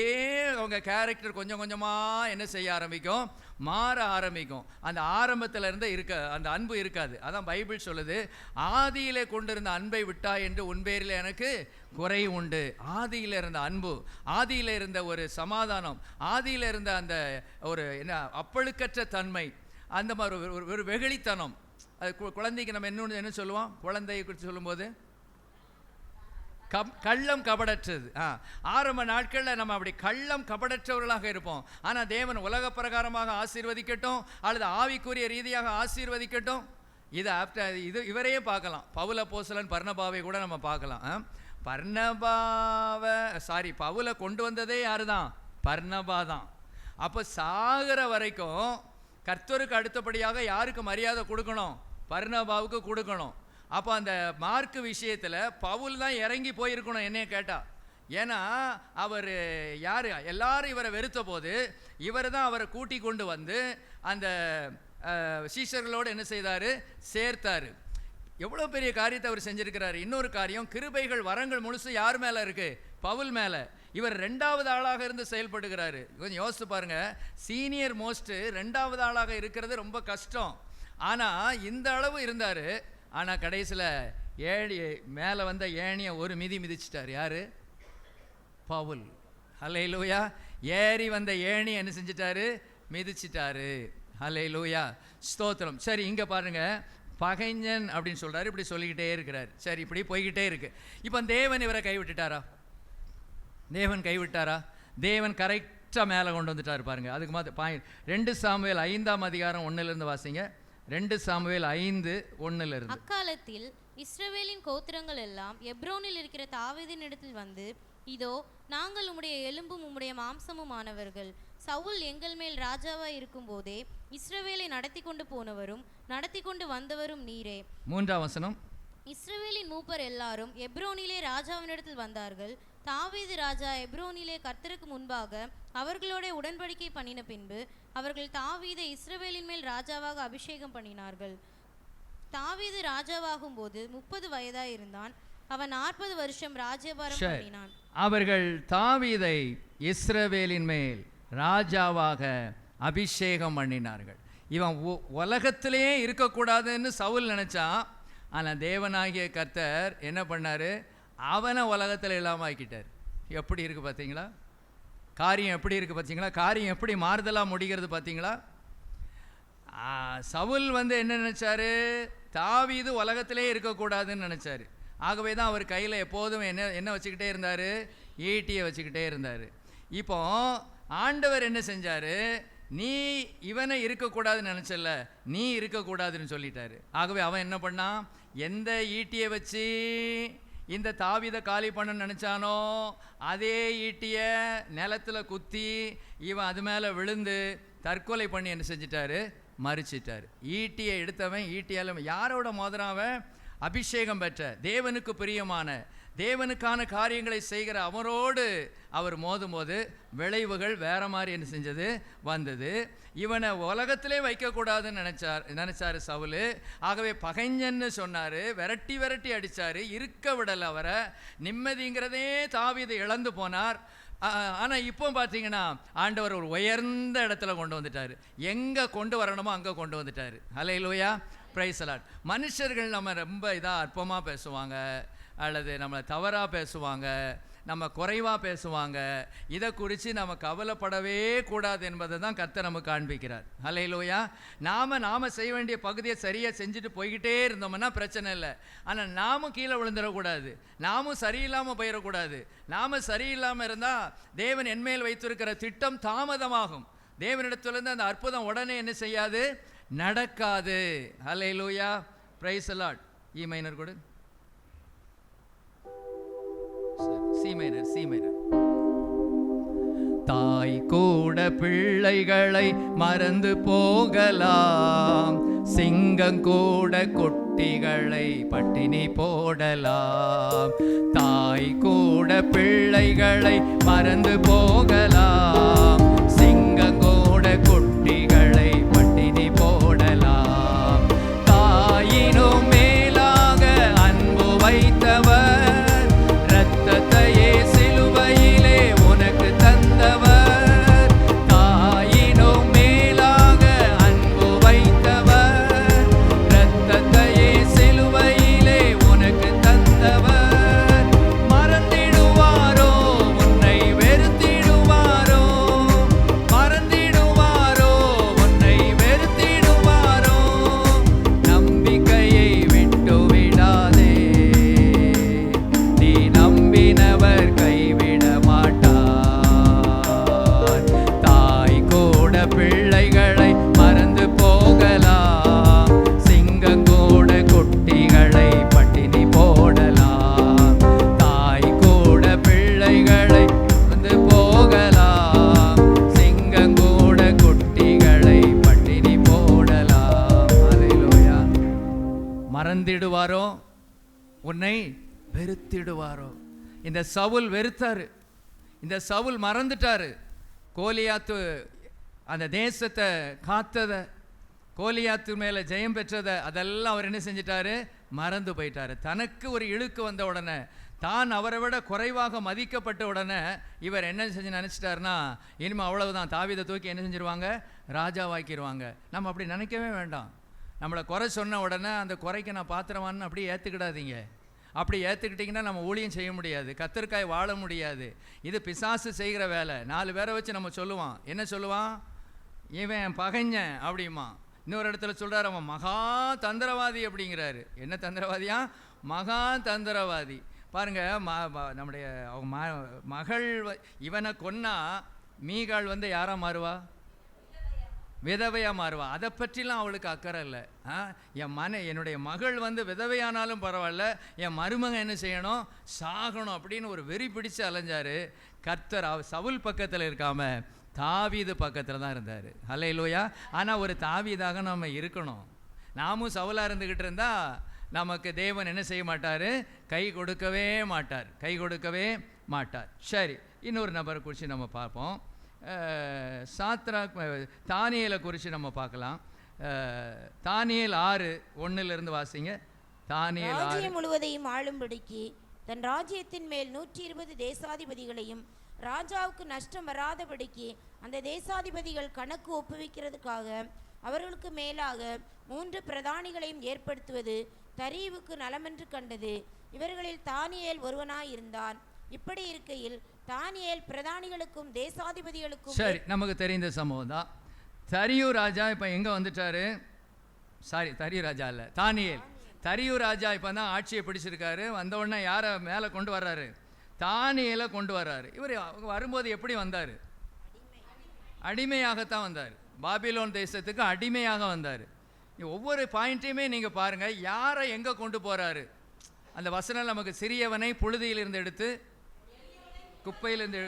Speaker 3: அவங்க கேரக்டர் கொஞ்சம் கொஞ்சமாக என்ன செய்ய ஆரம்பிக்கும்? மாற ஆரம்பிக்கும். அந்த ஆரம்பத்தில் இருந்து அந்த அன்பு இருக்காது. அதான் பைபிள் சொல்லுது, ஆதியிலே கொண்டிருந்த அன்பை விட்டா என்று உன்பேரில் எனக்கு குறை உண்டு. ஆதியில் இருந்த அன்பு, ஆதியில் இருந்த ஒரு சமாதானம், ஆதியில் இருந்த அந்த ஒரு என்ன அப்பழுக்கற்ற தன்மை, அந்த மாதிரி ஒரு வெகுளித்தனம். அது குழந்தைக்கு நம்ம என்ன சொல்லுவோம்? குழந்தையை குறித்து சொல்லும்போது கள்ளம் கபடற்றது. ஆரம்ப நாட்களில் நம்ம அப்படி கள்ளம் கபடற்றவர்களாக இருப்போம். ஆனால் தேவன் உலக பிரகாரமாக ஆசீர்வதிக்கட்டும் அல்லது ஆவிக்குரிய ரீதியாக ஆசீர்வதிக்கட்டும். இது இவரையே பார்க்கலாம். பவுல அப்போஸ்தலன் பர்னபாவை கூட நம்ம பார்க்கலாம். பவுலை கொண்டு வந்ததே யாரு தான்? பர்னபா தான். அப்போ சாகிற வரைக்கும் கர்த்தருக்கு அடுத்தபடியாக யாருக்கு மரியாதை கொடுக்கணும்? பர்னபாவுக்கு கொடுக்கணும். அப்போ அந்த மார்க்கு விஷயத்தில் பவுல் தான் இறங்கி போயிருக்கணும் என்னைய கேட்டால். ஏன்னா அவர் யார்? எல்லாரும் இவரை வெறுத்த போது இவர் தான் அவரை கூட்டி கொண்டு வந்து அந்த சீஷர்களோடு என்ன செய்தார்? சேர்த்தார். எவ்வளோ பெரிய காரியத்தை அவர் செஞ்சிருக்கிறார். இன்னொரு காரியம், கிருபைகள் வரங்கள் முழுசு யார் மேலே இருக்குது? பவுல் மேலே. இவர் 2வது ஆளாக இருந்து செயல்படுகிறாரு. கொஞ்சம் யோசித்து பாருங்க, சீனியர் மோஸ்ட்டு 2வது ஆளாக இருக்கிறது ரொம்ப கஷ்டம். ஆனால் இந்த அளவு இருந்தார். ஆனால் கடைசியில் மேலே வந்த ஏணியை ஒரு மிதிச்சிட்டார். யார்? பவுல். ஹல்லேலூயா. ஏறி வந்த ஏணி என்ன செஞ்சிட்டாரு? மிதிச்சிட்டாரு. ஹல்லேலூயா, ஸ்தோத்திரம். சரி, இங்கே பாருங்க, பகைஞன் அப்படின்னு சொல்கிறாரு. இப்படி சொல்லிக்கிட்டே இருக்கிறார். சரி, இப்படி போய்கிட்டே இருக்கு. இப்போ தேவன் இவரை கைவிட்டுட்டாரா? தேவன் கைவிட்டாரா? தேவன் கரெக்டாக மேலே கொண்டு வந்துட்டார் பாருங்க. அதுக்கு மாதிரி 2 சாமுவேல் 5ஆம் அதிகாரம் 1லிருந்து வாசிங்க. 2 சாமுவேல் 5:1.
Speaker 5: அக்காலத்தில் இஸ்ரவேலின் கோத்திரங்கள் எல்லாம் எப்ரோனில் இருக்கிற தாவீதின் இடத்தில் வந்து, இதோ நாங்கள் உம்முடைய எலும்பும் உம்முடைய மாம்சமுமானவர்கள். சவுல் எங்கள் மேல் ராஜாவாய் இருக்கும் போதே இஸ்ரவேலை நடத்தி கொண்டு போனவரும் நடத்தி கொண்டு வந்தவரும் நீரே.
Speaker 3: 3ஆம் வசனம்.
Speaker 5: இஸ்ரவேலின் மூப்பர் எல்லாரும் எப்ரோனிலே ராஜாவினிடத்தில் வந்தார்கள். தாவீது ராஜா எப்ரோனிலே கர்த்தருக்கு முன்பாக அவர்களோட உடன்படிக்கை பண்ணின பின்பு அவர்கள் தாவீதை இஸ்ரவேலின் மேல் ராஜாவாக அபிஷேகம் பண்ணினார்கள். தாவீது ராஜாவாகும் போது 30 வயதாய் இருந்தான். அவன் 40 வருஷம் ராஜ்யபாரம் பண்ணினான்.
Speaker 3: அவர்கள் தாவீதை இஸ்ரவேலின் மேல் ராஜாவாக அபிஷேகம் பண்ணினார்கள். இவன் உலகத்திலேயே இருக்கக்கூடாதுன்னு சவுல் நினைச்சான். ஆனால் தேவனாகிய கர்த்தர் என்ன பண்ணாரு? அவனை உலகத்தில் இல்லாமல் ஆக்கிட்டார். எப்படி இருக்கு பார்த்தீங்களா? காரியம் எப்படி இருக்குது பார்த்தீங்களா? காரியம் எப்படி மாறுதலாக முடிகிறது பார்த்தீங்களா? சவுல் வந்து என்ன நினச்சாரு? தாவீது உலகத்திலே இருக்கக்கூடாதுன்னு நினச்சாரு. ஆகவே தான் அவர் கையில் எப்போதும் என்ன வச்சுக்கிட்டே இருந்தார்? ஈட்டியை வச்சுக்கிட்டே இருந்தார். இப்போ ஆண்டவர் என்ன செஞ்சார்? நீ இவனை இருக்கக்கூடாதுன்னு நினச்சல, நீ இருக்கக்கூடாதுன்னு சொல்லிட்டாரு. ஆகவே அவன் என்ன பண்ணான்? எந்த ஈட்டியை வச்சு இந்த தாவீதை காலி பண்ண நினச்சானோ அதே ஈட்டியை நிலத்தில் குத்தி இவன் அது மேலே விழுந்து தற்கொலை பண்ணி என்ன செஞ்சிட்டாரு? மறிச்சிட்டார். ஈட்டியை எடுத்தவன் ஈட்டியால் யாரோட மோதிராவன்? அபிஷேகம் பெற்ற தேவனுக்கு பிரியமான தேவனுக்கான காரியங்களை செய்கிற அவரோடு அவர் மோதும் போது விளைவுகள் வேற மாதிரி என்ன செஞ்சது? வந்தது. இவனை உலகத்திலே வைக்கக்கூடாதுன்னு நினைச்சாரு சவுல். ஆகவே பகைஞன்னு சொன்னார், விரட்டி விரட்டி அடித்தார், இருக்க விடலை அவரை. நிம்மதிங்கிறதே தாவீது இழந்து போனார். ஆனால் இப்போ பார்த்தீங்கன்னா ஆண்டவர் ஒரு உயர்ந்த இடத்துல கொண்டு வந்துட்டார். எங்கே கொண்டு வரணுமோ அங்கே கொண்டு வந்துட்டார். ஹல்லேலூயா, பிரைஸ் தி லார்ட். மனுஷர்கள் நம்ம ரொம்ப இதாக அற்பமாக பேசுவாங்க, அல்லது நம்மளை தவறாக பேசுவாங்க, நம்ம குறைவாக பேசுவாங்க. இதை குறித்து நம்ம கவலைப்படவே கூடாது என்பதை தான் கர்த்தர் நமக்கு காண்பிக்கிறார். ஹல்லேலூயா. நாம் செய்ய வேண்டிய பகுதியை சரியாக செஞ்சுட்டு போய்கிட்டே இருந்தோம்னா பிரச்சனை இல்லை. ஆனால் நாமும் கீழே விழுந்துடக்கூடாது, நாமும் சரியில்லாமல் போயிடக்கூடாது. நாம் சரியில்லாமல் இருந்தால் தேவன் என்மேல் வைத்திருக்கிற திட்டம் தாமதமாகும். தேவனிடத்துலேருந்து அந்த அற்புதம் உடனே என்ன செய்யாது? நடக்காது. Hallelujah, praise the lord. E minor கொடு, சி மைனர். தாய் கூட பிள்ளைகளை மறந்து போகலாம், சிங்கம் கூட குட்டிகளை பட்டினி போடலாம். தாய் கூட பிள்ளைகளை மறந்து போகலாம், சிங்கம் கூட குட்டிகளை பட்டினி போடலாம். தாயினும் மேலாக அன்பு வைத்தவர், இரத்தத்தையே சிலுவையிலே உனக்கு தந்தவர். தாயினும் மேலாக அன்பு வைத்தவர், இரத்தத்தையே சிலுவையிலே உனக்கு தந்தவர். மறந்திடுவாரோ உன்னை வெறுத்திடுவாரோ? மறந்திடுவாரோ உன்னை வெறுத்திடுவாரோ? நம்பிக்கையை விட்டு விடாதே, நீ நம்பினவர் கைவிட மாட்டார். தாய் கூட பிள்ளைகளை மறந்து போகலாம், சிங்கம் கூட குட்டிகளை பட்டினி போடலாம். தாய் கூட பிள்ளைகளை மறந்து போகலாம், சிங்கம் கூட குட்டிகளை பட்டினி போடலாம். ஹல்லேலூயா. மறந்திடுவாரோ உன்னை வெறுத்திடுவாரோ? இந்த சவுல் வெறுத்தாரு, இந்த சவுல் மறந்துட்டாரு. கோலியாத்து அந்த தேசத்தை காத்ததை, கோலியாத்து மேலே ஜெயம் பெற்றதை, அதெல்லாம் அவர் என்ன செஞ்சிட்டாரு? மறந்து போயிட்டாரு. தனக்கு ஒரு இழுக்கு வந்த உடனே, தான் அவரை விட குறைவாக மதிக்கப்பட்ட உடனே இவர் என்ன செஞ்சு நினச்சிட்டாருன்னா, இனிமேல் அவ்வளவுதான், தாவீதை தூக்கி என்ன செஞ்சிருவாங்க? ராஜாவாக்கிடுவாங்க. நம்ம அப்படி நினைக்கவே வேண்டாம். நம்மளை குறை சொன்ன உடனே அந்த குறைக்கு நான் பாத்திரமானு அப்படியே ஏற்றுக்கிடாதீங்க. அப்படி ஏற்றுக்கிட்டிங்கன்னா நம்ம ஊழியம் செய்ய முடியாது, கத்தருக்காய் வாழ முடியாது. இது பிசாசு செய்கிற வேலை. 4 பேரை வச்சு நம்ம சொல்லுவான். என்ன சொல்லுவான்? இவன் பகைஞன் அப்படிமா. இன்னொரு இடத்துல சொல்கிறார், அவன் மகா தந்திரவாதி அப்படிங்கிறாரு. என்ன தந்திரவாதியா? மகா தந்திரவாதி. பாருங்க, நம்முடைய மகள் இவனை கொன்னா மீகாள் வந்து யாரா மாறுவா? விதவையாக மாறுவா. அதை பற்றிலாம் அவளுக்கு அக்கறை இல்லை. என்னுடைய மகள் வந்து விதவையானாலும் பரவாயில்ல, என் மருமகன் என்ன செய்யணும்? சாகணும் அப்படின்னு ஒரு வெறி பிடிச்சு அலைஞ்சார். கர்த்தர் சவுல் பக்கத்தில் இருக்காம தாவீது பக்கத்தில் தான் இருந்தார். ஹல்லேலூயா. ஆனால் ஒரு தாவீதாக நம்ம இருக்கணும். நாமும் சவுலாக இருந்துக்கிட்டு இருந்தால் நமக்கு தேவன் என்ன செய்ய மாட்டார்? கை கொடுக்கவே மாட்டார், கை கொடுக்கவே மாட்டார். சரி, இன்னொரு நபரை குறித்து நம்ம பார்ப்போம். சாத்ராக் தானியேலை குறித்து நம்ம பார்க்கலாம். தானியேல் 6:1 வாசிங்க. தானியேல் 6.
Speaker 6: முழுவதையும் ஆளும்படிக்கு தன் ராஜ்யத்தின் மேல் 120 தேசாதிபதிகளையும் ராஜாவுக்கு நஷ்டம் வராதபடிக்கு அந்த தேசாதிபதிகள் கணக்கு ஒப்புவிக்கிறதுக்காக அவர்களுக்கு மேலாக 3 பிரதானிகளையும் ஏற்படுத்துவது தரீவுக்கு நலமென்று கண்டது. இவர்களில் தானியேல் ஒருவனாயிருந்தான். இப்படி இருக்கையில் தானியேல் பிரதானிகளுக்கும் தேசாதிபதிகளுக்கும்
Speaker 3: சரி, நமக்கு தெரிந்த சம்பவம் தான். தரியு ராஜா இப்போ எங்கே வந்துட்டாரு? தரியு ராஜா இல்லை, தானியேல். தரியு ராஜா இப்போ தான் ஆட்சியை பிடிச்சிருக்காரு. வந்தவுடனே யாரை மேலே கொண்டு வர்றாரு? தானியேலை கொண்டு வர்றாரு. இவர் வரும்போது எப்படி வந்தார்? அடிமையாகத்தான் வந்தார். பாபிலோன் தேசத்துக்கு அடிமையாக வந்தார். ஒவ்வொரு பாயிண்ட்டையுமே நீங்கள் பாருங்கள், யாரை எங்கே கொண்டு போகிறாரு. அந்த வசனம் நமக்கு சிறியவனை புழுதியிலிருந்து எடுத்து குப்பையிலிருந்து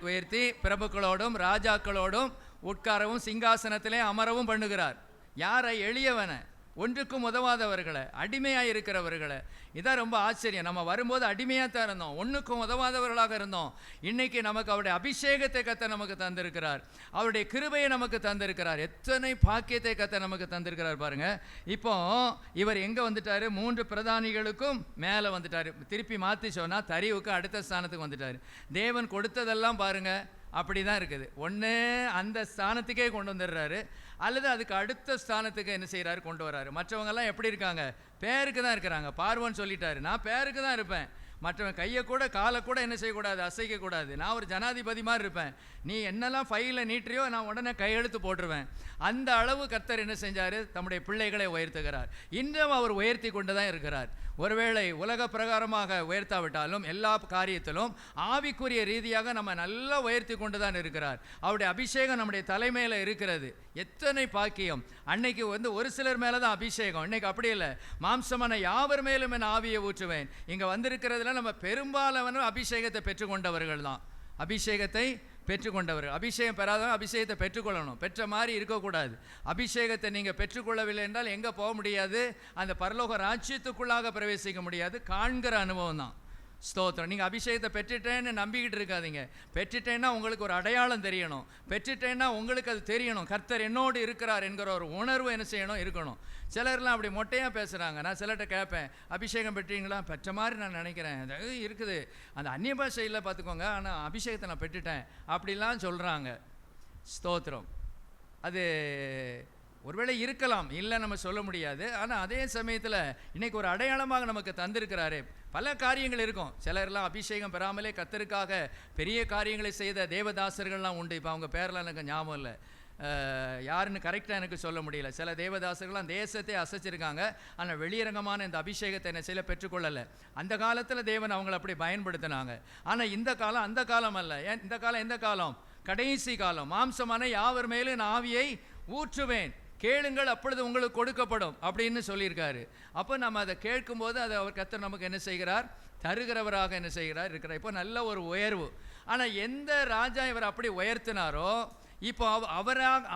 Speaker 3: உயர்த்தி பிரபுக்களோடும் ராஜாக்களோடும் உட்காரவும் சிங்காசனத்திலே அமரவும் பண்ணுகிறார். யாரை? எளியவனை, ஒன்றுக்கும் உதவாதவர்களை, அடிமையாக இருக்கிறவர்களை. இதான் ரொம்ப ஆச்சரியம். நம்ம வரும்போது அடிமையாக தான் இருந்தோம், ஒன்றுக்கும் உதவாதவர்களாக இருந்தோம். இன்னைக்கு நமக்கு அவருடைய அபிஷேகத்தை கத்த நமக்கு தந்திருக்கிறார், அவருடைய கிருபையை நமக்கு தந்திருக்கிறார். எத்தனை பாக்கியத்தை கத்த நமக்கு தந்திருக்கிறார் பாருங்க. இப்போ இவர் எங்கே வந்துட்டார்? 3 பிரதானிகளுக்கும் மேலே வந்துட்டார். திருப்பி மாற்றி சொன்னால் தரிவுக்கு அடுத்த ஸ்தானத்துக்கு வந்துட்டார். தேவன் கொடுத்ததெல்லாம் பாருங்க அப்படி தான் இருக்குது. ஒன்று அந்த ஸ்தானத்துக்கே கொண்டு வந்துடுறாரு, அல்லது அதுக்கு அடுத்த ஸ்தானத்துக்கு என்ன செய்கிறாரு? கொண்டு வர்றாரு. மற்றவங்கெல்லாம் எப்படி இருக்காங்க? பேருக்கு தான் இருக்கிறாங்க. பார்வன் சொல்லிட்டாரு, நான் பேருக்கு தான் இருப்பேன், மற்றவன் கையை கூட காலை கூட என்ன செய்யக்கூடாது? அசைக்கக்கூடாது. நான் ஒரு ஜனாதிபதி மாதிரி இருப்பேன். நீ என்னெல்லாம் ஃபைலில் நீட்டுறியோ நான் உடனே கையெழுத்து போட்டுருவேன். அந்த அளவு கர்த்தர் என்ன செஞ்சார்? தம்முடைய பிள்ளைகளை உயர்த்துகிறார். இன்றும் அவர் உயர்த்தி கொண்டு தான் இருக்கிறார். ஒருவேளை உலக பிரகாரமாக உயர்த்தாவிட்டாலும் எல்லா காரியத்திலும் ஆவிக்குரிய ரீதியாக நம்ம நல்லா உயர்த்தி கொண்டு தான் இருக்கிறார். அவருடைய அபிஷேகம் நம்முடைய தலைமையில் இருக்கிறது. எத்தனை பாக்கியம்! அன்னைக்கு ஒரு சிலர் மேலே தான் அபிஷேகம், இன்னைக்கு அப்படி இல்லை. மாம்சமான யாவர் மேலும் என் ஆவியை ஊற்றுவேன். இங்கே வந்திருக்கிறதுல நம்ம பெரும்பாலான அபிஷேகத்தை பெற்றுக்கொண்டவர்கள் தான். அபிஷேகத்தை பெற்றுக்கொண்டவர்கள். அபிஷேகம் பெறாதவங்க அபிஷேகத்தை பெற்றுக்கொள்ளணும். பெற்ற மாதிரி இருக்கக்கூடாது. அபிஷேகத்தை நீங்கள் பெற்றுக்கொள்ளவில்லை என்றால் எங்கே போக முடியாது? அந்த பரலோக ராஜ்யத்துக்குள்ளாக பிரவேசிக்க முடியாது. காண்கிற அனுபவம் தான். ஸ்தோத்திரம். நீங்கள் அபிஷேகத்தை பெற்றுட்டேன்னு நம்பிக்கிட்டு இருக்காதீங்க. பெற்றுட்டேன்னா உங்களுக்கு ஒரு அடையாளம் தெரியணும். பெற்றுட்டேன்னா உங்களுக்கு அது தெரியணும், கர்த்தர் என்னோடு இருக்கிறார் என்கிற ஒரு உணர்வு என்ன செய்யணும்? இருக்கணும். சிலர்லாம் அப்படி மொட்டையாக பேசுகிறாங்க. நான் சிலர்கிட்ட கேட்பேன், அபிஷேகம் பெற்றீங்களா? பெற்ற மாதிரி நான் நினைக்கிறேன், அது இருக்குது, அந்த அந்நிய பாஷையில் பார்த்துக்கோங்க, ஆனால் அபிஷேகத்தை நான் பெற்றுட்டேன் அப்படிலாம் சொல்கிறாங்க. ஸ்தோத்திரம். அது ஒருவேளை இருக்கலாம், இல்லை நம்ம சொல்ல முடியாது. ஆனால் அதே சமயத்தில் இன்னைக்கு ஒரு அடையாளமாக நமக்கு தந்திருக்கிறாரு. பல காரியங்கள் இருக்கும். சிலர்லாம் அபிஷேகம் பெறாமலே கர்த்தருக்காக பெரிய காரியங்களை செய்த தேவதாசர்கள்லாம் உண்டு. இப்போ அவங்க பேரெலாம் எனக்கு ஞாபகம் இல்லை, யாருன்னு கரெக்டாக எனக்கு சொல்ல முடியல. சில தேவதாசர்கள்லாம் தேசத்தை அசைச்சிருக்காங்க, ஆனால் வெளியரங்கமான இந்த அபிஷேகத்தை என்ன செய்யல, பெற்றுக்கொள்ளலை. அந்த காலத்தில் தேவன் அவங்களை அப்படி பயன்படுத்தினாங்க. ஆனால் இந்த காலம் அந்த காலம் அல்ல. ஏன் இந்த காலம்? எந்த காலம்? கடைசி காலம். மாம்சமான யாவர் மேலும் நான் ஆவியை ஊற்றுவேன், கேளுங்கள் அப்பொழுது உங்களுக்கு கொடுக்கப்படும் அப்படின்னு சொல்லியிருக்காரு. அப்போ நம்ம அதை கேட்கும்போது அதை அவர் கர்த்தர் நமக்கு என்ன செய்கிறார்? தருகிறவராக என்ன செய்கிறார்? இருக்கிறார். இப்போ நல்ல ஒரு உயர்வு. ஆனால் எந்த ராஜா இவர் அப்படி உயர்த்தினாரோ இப்போ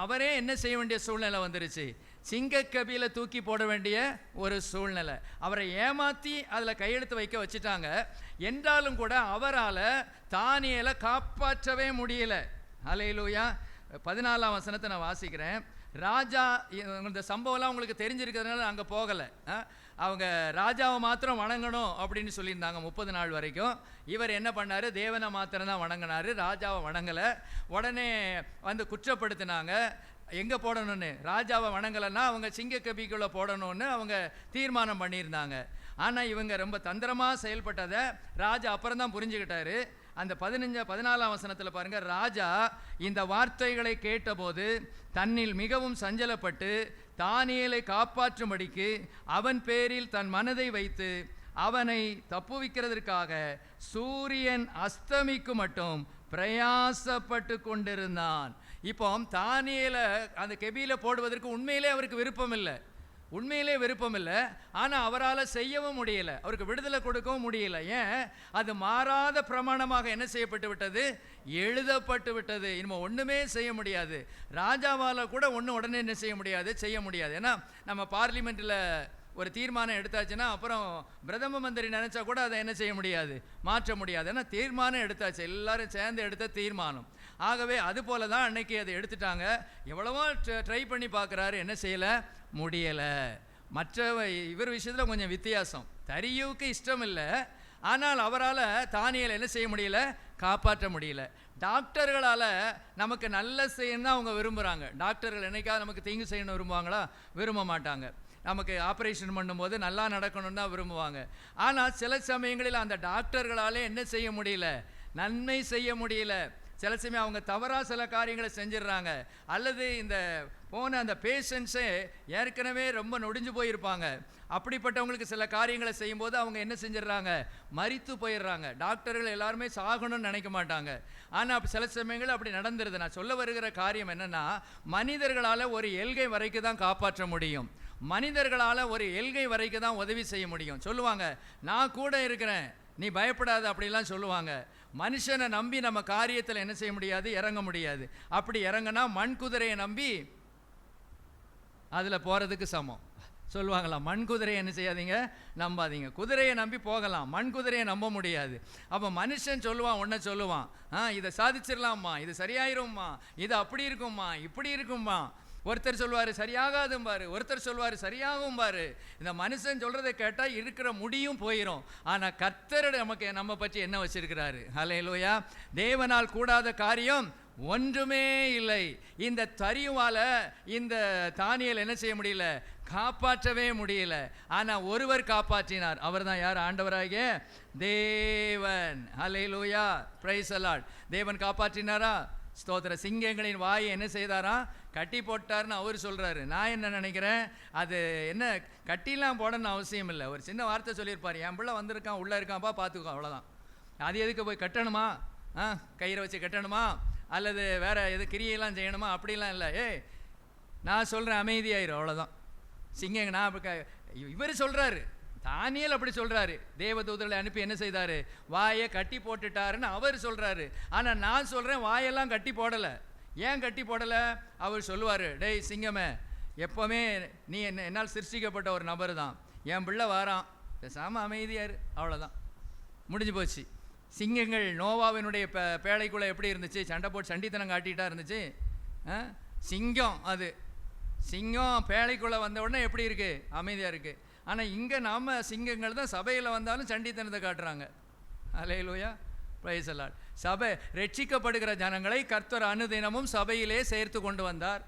Speaker 3: அவரே என்ன செய்ய வேண்டிய சூழ்நிலை வந்துருச்சு. சிங்கக்கபில தூக்கி போட வேண்டிய ஒரு சூழ்நிலை. அவரை ஏமாற்றி அதில் கையெழுத்து வைக்க வச்சுட்டாங்க. என்றாலும் கூட அவரால் தானியேலை காப்பாற்றவே முடியல. அல்லேலூயா. 14ஆம் வசனத்தை நான் வாசிக்கிறேன். ராஜா, இந்த சம்பவம்லாம் உங்களுக்கு தெரிஞ்சிருக்கிறதுனால அங்கே போகலை. அவங்க ராஜாவை மாத்திரம் வணங்கணும் அப்படின்னு சொல்லியிருந்தாங்க 30 நாள் வரைக்கும். இவர் என்ன பண்ணார்? தேவனை மாத்திரம் தான் வணங்கினார், ராஜாவை வணங்கலை. உடனே வந்து குற்றப்படுத்தினாங்க. எங்கே போடணும்னு? ராஜாவை வணங்கலைன்னா அவங்க சிங்கக்கபிக்குள்ளே போடணும்னு அவங்க தீர்மானம் பண்ணியிருந்தாங்க. ஆனால் இவங்க ரொம்ப தந்திரமாக செயல்பட்டதை ராஜா அப்புறம் தான் புரிஞ்சுக்கிட்டாரு. அந்த 14ஆம் வசனத்தில் பாருங்க, ராஜா இந்த வார்த்தைகளை கேட்டபோது தன்னில் மிகவும் சஞ்சலப்பட்டு தானியேலை காப்பாற்றும்படிக்கு அவன் பேரில் தன் மனதை வைத்து அவனை தப்புவிக்கிறதற்காக சூரியன் அஸ்தமிக்கு மட்டும் பிரயாசப்பட்டு கொண்டிருந்தான். இப்போ தானியேலை அந்த கெபியில போடுவதற்கு உண்மையிலே அவருக்கு விருப்பம் இல்லை, உண்மையிலே விருப்பம் இல்லை. ஆனால் அவரால் செய்யவும் முடியலை, அவருக்கு விடுதலை கொடுக்கவும் முடியலை. ஏன்? அது மாறாத பிரமாணமாக என்ன செய்யப்பட்டு விட்டது? எழுதப்பட்டு விட்டது. இனிமேல் ஒன்றுமே செய்ய முடியாது. ராஜாவால் கூட ஒன்று உடனே என்ன செய்ய முடியாது. ஏன்னா நம்ம பார்லிமெண்ட்டில் ஒரு தீர்மானம் எடுத்தாச்சுன்னா அப்புறம் பிரதம மந்திரி நினச்சா கூட அதை என்ன செய்ய முடியாது, மாற்ற முடியாது. ஏன்னா தீர்மானம் எடுத்தாச்சு, எல்லாரும் சேர்ந்து எடுத்த தீர்மானம். ஆகவே அது போல தான் அன்னைக்கு அதை எடுத்துட்டாங்க. எவ்வளவோ ட்ரை பண்ணி பார்க்குறாரு, என்ன செய்யலை, முடியலை. மற்ற இவர் விஷயத்தில் கொஞ்சம் வித்தியாசம். தரியுவுக்கு இஷ்டம் இல்லை, ஆனால் அவரால் தானியேலை என்ன செய்ய முடியல, காப்பாற்ற முடியல. டாக்டர்களால் நமக்கு நல்ல செய்யணும் அவங்க விரும்புகிறாங்க. டாக்டர்கள் என்னைக்காவது நமக்கு தீங்கு செய்யணும் விரும்புவாங்களா? விரும்ப மாட்டாங்க. நமக்கு ஆப்ரேஷன் பண்ணும்போது நல்லா நடக்கணும்னு தான் விரும்புவாங்க. ஆனால் சில சமயங்களில் அந்த டாக்டர்களால் என்ன செய்ய முடியல, நன்மை செய்ய முடியல. சில சமயம் அவங்க தவறாக சில காரியங்களை செஞ்சிடுறாங்க. அல்லது இந்த போன அந்த பேஷண்ட்ஸே ஏற்கனவே ரொம்ப நொடிஞ்சு போயிருப்பாங்க. அப்படிப்பட்டவங்களுக்கு சில காரியங்களை செய்யும்போது அவங்க என்ன செஞ்சிடறாங்க, மரித்து போயிடுறாங்க. டாக்டர்கள் எல்லாருமே சாகணும்னு நினைக்க மாட்டாங்க. ஆனால் சில சமயங்கள் அப்படி நடந்துருது. நான் சொல்ல வருகிற காரியம் என்னென்னா, மனிதர்களால் ஒரு எல்கை வரைக்கும் தான் காப்பாற்ற முடியும். மனிதர்களால் ஒரு எல்கை வரைக்கும் தான் உதவி செய்ய முடியும். சொல்லுவாங்க, நான் கூட இருக்கிறேன், நீ பயப்படாத, அப்படிலாம் சொல்லுவாங்க. மனுஷனை நம்பி நம்ம காரியத்தில் என்ன செய்ய முடியாது, இறங்க முடியாது. அப்படி இறங்கினா மண் குதிரையை நம்பி அதில் போகிறதுக்கு சமம். சொல்லுவாங்களாம், மண் குதிரையை என்ன செய்யாதீங்க, நம்பாதீங்க. குதிரையை நம்பி போகலாம், மண் குதிரையை நம்ப முடியாது. அப்போ மனுஷன் சொல்லுவான், ஒன்றை சொல்லுவான், இதை சாதிச்சிடலாம்மா, இது சரியாயிரும்மா, இது அப்படி இருக்கும்மா, இப்படி இருக்கும்மா. ஒருத்தர் சொல்லுவார் சரியாகாதும் பாரு, ஒருத்தர் சொல்லுவார் சரியாகும் பாரு. இந்த மனுஷன் சொல்கிறத கேட்டால் இருக்கிற முடியும் போயிடும். ஆனால் கர்த்தர் நம்ம பற்றி என்ன வச்சிருக்கிறாரு? ஹல்லேலூயா. தேவனால் கூடாத காரியம் ஒன்றுமே இல்லை. இந்த தரியுவால இந்த தானியேல் என்ன செய்ய முடியல, காப்பாற்றவே முடியல. ஆனால் ஒருவர் காப்பாற்றினார். அவர் தான் யார்? ஆண்டவராகிய தேவன். ஹல்லேலூயா, பிரைஸ் தி லார்ட். தேவன் காப்பாற்றினாரா? ஸ்தோத்திர. சிங்கங்களின் வாயை என்ன செய்தாரா? கட்டி போட்டார்னு அவர் சொல்கிறாரு. நான் என்ன நினைக்கிறேன், அது என்ன கட்டிலாம் போடணும்னு அவசியம் இல்லை. ஒரு சின்ன வார்த்தை சொல்லியிருப்பார், என் பிள்ளை வந்திருக்கான், உள்ளே இருக்கான்ப்பா, பார்த்துக்கோ, அவ்வளோதான். அது எதுக்கு போய் கட்டணுமா, கயிறை வச்சு கட்டணுமா, அல்லது வேறு எது கிரியெல்லாம் செய்யணுமா? அப்படிலாம் இல்லை. நான் சொல்கிறேன், அமைதியாயிரும், அவ்வளோதான். சிங்கங்க நான் இவர் சொல்கிறாரு, தானியேல் அப்படி சொல்கிறாரு. தேவதூதர்களை அனுப்பி என்ன செய்தார்? வாயை கட்டி போட்டுட்டாருன்னு அவர் சொல்கிறாரு. ஆனால் நான் சொல்கிறேன், வாயெல்லாம் கட்டி போடலை. ஏன் கட்டி போடலை? அவர் சொல்லுவார், டேய் சிங்கமே, எப்போவுமே நீ என்னால் சிருஷ்டிக்கப்பட்ட ஒரு நபர் தான், என் பிள்ளை வாரான், பேசாமல் அமைதியார், அவ்வளோதான், முடிஞ்சு போச்சு. சிங்கங்கள் நோவாவினுடைய பேழைக்குள்ளே எப்படி இருந்துச்சு? சண்டை போட்டு சண்டித்தனம் காட்டிகிட்டா இருந்துச்சு. சிங்கம், அது சிங்கம் பேழைக்குள்ளே வந்த உடனே எப்படி இருக்குது? அமைதியாக இருக்குது. ஆனால் இங்கே நம்ம சிங்கங்கள் தான் சபையில் வந்தாலும் சண்டித்தனத்தை காட்டுறாங்க. ஹல்லேலூயா, பிரைஸ் தி லார்ட். சபை ரட்சிக்கப்படுகிற ஜனங்களை கர்த்தர் அனுதினமும் சபையிலே சேர்த்து கொண்டு வந்தார்.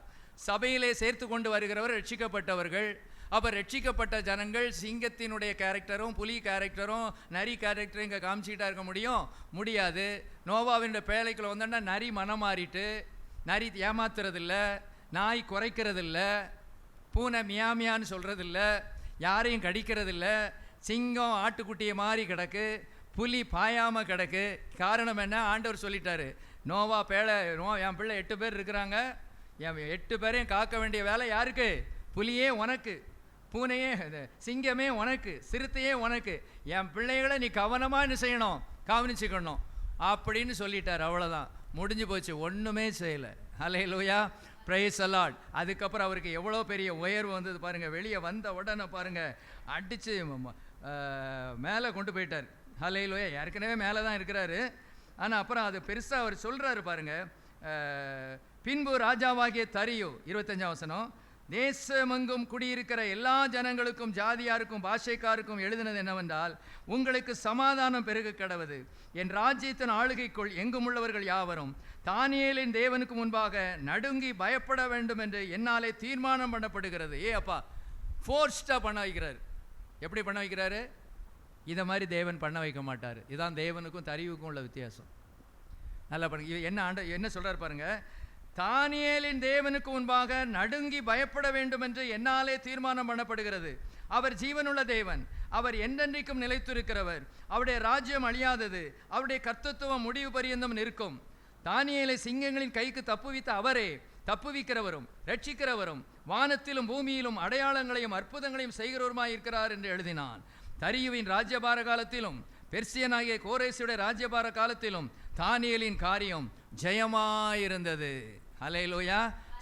Speaker 3: சபையிலே சேர்த்து கொண்டு வருகிறவர் ரட்சிக்கப்பட்டவர்கள். அப்போ ரட்சிக்கப்பட்ட ஜனங்கள் சிங்கத்தினுடைய கேரக்டரும் புலி கேரக்டரும் நரி கேரக்டரும் இங்கே காமிச்சிக்கிட்டா இருக்க முடியாது. நோவாவினுடைய பேழைக்குள்ள வந்தோன்னா நரி மனம் மாறிட்டு, நரி ஏமாத்துறதில்ல, நாய் குறைக்கிறதில்ல, பூனை மியாமியான்னு சொல்கிறதில்ல, யாரையும் கடிக்கிறதில்ல, சிங்கம் ஆட்டுக்குட்டியை மாதிரி கிடக்கு, புலி பாயாமல் கிடக்கு. காரணம் என்ன? ஆண்டவர் சொல்லிட்டாரு, நோவா என் பிள்ளை 8 பேர் இருக்கிறாங்க, என் 8 பேரையும் காக்க வேண்டிய வேலை யாருக்கு? புலியே உனக்கு, பூனையே சிங்கமே உனக்கு, சிறுத்தையே உனக்கு, என் பிள்ளைகளை நீ கவனமாக என்ன செய்யணும், கவனிச்சுக்கணும் அப்படின்னு சொல்லிட்டார். அவ்வளோதான், முடிஞ்சு போச்சு, ஒன்றுமே செய்யலை. ஹல்லேலூயா, பிரைஸ் தி லார்ட். அதுக்கப்புறம் அவருக்கு எவ்வளோ பெரிய உயர்வு வந்தது பாருங்கள். வெளியே வந்த உடனே பாருங்கள், அடித்து மேலே கொண்டு போயிட்டார். ஹல்லேலூயா. ஏற்கனவே மேலே தான் இருக்கிறாரு. ஆனால் அப்புறம் அது பெருசாக அவர் சொல்கிறாரு பாருங்கள். பின்பு ராஜாவாகிய தரியு, 25ஆம் வசனம், தேசமெங்கும் குடியிருக்கிற எல்லா ஜனங்களுக்கும் ஜாதியாருக்கும் பாஷைக்காருக்கும் எழுதினது என்னவென்றால், உங்களுக்கு சமாதானம் பெருக கடவது. என் ராஜ்யத்தின் ஆளுகைக்குள் எங்கும் உள்ளவர்கள் யாவரும் தானியேலின் தேவனுக்கு முன்பாக நடுங்கி பயப்பட வேண்டும் என்று என்னாலே தீர்மானம் பண்ணப்படுகிறது. அப்பா, ஃபோர்ஸ்டாக பண்ண வைக்கிறார். எப்படி பண்ண வைக்கிறாரு? இதை மாதிரி தேவன் பண்ண வைக்க மாட்டார். இதுதான் தேவனுக்கும் தரிவுக்கும் உள்ள வித்தியாசம். நல்லா பாருங்க, என்ன சொல்கிறார் பாருங்க. தானியேலின் தேவனுக்கு முன்பாக நடுங்கி பயப்பட வேண்டும் என்று என்னாலே தீர்மானம் பண்ணப்படுகிறது. அவர் ஜீவனுள்ள தேவன், அவர் என்றென்றைக்கும் நிலைத்திருக்கிறவர், அவருடைய ராஜ்யம் அழியாதது, அவருடைய கர்த்தத்துவம் முடிவு பரியந்தம் நிற்கும். தானியேலை சிங்கங்களின் கைக்கு தப்புவித்த அவரே தப்புவிக்கிறவரும் ரட்சிக்கிறவரும் வானத்திலும் பூமியிலும் அடையாளங்களையும் அற்புதங்களையும் செய்கிறவருமாய் இருக்கிறார் என்று எழுதினான். தரியுவின் ராஜ்யபார காலத்திலும் பெர்சியனாகிய கோரேசுடைய ராஜ்யபார காலத்திலும் தானியேலின் காரியம் ஜெயமாயிருந்தது. ஹல்லேலூயா,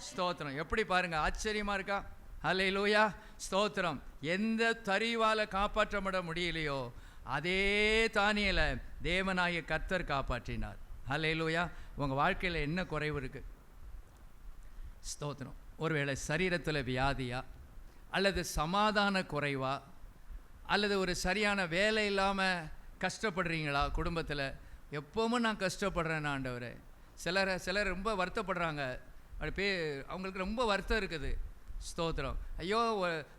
Speaker 3: ஸ்தோத்திரம். எப்படி பாருங்க, ஆச்சரியமா இருக்கா? ஹல்லேலூயா, ஸ்தோத்திரம். எந்த தரிவால காப்பாற்றப்பட முடியலையோ அதே தானியேலை தேவனாகிய கர்த்தர் காப்பாற்றினார். ஹல்லேலூயா. உங்கள் வாழ்க்கையில் என்ன குறைவு இருக்குது? ஸ்தோத்திரம். ஒருவேளை சரீரத்தில் வியாதியா, அல்லது சமாதான குறைவா, அல்லது ஒரு சரியான வேலை இல்லாமல் கஷ்டப்படுறீங்களா? குடும்பத்தில் எப்போவும் நான் கஷ்டப்படுறேன் ஆண்டவரே. சிலர் ரொம்ப வருத்தப்படுறாங்க. அவங்களுக்கு ரொம்ப வருத்தம் இருக்குது. ஸ்தோத்திரம். ஐயோ,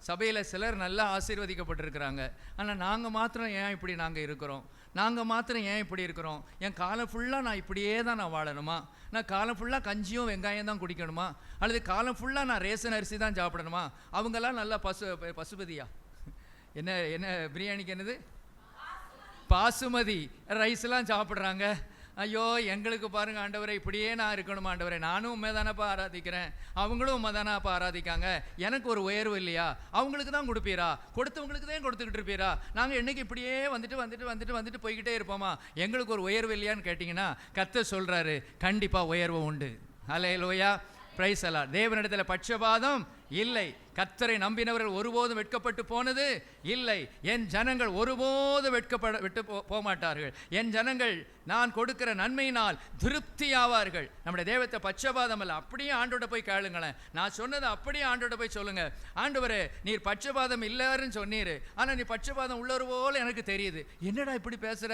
Speaker 3: சபையில் சிலர் நல்லா ஆசீர்வதிக்கப்பட்டிருக்கிறாங்க, ஆனால் நாங்கள் மாத்திரம் ஏன் இப்படி நாங்கள் இருக்கிறோம், நாங்கள் மாத்திரம் ஏன் இப்படி இருக்கிறோம், என் காலம் ஃபுல்லாக நான் இப்படியே தான் நான் வாழணுமா, நான் காலம் ஃபுல்லாக கஞ்சியும் வெங்காயம் தான் குடிக்கணுமா, அல்லது காலம் ஃபுல்லாக நான் ரேஷன் அரிசி தான் சாப்பிடணுமா? அவங்கெல்லாம் நல்லா பசுபதியா, என்ன என்ன பிரியாணிக்கு என்னது பாசுமதி ரைஸ்லாம் சாப்பிட்றாங்க. ஐயோ, எங்களுக்கு பாருங்கள் ஆண்டவரை, இப்படியே நான் இருக்கணுமா ஆண்டவரை, நானும் உண்மைதானப்பா ஆராதிக்கிறேன், அவங்களும் உண்மைதானப்பா ஆராதிக்காங்க, எனக்கு ஒரு உயர்வு இல்லையா? அவங்களுக்கு தான் கொடுப்பீரா, கொடுத்தவங்களுக்கு தான் கொடுத்துக்கிட்டு இருப்பீரா? நாங்கள் என்னைக்கு இப்படியே வந்துட்டு போய்கிட்டே இருப்போமா? எங்களுக்கு ஒரு உயர்வு இல்லையான்னு கேட்டிங்கன்னா கர்த்தர் சொல்கிறாரு, கண்டிப்பாக உயர்வு உண்டு. அல்லேலூயா, பிரைஸ் அல்லாஹ். தேவனிடத்தில் பட்சபாதம் இல்லை. கர்த்தரை நம்பினவர்கள் ஒருபோதும் வெட்கப்பட்டு போனது இல்லை. என் ஜனங்கள் ஒருபோதும் விட்டு போக மாட்டார்கள். என் ஜனங்கள் நான் கொடுக்கிற நன்மையினால் திருப்தி ஆவார்கள். நம்முடைய தேவத்தை பட்சபாதம் அல்ல. அப்படியே ஆண்டோட போய் கேளுங்களேன். நான் சொன்னதை அப்படியே ஆண்டோட போய் சொல்லுங்க. ஆண்டவரே, நீர் பட்சபாதம் இல்லைன்னு சொன்னீர், ஆனால் நீ பட்சபாதம் உள்ளவர் போல எனக்கு தெரியுது. என்னடா இப்படி பேசுற?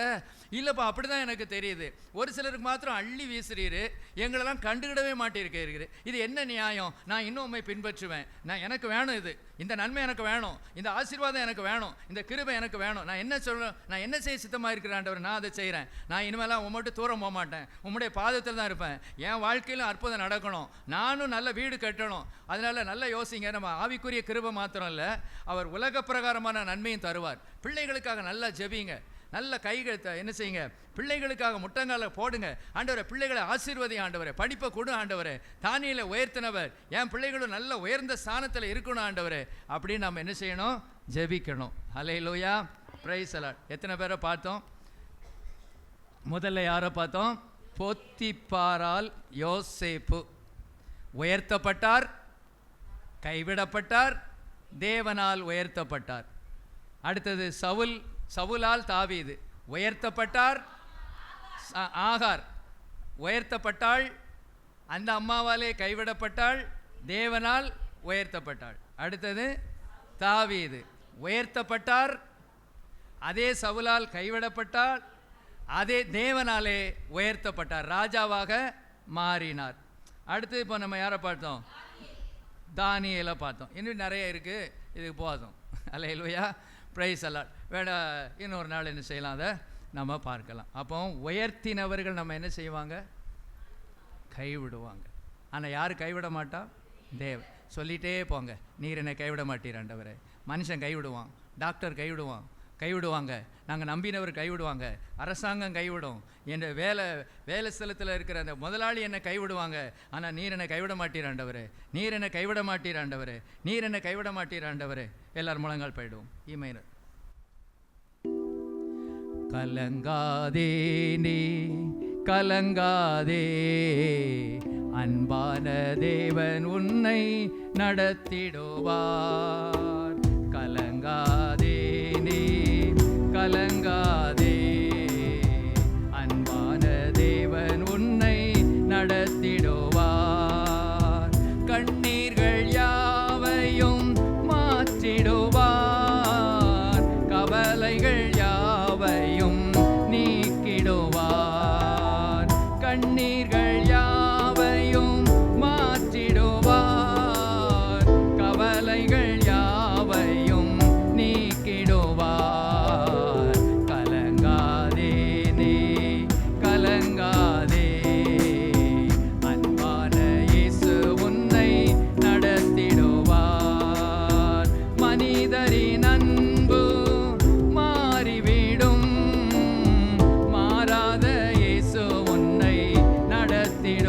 Speaker 3: இல்லைப்பா, அப்படிதான் எனக்கு தெரியுது. ஒரு சிலருக்கு மாத்திரம் அள்ளி வீசுறீரு, எங்களெல்லாம் கண்டுகிடவே மாட்டேங்கிறீரு. இது என்ன நியாயம்? நான் இன்னும் உண்மை பின்பற்றுவேன். நான் எனக்கு வேணும், இது இந்த நன்மை எனக்கு வேணும், இந்த ஆசீர்வாதம் எனக்கு வேணும், இந்த கிருபை எனக்கு வேணும். நான் என்ன சொல்றேன், நான் என்ன செய்ய சித்தமாக இருக்கிறேன் ஆண்டவர், நான் அதை செய்கிறேன். நான் இனிமேலாம் உம்மட்டு தூரம் போக மாட்டேன், உம்முடைய பாதத்தில் தான் இருப்பேன். என் வாழ்க்கையிலும் அற்புதம் நடக்கணும், நானும் நல்ல வீடு கட்டணும். அதனால நல்லா யோசிங்க. நம்ம ஆவிக்குரிய கிருபை மாத்திரம் இல்லை, அவர் உலக பிரகாரமான நன்மையும் தருவார். பிள்ளைகளுக்காக நல்லா ஜெபிங்க, நல்ல கைகள் என்ன செய்யுங்க, பிள்ளைகளுக்காக முட்டங்கால போடுங்க. ஆண்டவரை, பிள்ளைகளை ஆசீர்வதி ஆண்டவரை, படிப்பை கொடு ஆண்டவரை, தானியில உயர்த்தினவர், என் பிள்ளைகளும் நல்ல உயர்ந்த ஸ்தானத்தில் இருக்கணும் ஆண்டவரை அப்படின்னு நம்ம என்ன செய்யணும்? ஜெபிக்கணும். அல்லேலூயா, பிரைஸ் அலாட். எத்தனை பேரை பார்த்தோம்? முதல்ல யாரை பார்த்தோம்? போத்திப்பாரால் யோசேப்பு உயர்த்தப்பட்டார், கைவிடப்பட்டார், தேவனால் உயர்த்தப்பட்டார். அடுத்தது சவுலால் தாவீது உயர்த்தப்பட்டார், ஆகார் உயர்த்தப்பட்டாள், அந்த அம்மாவாலே கைவிடப்பட்டாள், தேவனால் உயர்த்தப்பட்டாள். அடுத்தது தாவீது உயர்த்தப்பட்டார், அதே சவுலால் கைவிடப்பட்டால், அதே தேவனாலே உயர்த்தப்பட்டார், ராஜாவாக மாறினார். அடுத்து இப்போ நம்ம யாரை பார்த்தோம்? தானியேலை பார்த்தோம். இன்னும் நிறைய இருக்குது, இதுக்கு போதும். அல்லேலூயா, பிரைஸ் அல்லாட். வேணா இன்னொரு நாள் என்ன செய்யலாம், அதை நம்ம பார்க்கலாம். அப்போ உயர்த்தினவர்கள் நம்ம என்ன செய்வாங்க? கைவிடுவாங்க. ஆனால் யார் கைவிட மாட்டா? தேவன். சொல்லிகிட்டே போங்க, நீர் என்னை கைவிட மாட்டீர் ஆண்டவரே. மனுஷன் கைவிடுவான், டாக்டர் கைவிடுவாங்க, நாங்கள் நம்பினவர் கைவிடுவாங்க, அரசாங்கம் கைவிடும், என் வேலை ஸ்தலத்தில் இருக்கிற அந்த முதலாளி என்னை கைவிடுவாங்க. ஆனால் நீர் என்னை கைவிட மாட்டீர் ஆண்டவரே, நீர் என்னை கைவிட மாட்டீர் ஆண்டவரே, நீர் என்னை கைவிட மாட்டீர் ஆண்டவரே. எல்லாரும் முழங்கால் போயிடுவோம். ஈமைனர். கலங்காதே நீ கலங்காதே, அன்பான தேவன் உன்னை நடத்திடுவார். கலங்காதே நீ கலங்காதே, அன்பான தேவன் உன்னை நடத்திடுவார். கண்ணீர்கள் யாவையும் மாற்றிடுவார், கவலைகள் யாவையும் நீக்கிடுவார். கண்ணீர்கள் யாவையும் மாற்றிடுவார், கவலைகள் யாவையும் நீக்கிடுவார். கலங்காதே நீ கலங்காதே, அன்பான இயேசு உன்னை நடத்திடுவார். மனிதரின் அன்பு மாறிவிடும், மாறாத இயேசு உன்னை நடத்திடுவார்.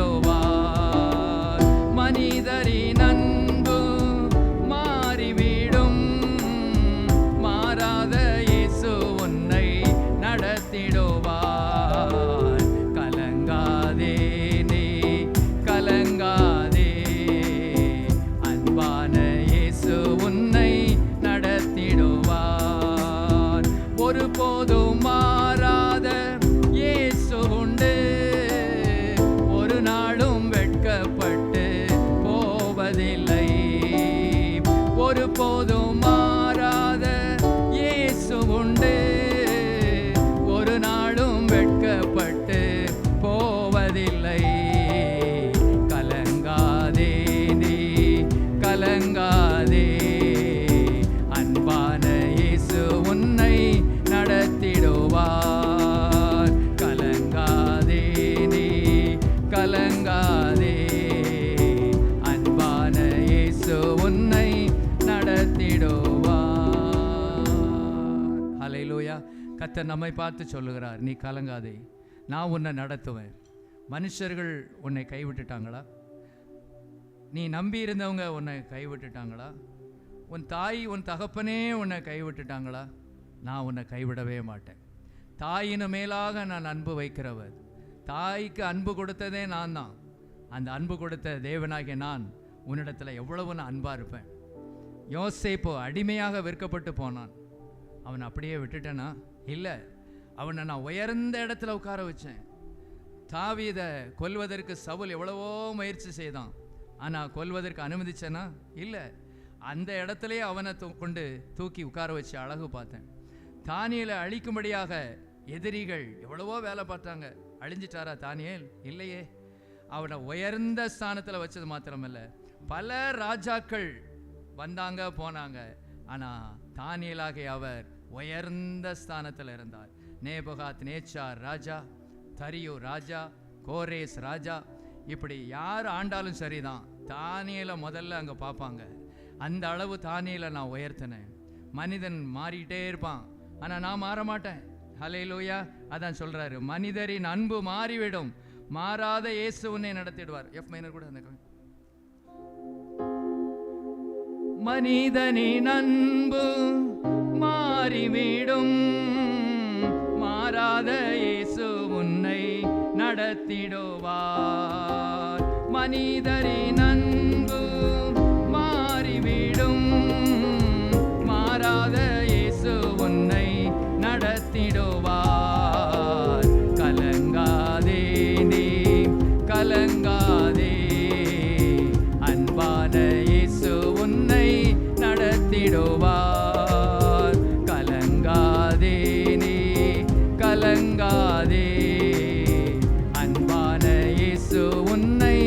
Speaker 3: கர்த்தர் நம்மை பார்த்து சொல்லுகிறார், நீ கலங்காதே, நான் உன்னை நடத்துவேன். மனுஷர்கள் உன்னை கைவிட்டுட்டாங்களா? நீ நம்பி இருந்தவங்க உன்னை கைவிட்டுட்டாங்களா? உன் தாய் உன் தகப்பனே உன்னை கைவிட்டுட்டாங்களா? நான் உன்னை கைவிடவே மாட்டேன். தாயினு மேலாக நான் அன்பு வைக்கிறவர். தாய்க்கு அன்பு கொடுத்ததே நான் தான். அந்த அன்பு கொடுத்த தேவனாகிய நான் உன்னிடத்தில் எவ்வளவு நான் அன்பாக இருப்பேன். யோசேப்பு அடிமையாக விற்கப்பட்டு போனான். அவனை அப்படியே விட்டுட்டேனா? இல்லை, அவனை நான் உயர்ந்த இடத்துல உட்கார வச்சேன். தாவீதை கொல்வதற்கு சவுல் எவ்வளவோ முயற்சி செய்தான், ஆனால் கொல்வதற்கு அனுமதிச்சேனா? இல்லை. அந்த இடத்துலையே அவனை கொண்டு தூக்கி உட்கார வச்சு அழகு பார்த்தேன். தானியேலை அழிக்கும்படியாக எதிரிகள் எவ்வளவோ வேலை பார்த்தாங்க. அழிஞ்சிட்டாரா தானியேல்? இல்லையே. அவனை உயர்ந்த ஸ்தானத்தில் வச்சது மாத்திரமல்ல, பல ராஜாக்கள் வந்தாங்க போனாங்க, ஆனால் தானியேலாகிய அவர் உயர்ந்த ஸ்தானத்தில் இருந்தார். நேபுகாத் நேச்சார் ராஜா, தரியு ராஜா, கோரேஸ் ராஜா, இப்படி யார் ஆண்டாலும் சரிதான், தானியேலை முதல்ல அங்கே பார்ப்பாங்க. அந்த அளவு தானியேலை நான் உயர்த்தினேன். மனிதன் மாறிக்கிட்டே இருப்பான், ஆனால் நான் மாற மாட்டேன். ஹல்லேலூயா. அதான் சொல்கிறாரு, மனிதரின் அன்பு மாறிவிடும், மாறாத இயேசு உன்னை நடத்திடுவார். எஃப் மைனர் கூட அந்த மனிதனின் அன்பு மாறிவிடும், மாறாத இயேசு உன்னை நடத்திடுவார். மனிதரின் அன்பு மாறிவிடும், மாறாத இயேசு உன்னை நடத்திடுவார். கலங்காதே நீ கலங்காதே, அன்பான இயேசு உன்னை நடத்திடுவார். கலங்காதே நீ கலங்காதே, அன்பான இயேசு உன்னை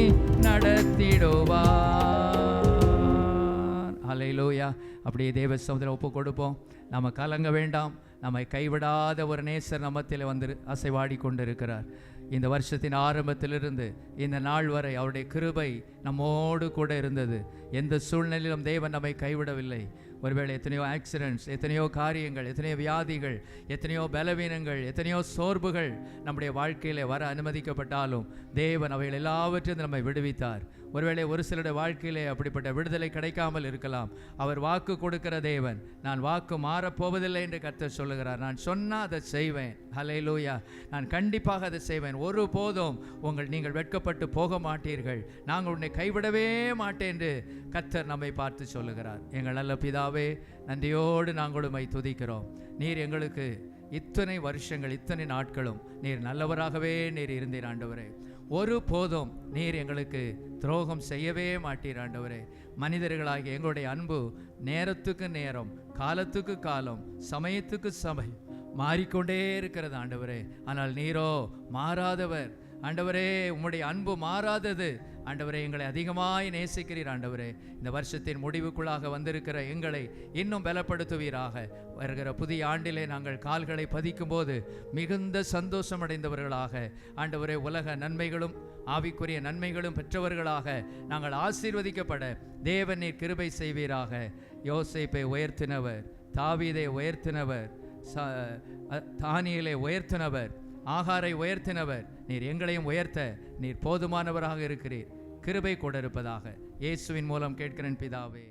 Speaker 3: நடத்திடுவார். ஹல்லேலூயா. அப்படியே தேவ சமுதிரம் ஒப்பு கொடுப்போம். நம்ம கலங்க வேண்டாம். நம்மை கைவிடாத ஒரு நேசர் நம்மத்தில் வந்து அசைவாடி கொண்டிருக்கிறார். இந்த வருஷத்தின் ஆரம்பத்திலிருந்து இந்த நாள் வரை அவருடைய கிருபை நம்மோடு கூட இருந்தது. எந்த சூழ்நிலையிலும் தேவன் நம்மை கைவிடவில்லை. ஒருவேளை எத்தனையோ ஆக்சிடென்ட்ஸ், எத்தனையோ காரியங்கள், எத்தனையோ வியாதிகள், எத்தனையோ பலவீனங்கள், எத்தனையோ சோர்வுகள் நம்முடைய வாழ்க்கையில் வர அனுமதிக்கப்பட்டாலும் தேவன் அவைகள் எல்லாவற்றையும் நம்மை விடுவித்தார். ஒருவேளை ஒரு சிலருடைய வாழ்க்கையிலே அப்படிப்பட்ட விடுதலை கிடைக்காமல் இருக்கலாம். அவர் வாக்கு கொடுக்கிற தேவன். நான் வாக்கு மாறப்போவதில்லை என்று கர்த்தர் சொல்லுகிறார். நான் சொன்னால் அதை செய்வேன். ஹல்லேலூயா. நான் கண்டிப்பாக அதை செய்வேன். ஒருபோதும் நீங்கள் வெட்கப்பட்டு போக மாட்டீர்கள், நாங்கள் உன்னை கைவிடவே மாட்டேன் என்று கர்த்தர் நம்மை பார்த்து சொல்லுகிறார். எங்கள் நல்ல பிதாவே, நன்றியோடு நாங்கள் உம்மை துதிக்கிறோம். நீர் எங்களுக்கு இத்தனை வருஷங்கள், இத்தனை நாட்களும் நீர் நல்லவராகவே நீர் இருந்தீர் ஆண்டவரே. ஒரு போதும் நீர் எங்களுக்கு துரோகம் செய்யவே மாட்டீர் ஆண்டவரே. மனிதர்களாகிய எங்களுடைய அன்பு நேரத்துக்கு நேரம், காலத்துக்கு காலம், சமயத்துக்கு சமயம் மாறிக்கொண்டே இருக்கிறது ஆண்டவரே. ஆனால் நீரோ மாறாதவர் ஆண்டவரே. உம்முடைய அன்பு மாறாதது ஆண்டவரே. எங்களை அதிகமாய் நேசிக்கிறீர் ஆண்டவரே. இந்த வருஷத்தின் முடிவுக்குள்ளாக வந்திருக்கிற எங்களை இன்னும் பலப்படுத்துவீராக. வருகிற புதிய ஆண்டிலே நாங்கள் கால்களை பதிக்கும் போது மிகுந்த சந்தோஷம் அடைந்தவர்களாக ஆண்டவரே, உலக நன்மைகளும் ஆவிக்குரிய நன்மைகளும் பெற்றவர்களாக நாங்கள் ஆசீர்வதிக்கப்பட தேவன் நீர் கிருபை செய்வீராக. யோசேப்பை உயர்த்தினவர், தாவீதை உயர்த்தினவர், தானியேலை உயர்த்தினவர், ஆகாரை உயர்த்தினவர், நீர் எங்களையும் உயர்த்த நீர் போதுமானவராக இருக்கிறீர். கிருபை கூட இருப்பதாக. இயேசுவின் மூலம் கேட்கிறேன் பிதாவே.